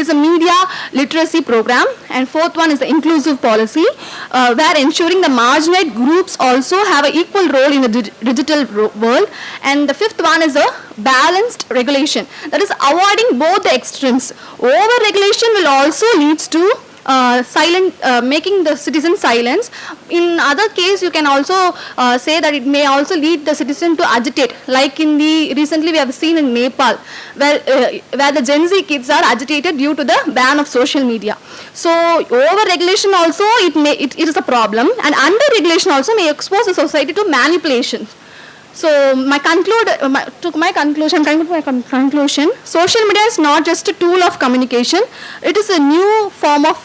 a media literacy program, and fourth one is the inclusive policy, where ensuring the marginalized groups also have an equal role in the digital world. And the fifth one is a balanced regulation, that is avoiding both the extremes. Over regulation will also lead to making the citizen silence. In other case, you can also say that it may also lead the citizen to agitate, like in the recently we have seen in Nepal, where the Gen Z kids are agitated due to the ban of social media. So over regulation also it is a problem, and under regulation also may expose the society to manipulation. So my conclusion, social media is not just a tool of communication, it is a new form of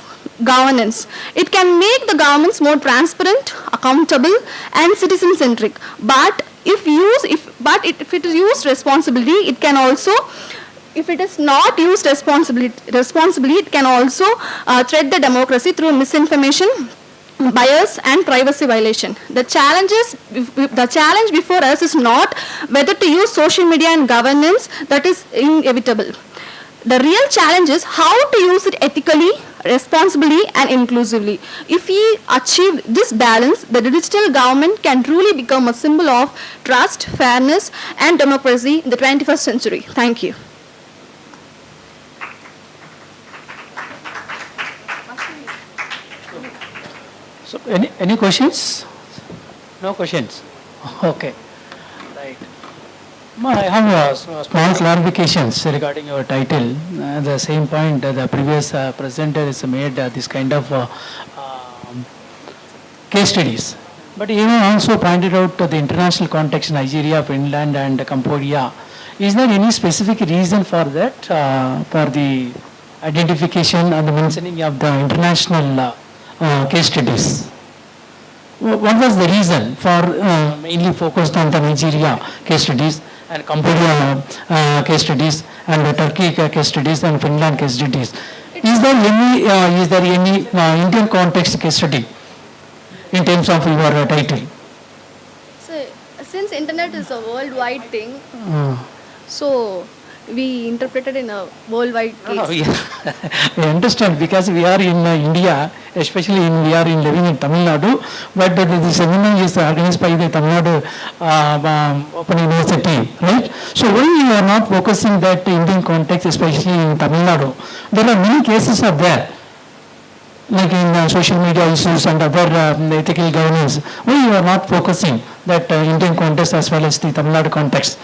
governance. It can make the governments more transparent, accountable and citizen-centric. But if it is used responsibly, it can also, if it is not used responsibly, it can also threat the democracy through misinformation, bias and privacy violation. The challenge before us is not whether to use social media in governance, that is inevitable. The real challenge is how to use it ethically, responsibly and inclusively. If we achieve this balance, the digital government can truly become a symbol of trust, fairness and democracy in the 21st century. Thank you. So any questions? No questions? Okay. Right. I have small clarifications regarding your title. The same point the previous presenter has made this kind of case studies. But you also pointed out the international context, Nigeria, Finland and Cambodia. Is there any specific reason for that, for the identification and the mentioning of the international case studies? What was the reason for mainly focused on the Nigeria case studies and Cambodia case studies and the Turkey case studies and Finland case studies? Is there any Indian context case study in terms of your title? So, since internet is a worldwide thing, so we interpreted in a worldwide case. Oh, yeah. I understand, because we are in India, especially we are living in Tamil Nadu, but the seminar is organized by the Tamil Nadu Open University, right? So why you are not focusing that Indian context, especially in Tamil Nadu? There are many cases are there, like in social media issues and other ethical governance. Why you are not focusing that Indian context as well as the Tamil Nadu context?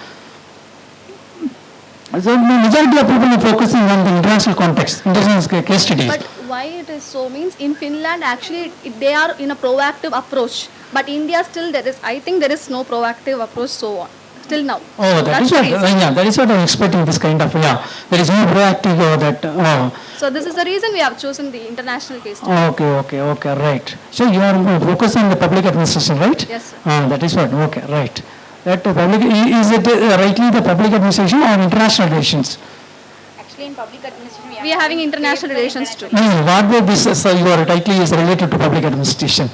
So the majority of people are focusing on the international context, international case studies. But why it is so means in Finland actually they are in a proactive approach, but India still I think there is no proactive approach so on till now. Oh, that is what I am expecting, this kind of, there is no proactive So this is the reason we have chosen the international case study. Okay, right. So you are focused on the public administration, right? Yes, sir. That is what, okay, right. That public, is it rightly the public administration or international relations? Actually in public administration we are having international relations too. What way this your title is related to public administration?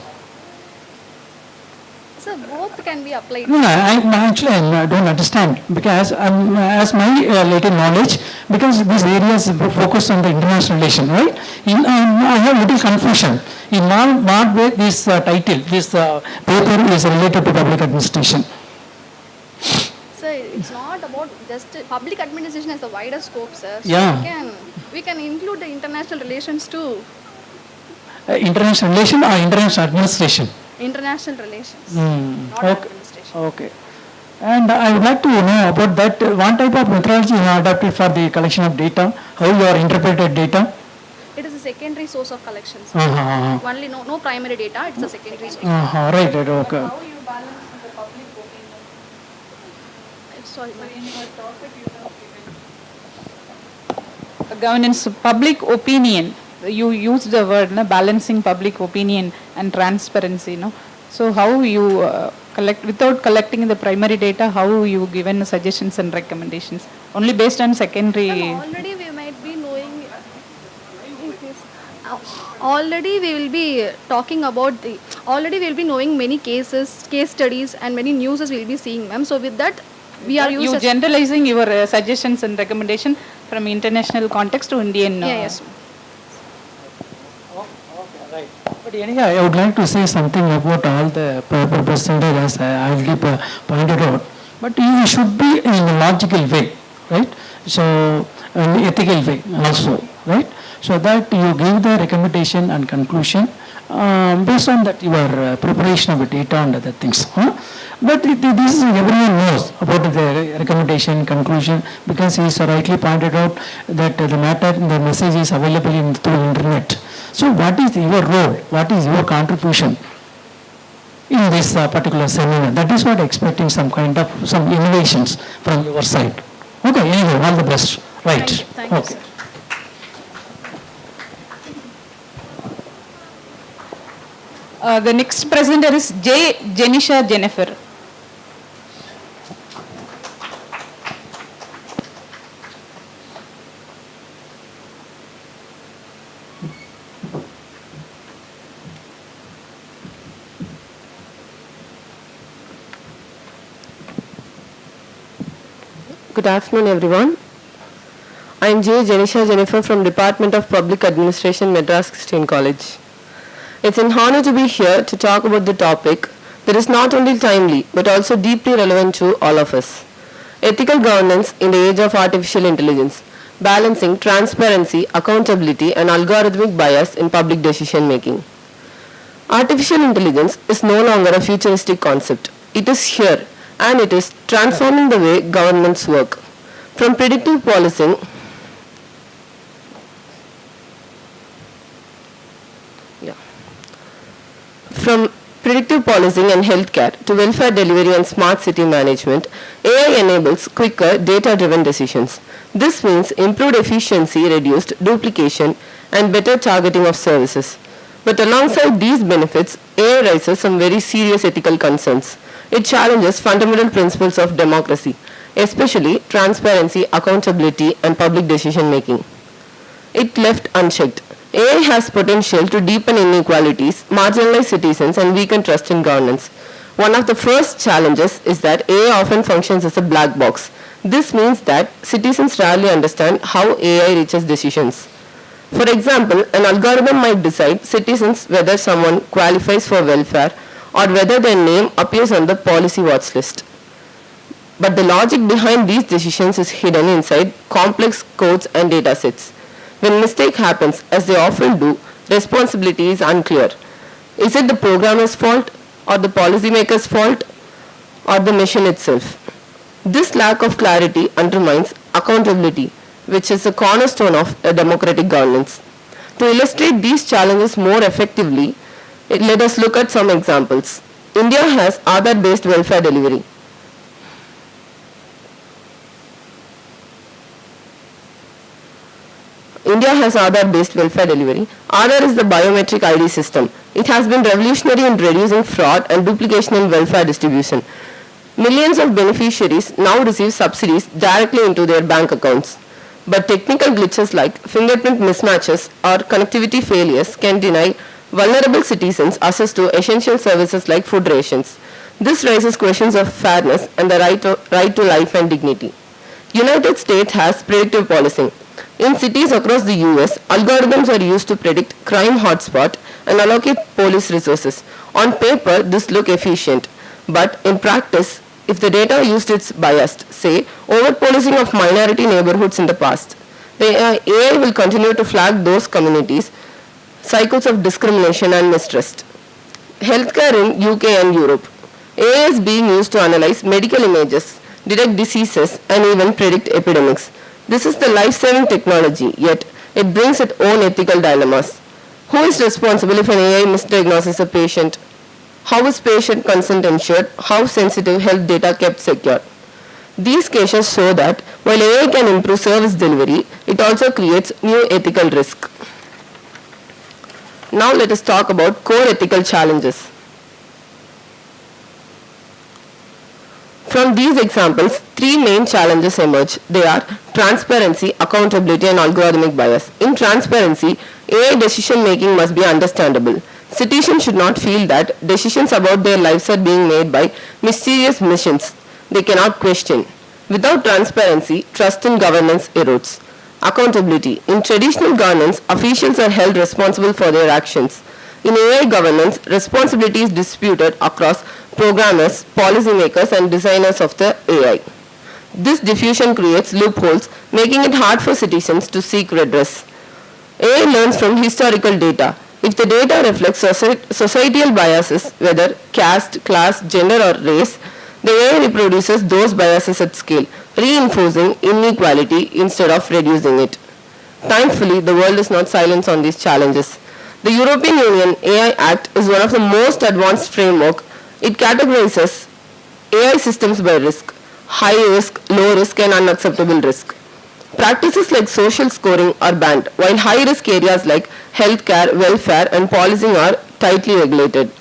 So both can be applied. No, actually I don't understand, because as my later knowledge, because this area is focused on the international relation, right? I have little confusion in what way this title, this paper is related to public administration. So it's not about just public administration as a wider scope, sir. So Yeah. we can include the international relations too. International relation or international administration? International relations, not Okay. administration. Okay. And I would like to know about that. What type of methodology you have adopted for the collection of data? How you are interpreted data? It is a secondary source of collections. Only no primary data. It's a secondary source. Right. Okay. Sorry, Governance, public opinion. You used the word balancing public opinion and transparency. So how you collect, without collecting the primary data, how you given suggestions and recommendations? Only based on secondary. Already we might be knowing. Already we will be talking about the. Already we will be knowing many cases, case studies, and many newses we will be seeing, ma'am. So with that, we are you generalizing your suggestions and recommendation from international context to Indian. Yes. Right. But anyhow, I would like to say something about all the percentages as I already pointed out. But you should be in a logical way, right? So, an ethical way also. right? So that you give the recommendation and conclusion based on that your preparation of the data and other things. But this is everyone knows about the recommendation, conclusion, because he is rightly pointed out that the message is available through internet. So what is your role? What is your contribution in this particular seminar? That is what expecting some innovations from your side. Okay, anyway, all the best. Right. Thank you, okay. sir. The next presenter is Jenisha Jennifer. Good afternoon, everyone. I am J. Jenisha Jennifer from Department of Public Administration, Madras Christian College. It's an honor to be here to talk about the topic that is not only timely but also deeply relevant to all of us. Ethical governance in the age of artificial intelligence, balancing transparency, accountability, and algorithmic bias in public decision making. Artificial intelligence is no longer a futuristic concept. It is here, and it is transforming the way governments work. From predictive policing and healthcare to welfare delivery and smart city management, AI enables quicker, data-driven decisions. This means improved efficiency, reduced duplication, and better targeting of services. But alongside these benefits, AI raises some very serious ethical concerns. It challenges fundamental principles of democracy, especially transparency, accountability, and public decision making. If left unchecked, AI has potential to deepen inequalities, marginalize citizens, and weaken trust in governance. One of the first challenges is that AI often functions as a black box. This means that citizens rarely understand how AI reaches decisions. For example, an algorithm might decide citizens whether someone qualifies for welfare or whether their name appears on the policy watch list. But the logic behind these decisions is hidden inside complex codes and data sets. When mistake happens, as they often do, responsibility is unclear. Is it the programmer's fault, or the policymaker's fault, or the machine itself? This lack of clarity undermines accountability, which is a cornerstone of a democratic governance. To illustrate these challenges more effectively, let us look at some examples. India has Aadhaar-based welfare delivery. Aadhaar is the biometric ID system. It has been revolutionary in reducing fraud and duplication in welfare distribution. Millions of beneficiaries now receive subsidies directly into their bank accounts. But technical glitches like fingerprint mismatches or connectivity failures can deny vulnerable citizens access to essential services like food rations. This raises questions of fairness and the right to life and dignity. United States has predictive policing. In cities across the US, algorithms are used to predict crime hotspot and allocate police resources. On paper, this looks efficient, but in practice, if the data used is biased, say, over-policing of minority neighborhoods in the past, the AI will continue to flag those communities cycles of discrimination and mistrust. Healthcare in UK and Europe. AI is being used to analyze medical images, detect diseases, and even predict epidemics. This is the life-saving technology, yet it brings its own ethical dilemmas. Who is responsible if an AI misdiagnoses a patient? How is patient consent ensured? How sensitive health data kept secure? These cases show that while AI can improve service delivery, it also creates new ethical risk. Now let us talk about core ethical challenges. From these examples, three main challenges emerge. They are transparency, accountability, and algorithmic bias. In transparency, AI decision making must be understandable. Citizens should not feel that decisions about their lives are being made by mysterious machines they cannot question. Without transparency, trust in governance erodes. Accountability. In traditional governance, officials are held responsible for their actions. In AI governance, responsibility is disputed across programmers, policymakers, and designers of the AI. This diffusion creates loopholes, making it hard for citizens to seek redress. AI learns from historical data. If the data reflects societal biases, whether caste, class, gender or race, the AI reproduces those biases at scale, reinforcing inequality instead of reducing it. Thankfully, the world is not silent on these challenges. The European Union AI Act is one of the most advanced framework. It categorizes AI systems by risk, high risk, low risk and unacceptable risk. Practices like social scoring are banned, while high-risk areas like healthcare, welfare, and policing are tightly regulated.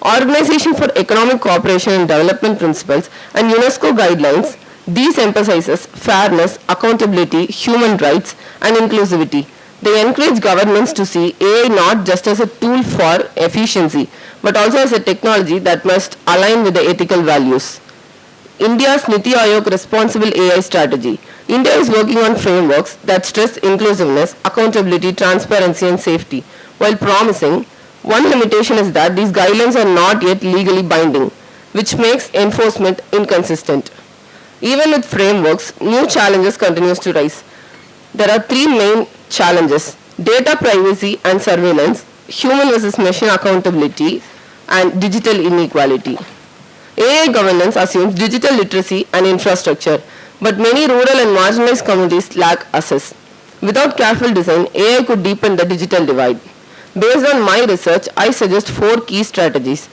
Organization for Economic Cooperation and Development Principles and UNESCO guidelines, these emphasizes fairness, accountability, human rights, and inclusivity. They encourage governments to see AI not just as a tool for efficiency, but also as a technology that must align with the ethical values. India's NITI Aayog Responsible AI Strategy. India is working on frameworks that stress inclusiveness, accountability, transparency and safety, while promising one limitation is that these guidelines are not yet legally binding, which makes enforcement inconsistent. Even with frameworks, new challenges continues to rise. There are three main challenges: data privacy and surveillance, human versus machine accountability, and digital inequality. AI governance assumes digital literacy and infrastructure, but many rural and marginalized communities lack access. Without careful design, AI could deepen the digital divide. Based on my research, I suggest 4 key strategies.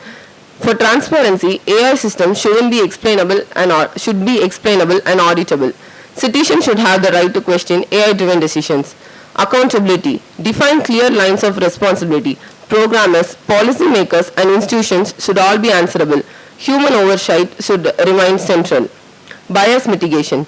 For transparency, AI systems should be explainable and auditable. Citizens should have the right to question AI-driven decisions. Accountability. Define clear lines of responsibility. Programmers, policymakers, and institutions should all be answerable. Human oversight should remain central. Bias mitigation.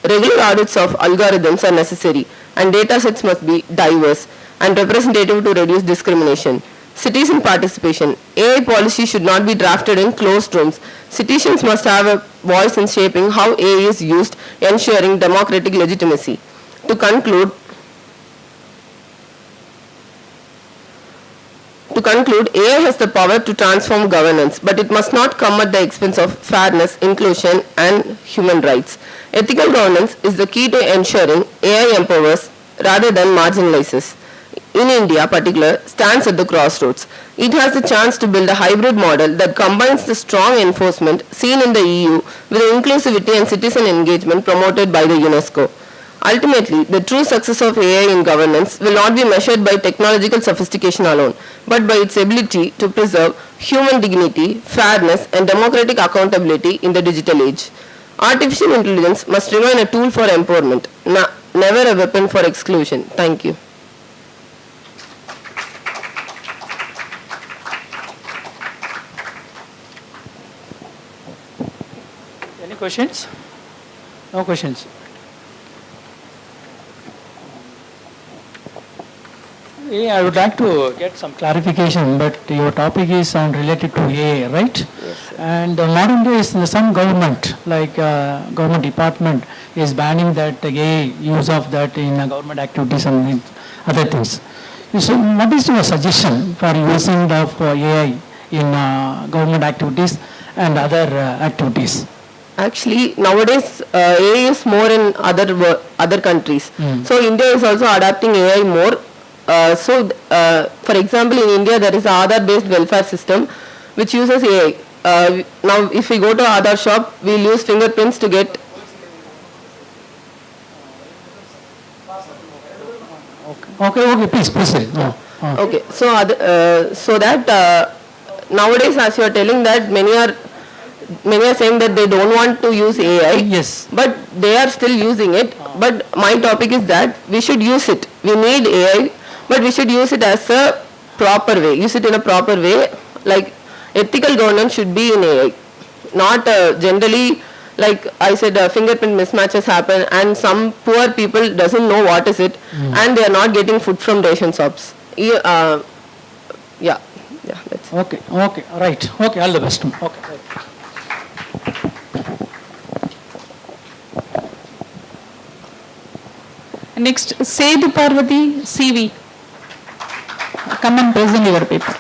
Regular audits of algorithms are necessary, and data sets must be diverse and representative to reduce discrimination. Citizen participation. AI policy should not be drafted in closed rooms. Citizens must have a voice in shaping how AI is used, ensuring democratic legitimacy. To conclude, AI has the power to transform governance, but it must not come at the expense of fairness, inclusion, and human rights. Ethical governance is the key to ensuring AI empowers rather than marginalizes. In India, particular, stands at the crossroads. It has the chance to build a hybrid model that combines the strong enforcement seen in the EU with the inclusivity and citizen engagement promoted by the UNESCO. Ultimately, the true success of AI in governance will not be measured by technological sophistication alone, but by its ability to preserve human dignity, fairness, and democratic accountability in the digital age. Artificial intelligence must remain a tool for empowerment, never a weapon for exclusion. Thank you. Any questions? No questions. Yeah, I would like to get some clarification, but your topic is on related to AI, right? Yes, and modern days, some government, like government department, is banning that AI use of that in government activities and other things. So, what is your suggestion for using of AI in government activities and other activities? Actually, nowadays AI is more in other countries. So India is also adapting AI more. For example, in India there is an Aadhaar-based welfare system which uses AI. Now, if we go to Aadhaar shop, we'll use fingerprints to get. Okay, please proceed. Okay, so that nowadays, as you are telling that many are saying that they don't want to use AI. Yes. But they are still using it. But my topic is that we should use it. We need AI, but we should use it as a proper way. Use it in a proper way. Like ethical governance should be in AI. Not generally, like I said, fingerprint mismatches happen and some poor people doesn't know what is it and they are not getting food from ration shops. Yeah, that's Okay, right. Okay, all the best. Okay. Next, Sedu Parvati, CV. Come and present your paper.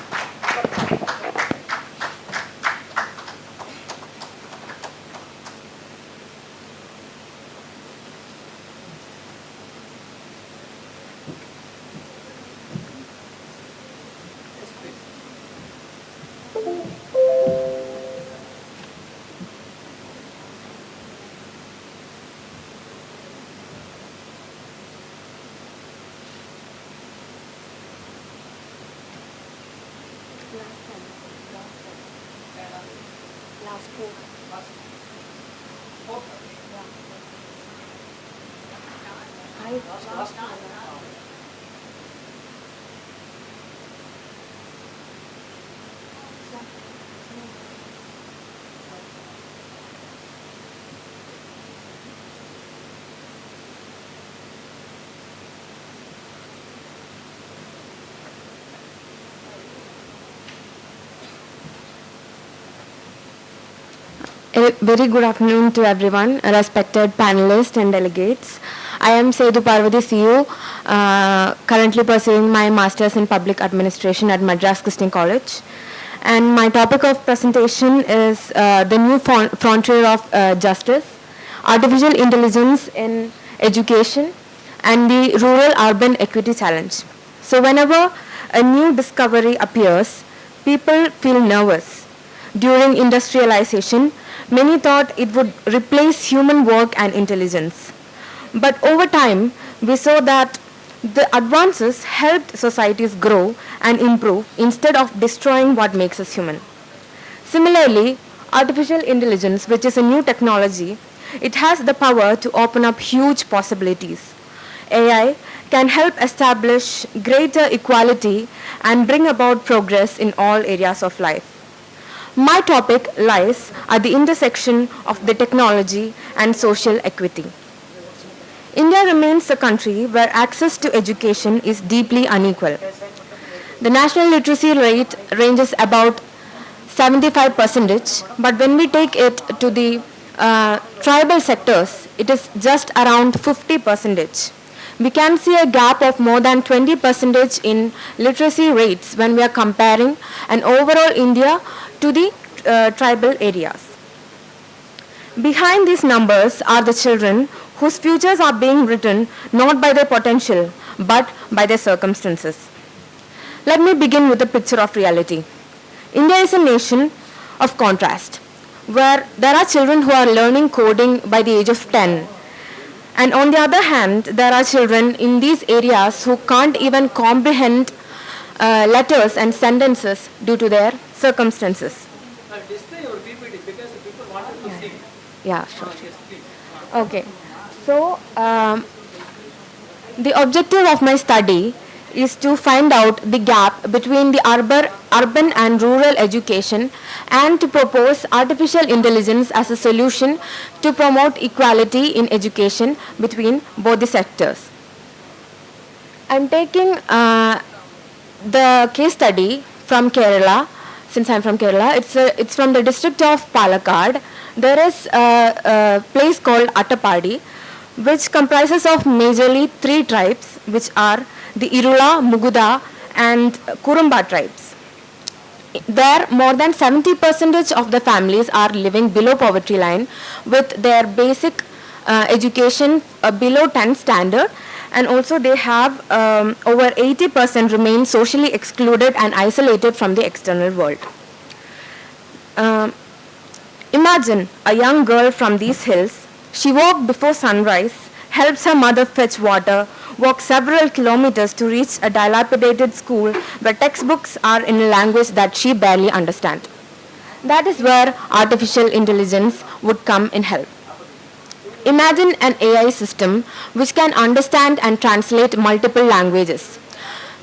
A very good afternoon to everyone, respected panelists and delegates. I am Sedu Parvati CU, currently pursuing my Masters in Public Administration at Madras Christian College. And my topic of presentation is the new frontier of justice, artificial intelligence in education, and the rural-urban equity challenge. So whenever a new discovery appears, people feel nervous. During industrialization, many thought it would replace human work and intelligence. But over time, we saw that the advances helped societies grow and improve instead of destroying what makes us human. Similarly, artificial intelligence, which is a new technology, it has the power to open up huge possibilities. AI can help establish greater equality and bring about progress in all areas of life. My topic lies at the intersection of the technology and social equity. India remains a country where access to education is deeply unequal. The national literacy rate ranges about 75%, but when we take it to the tribal sectors, it is just around 50%. We can see a gap of more than 20% in literacy rates when we are comparing an overall India to the tribal areas. Behind these numbers are the children whose futures are being written not by their potential but by their circumstances. Let me begin with a picture of reality. India is a nation of contrast, where there are children who are learning coding by the age of 10. And on the other hand, there are children in these areas who can't even comprehend letters and sentences due to their circumstances. Display your PPT because people wanted to see. Yeah, sure. Okay. So, the objective of my study is to find out the gap between the urban and rural education and to propose artificial intelligence as a solution to promote equality in education between both the sectors. I'm taking the case study from Kerala. Since I'm from Kerala, it's from the district of Palakkad. There is a place called Attapadi, which comprises of majorly 3 tribes, which are the Irula, Muguda, and Kurumba tribes. There, more than 70% of the families are living below poverty line, with their basic education below 10 standard, and also they have over 80% remain socially excluded and isolated from the external world. Imagine a young girl from these hills. She woke before sunrise, helps her mother fetch water, walks several kilometers to reach a dilapidated school where textbooks are in a language that she barely understands. That is where artificial intelligence would come in help. Imagine an AI system which can understand and translate multiple languages.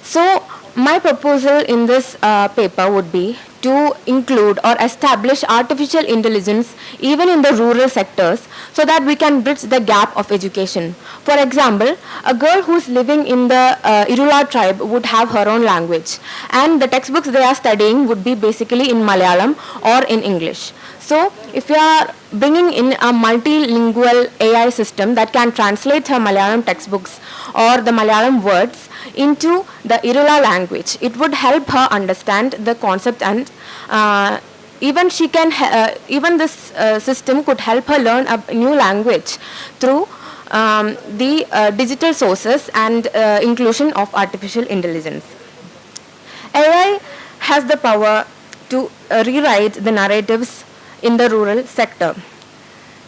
So, my proposal in this paper would be to include or establish artificial intelligence even in the rural sectors so that we can bridge the gap of education. For example, a girl who's living in the Irula tribe would have her own language, and the textbooks they are studying would be basically in Malayalam or in English. So, if you are bringing in a multilingual AI system that can translate her Malayalam textbooks or the Malayalam words into the Irula language, it would help her understand the concept, and even she can even this system could help her learn a new language through the digital sources and inclusion of artificial intelligence. AI has the power to rewrite the narratives in the rural sector.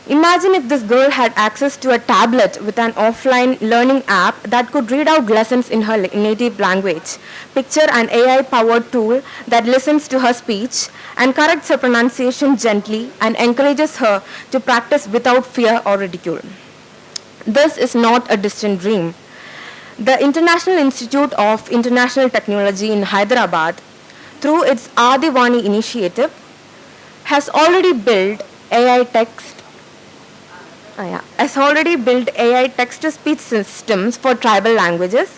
Imagine if this girl had access to a tablet with an offline learning app that could read out lessons in her native language. Picture an AI-powered tool that listens to her speech and corrects her pronunciation gently and encourages her to practice without fear or ridicule. This is not a distant dream. The International Institute of International Technology in Hyderabad, through its Adivani initiative, has already built AI text-to-speech systems for tribal languages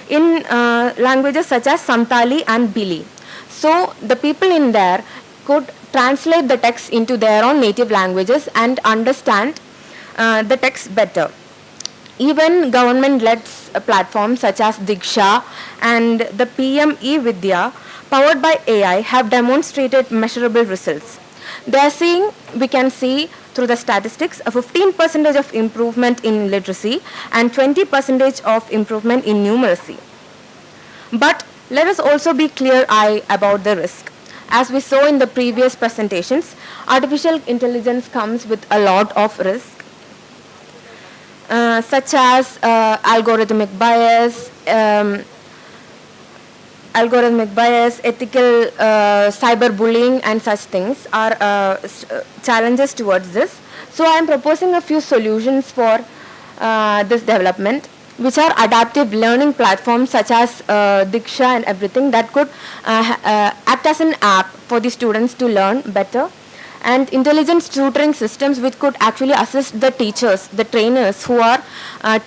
in languages such as Santali and Bili. So the people in there could translate the text into their own native languages and understand the text better. Even government-led platforms such as Diksha and the PM e-Vidya powered by AI have demonstrated measurable results. We can see through the statistics a 15% of improvement in literacy and 20% of improvement in numeracy. But let us also be clear-eyed about the risk. As we saw in the previous presentations, artificial intelligence comes with a lot of risk, such as algorithmic bias, ethical cyberbullying, and such things are challenges towards this. So I am proposing a few solutions for this development, which are adaptive learning platforms such as Diksha and everything that could act as an app for the students to learn better, and intelligent tutoring systems which could actually assist the teachers, the trainers who are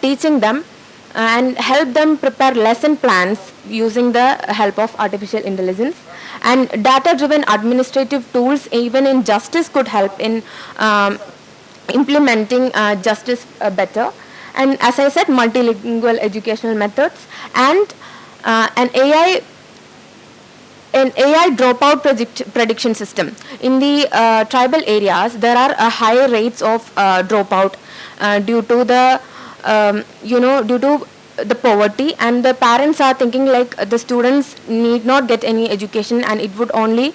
teaching them, and help them prepare lesson plans using the help of artificial intelligence. And data-driven administrative tools even in justice could help in implementing justice better. And as I said, multilingual educational methods and an AI dropout prediction system. In the tribal areas, there are high rates of dropout due to the due to the poverty, and the parents are thinking like the students need not get any education and it would only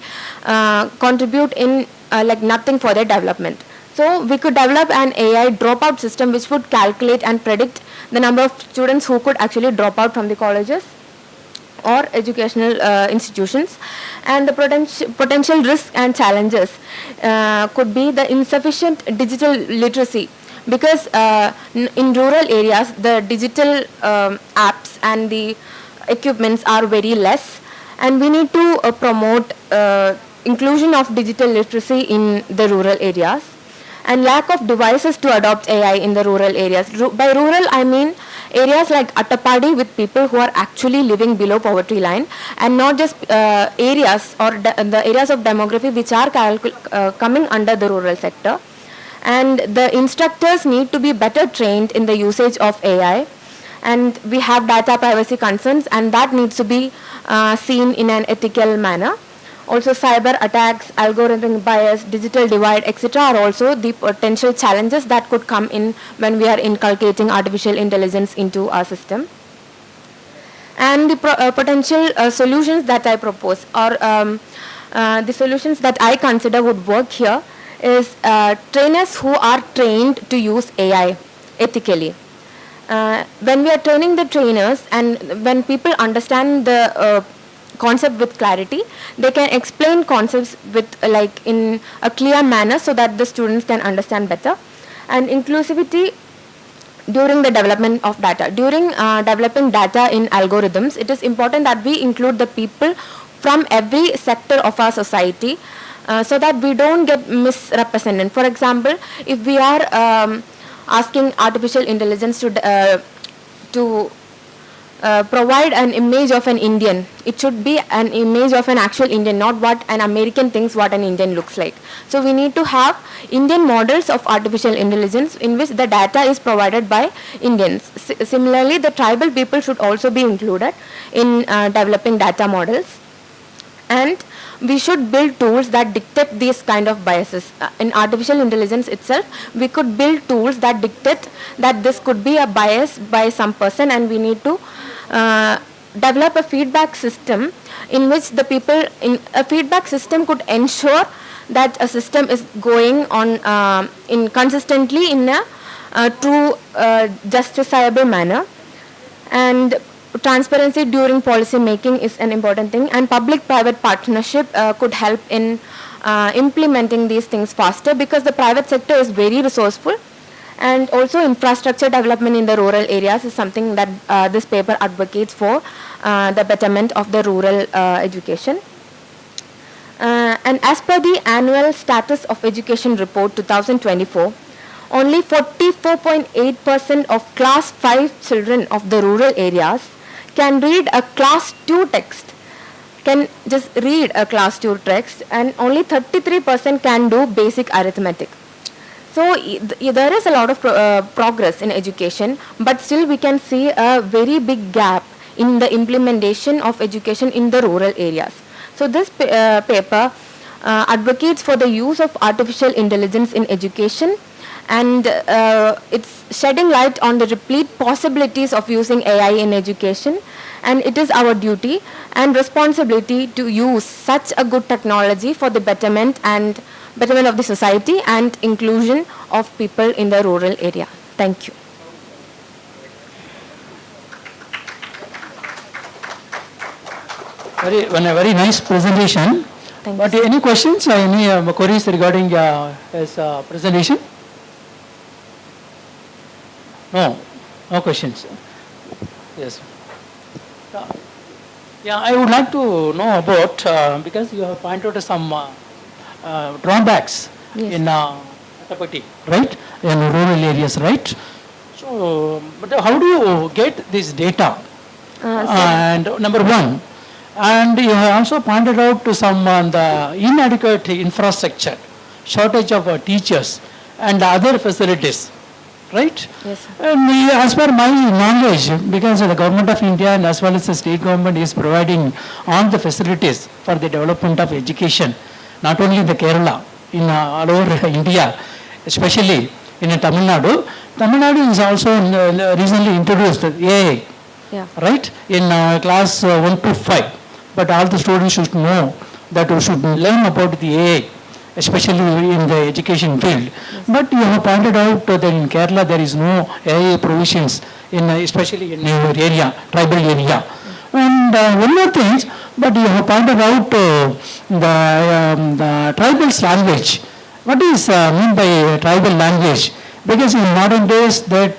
contribute in like nothing for their development. So we could develop an AI dropout system which would calculate and predict the number of students who could actually drop out from the colleges or educational institutions. And the potential risks and challenges could be the insufficient digital literacy, because in rural areas the digital apps and the equipments are very less, and we need to promote inclusion of digital literacy in the rural areas, and lack of devices to adopt AI in the rural areas. By rural I mean areas like Attapadi with people who are actually living below poverty line, and not just areas or the areas of demography which are coming under the rural sector. And the instructors need to be better trained in the usage of AI, and we have data privacy concerns, and that needs to be seen in an ethical manner. Also cyber attacks, algorithmic bias, digital divide, etc. are also the potential challenges that could come in when we are inculcating artificial intelligence into our system. And the potential solutions that I propose, or the solutions that I consider would work here, is trainers who are trained to use AI ethically. When we are training the trainers, and when people understand the concept with clarity, they can explain concepts with like in a clear manner so that the students can understand better. And inclusivity during the development of data. During developing data in algorithms, it is important that we include the people from every sector of our society, so that we don't get misrepresented. For example, if we are asking artificial intelligence to provide an image of an Indian, it should be an image of an actual Indian, not what an American thinks what an Indian looks like. So we need to have Indian models of artificial intelligence in which the data is provided by Indians. Similarly, the tribal people should also be included in developing data models. And we should build tools that dictate these kind of biases. In artificial intelligence itself, we could build tools that dictate that this could be a bias by some person, and we need to develop a feedback system in which the people in a feedback system could ensure that a system is going on in consistently in a true justifiable manner. And transparency during policy making is an important thing, and public-private partnership could help in implementing these things faster, because the private sector is very resourceful. And also infrastructure development in the rural areas is something that this paper advocates for the betterment of the rural education. And as per the annual status of education report 2024, only 44.8% of class 5 children of the rural areas can read a class 2 text, can just read a class 2 text, and only 33% can do basic arithmetic. So there is a lot of progress in education, but still we can see a very big gap in the implementation of education in the rural areas. So this paper advocates for the use of artificial intelligence in education, and it's shedding light on the replete possibilities of using AI in education, and it is our duty and responsibility to use such a good technology for the betterment of the society and inclusion of people in the rural area. Thank you. Very nice presentation. But any questions or any queries regarding his presentation? No, no questions. Yes. Yeah, I would like to know about, because you have pointed out some drawbacks in Attapatti, right? In rural areas, right? So, but how do you get this data? And number one, and you have also pointed out to some the inadequate infrastructure, shortage of teachers and other facilities, right? Yes. And as per my knowledge, because the government of India and as well as the state government is providing all the facilities for the development of education, not only in the Kerala, in all over India, especially in Tamil Nadu. Tamil Nadu is also recently introduced AI, right, in class 1 to 5. But all the students should know that we should learn about the AI, especially in the education field. But you have pointed out that in Kerala there is no AI provisions, especially in your area, tribal area. And one more thing, but you have pointed out the tribal's language. What is mean by tribal language? Because in modern days that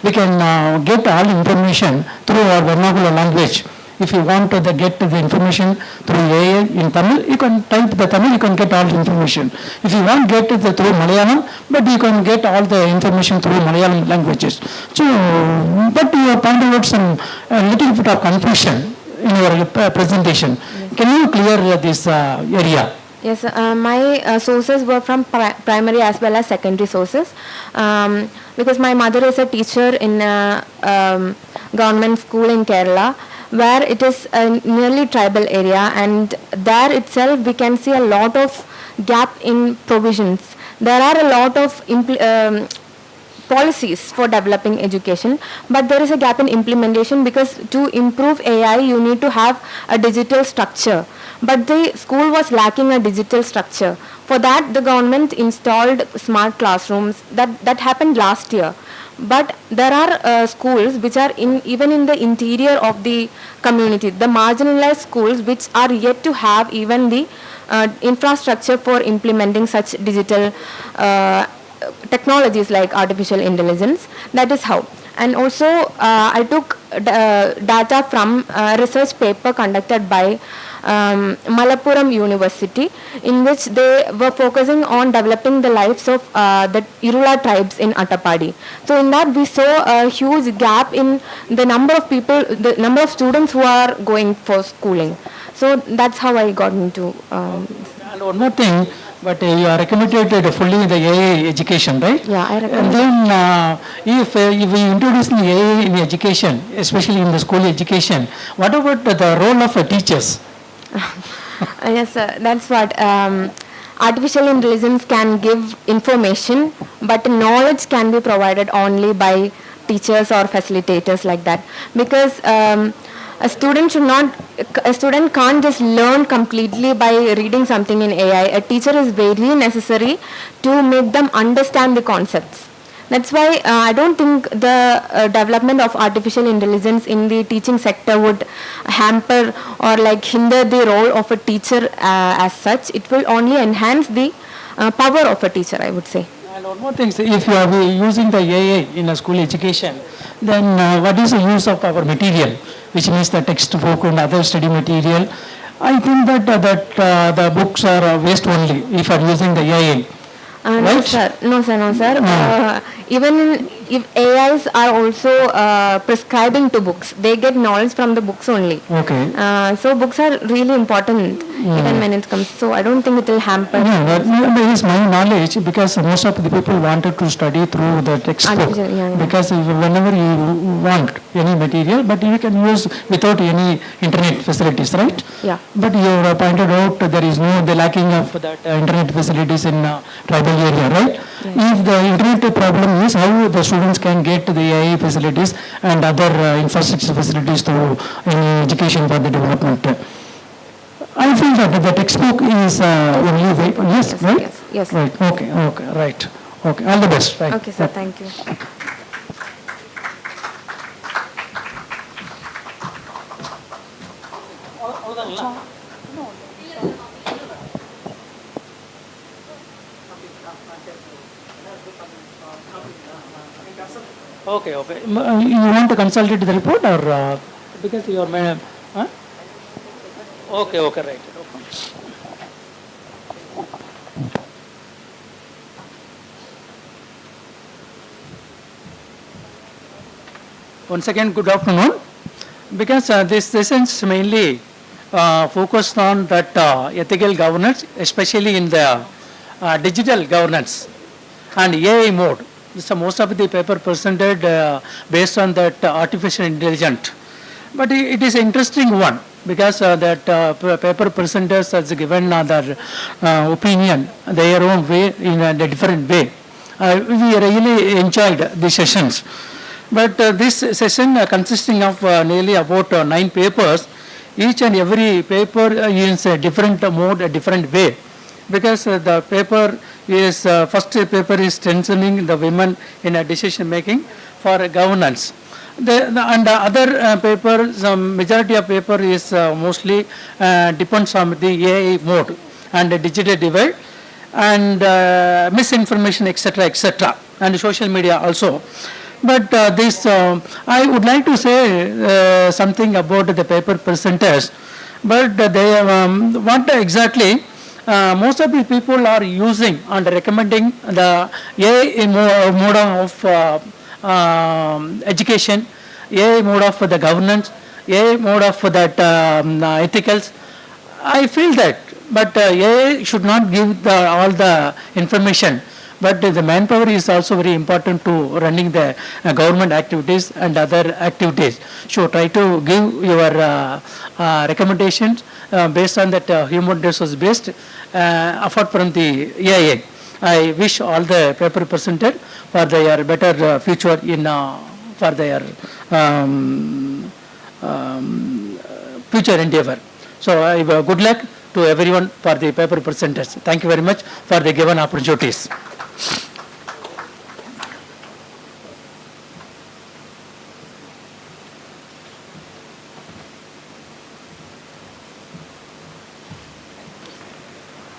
we can get all information through our vernacular language. If you want to get the information through AI in Tamil, you can type the Tamil, you can get all the information. If you want to get it through Malayalam, but you can get all the information through Malayalam languages. So, but you have pointed out some little bit of confusion in your presentation. Can you clear this area? Yes, my sources were from primary as well as secondary sources, because my mother is a teacher in a government school in Kerala, where it is a nearly tribal area, and there itself we can see a lot of gap in provisions. There are a lot of policies for developing education, but there is a gap in implementation, because to improve AI you need to have a digital structure, but the school was lacking a digital structure. For that the government installed smart classrooms. That happened last year. But there are schools which are even in the interior of the community, the marginalized schools, which are yet to have even the infrastructure for implementing such digital technologies like artificial intelligence. That is how. And also I took data from a research paper conducted by Malappuram University, in which they were focusing on developing the lives of the Irula tribes in Attapadi. So in that we saw a huge gap in the number of people, the number of students who are going for schooling. So that's how I got into. And one more thing, but you are recommended fully in the AI education, right? Yeah, I recommend. And then if we introduce the AI in education, especially in the school education, what about the role of teachers? Yes, that's what. Artificial intelligence can give information, but knowledge can be provided only by teachers or facilitators like that. Because A student can't just learn completely by reading something in AI. A teacher is very necessary to make them understand the concepts. That's why I don't think the development of artificial intelligence in the teaching sector would hamper or like hinder the role of a teacher as such. It will only enhance the power of a teacher, I would say. And one more thing, if you are using the AI in a school education, then what is the use of our material, which means the textbook and other study material? I think that the books are waste only if you are using the AI. No, Right? sir. No, sir. No, sir. Even if AIs are also prescribing to books, they get knowledge from the books only. Okay. So books are really important even when it comes. So I don't think it will hamper. No, that is my knowledge, because most of the people wanted to study through the textbook. Because whenever you want any material, but you can use without any internet facilities, right? Yeah. But you have pointed out there is the lacking of that internet facilities in tribal area, right? If the internet problem is how the students can get the AI facilities and other infrastructure facilities through any education for the development. I feel that the textbook is only way. Yes, right? Yes. Right. Okay. Right. Okay. All the best. Right. Okay, sir. Thank you. Okay. You want to consolidate the report or because you are huh? Okay. Right. Once again, good afternoon. Because this session is mainly focused on that ethical governance, especially in the digital governance and AI mode. So most of the paper presented based on that artificial intelligence. But it is an interesting one, because that paper presenters has given their opinion their own way in a different way. We really enjoyed the sessions. But this session consisting of nearly about 9 papers, each and every paper is a different mode, a different way. Because the paper is, first paper is strengthening the women in a decision making for governance. And the other paper, some majority of paper is mostly depends on the AI mode and the digital divide and misinformation, etc., and social media also. But this, I would like to say something about the paper presenters. But they, what exactly most of the people are using and recommending the AI mode of education, AI mode of the governance, AI mode of that ethicals. I feel that, but AI should not give all the information. But the manpower is also very important to running the government activities and other activities. So try to give your recommendations based on that human resource based apart from the AI. I wish all the paper presented for their better future in for their future endeavor. So I good luck to everyone for the paper presenters. Thank you very much for the given opportunities.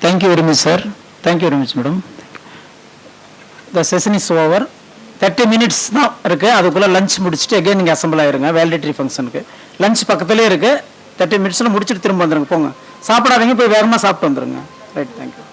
Thank you very much, sir. Thank you very much, madam. The session is over. 30 minutes தான் இருக்கு. அதுக்குள்ள lunch முடிச்சிட்டு again நீங்க assemble ஆயிருங்க வேலிடேட்டரி ஃபங்க்ஷனுக்கு. Lunch பக்கத்துலயே இருக்கு. 30 மினிட்ஸ்ல முடிச்சிட்டு திரும்ப வந்துருங்க. போங்க. சாப்பிடாதீங்க, போய் வேகமா சாப்பிட்டு வந்துருங்க. Right, thank you.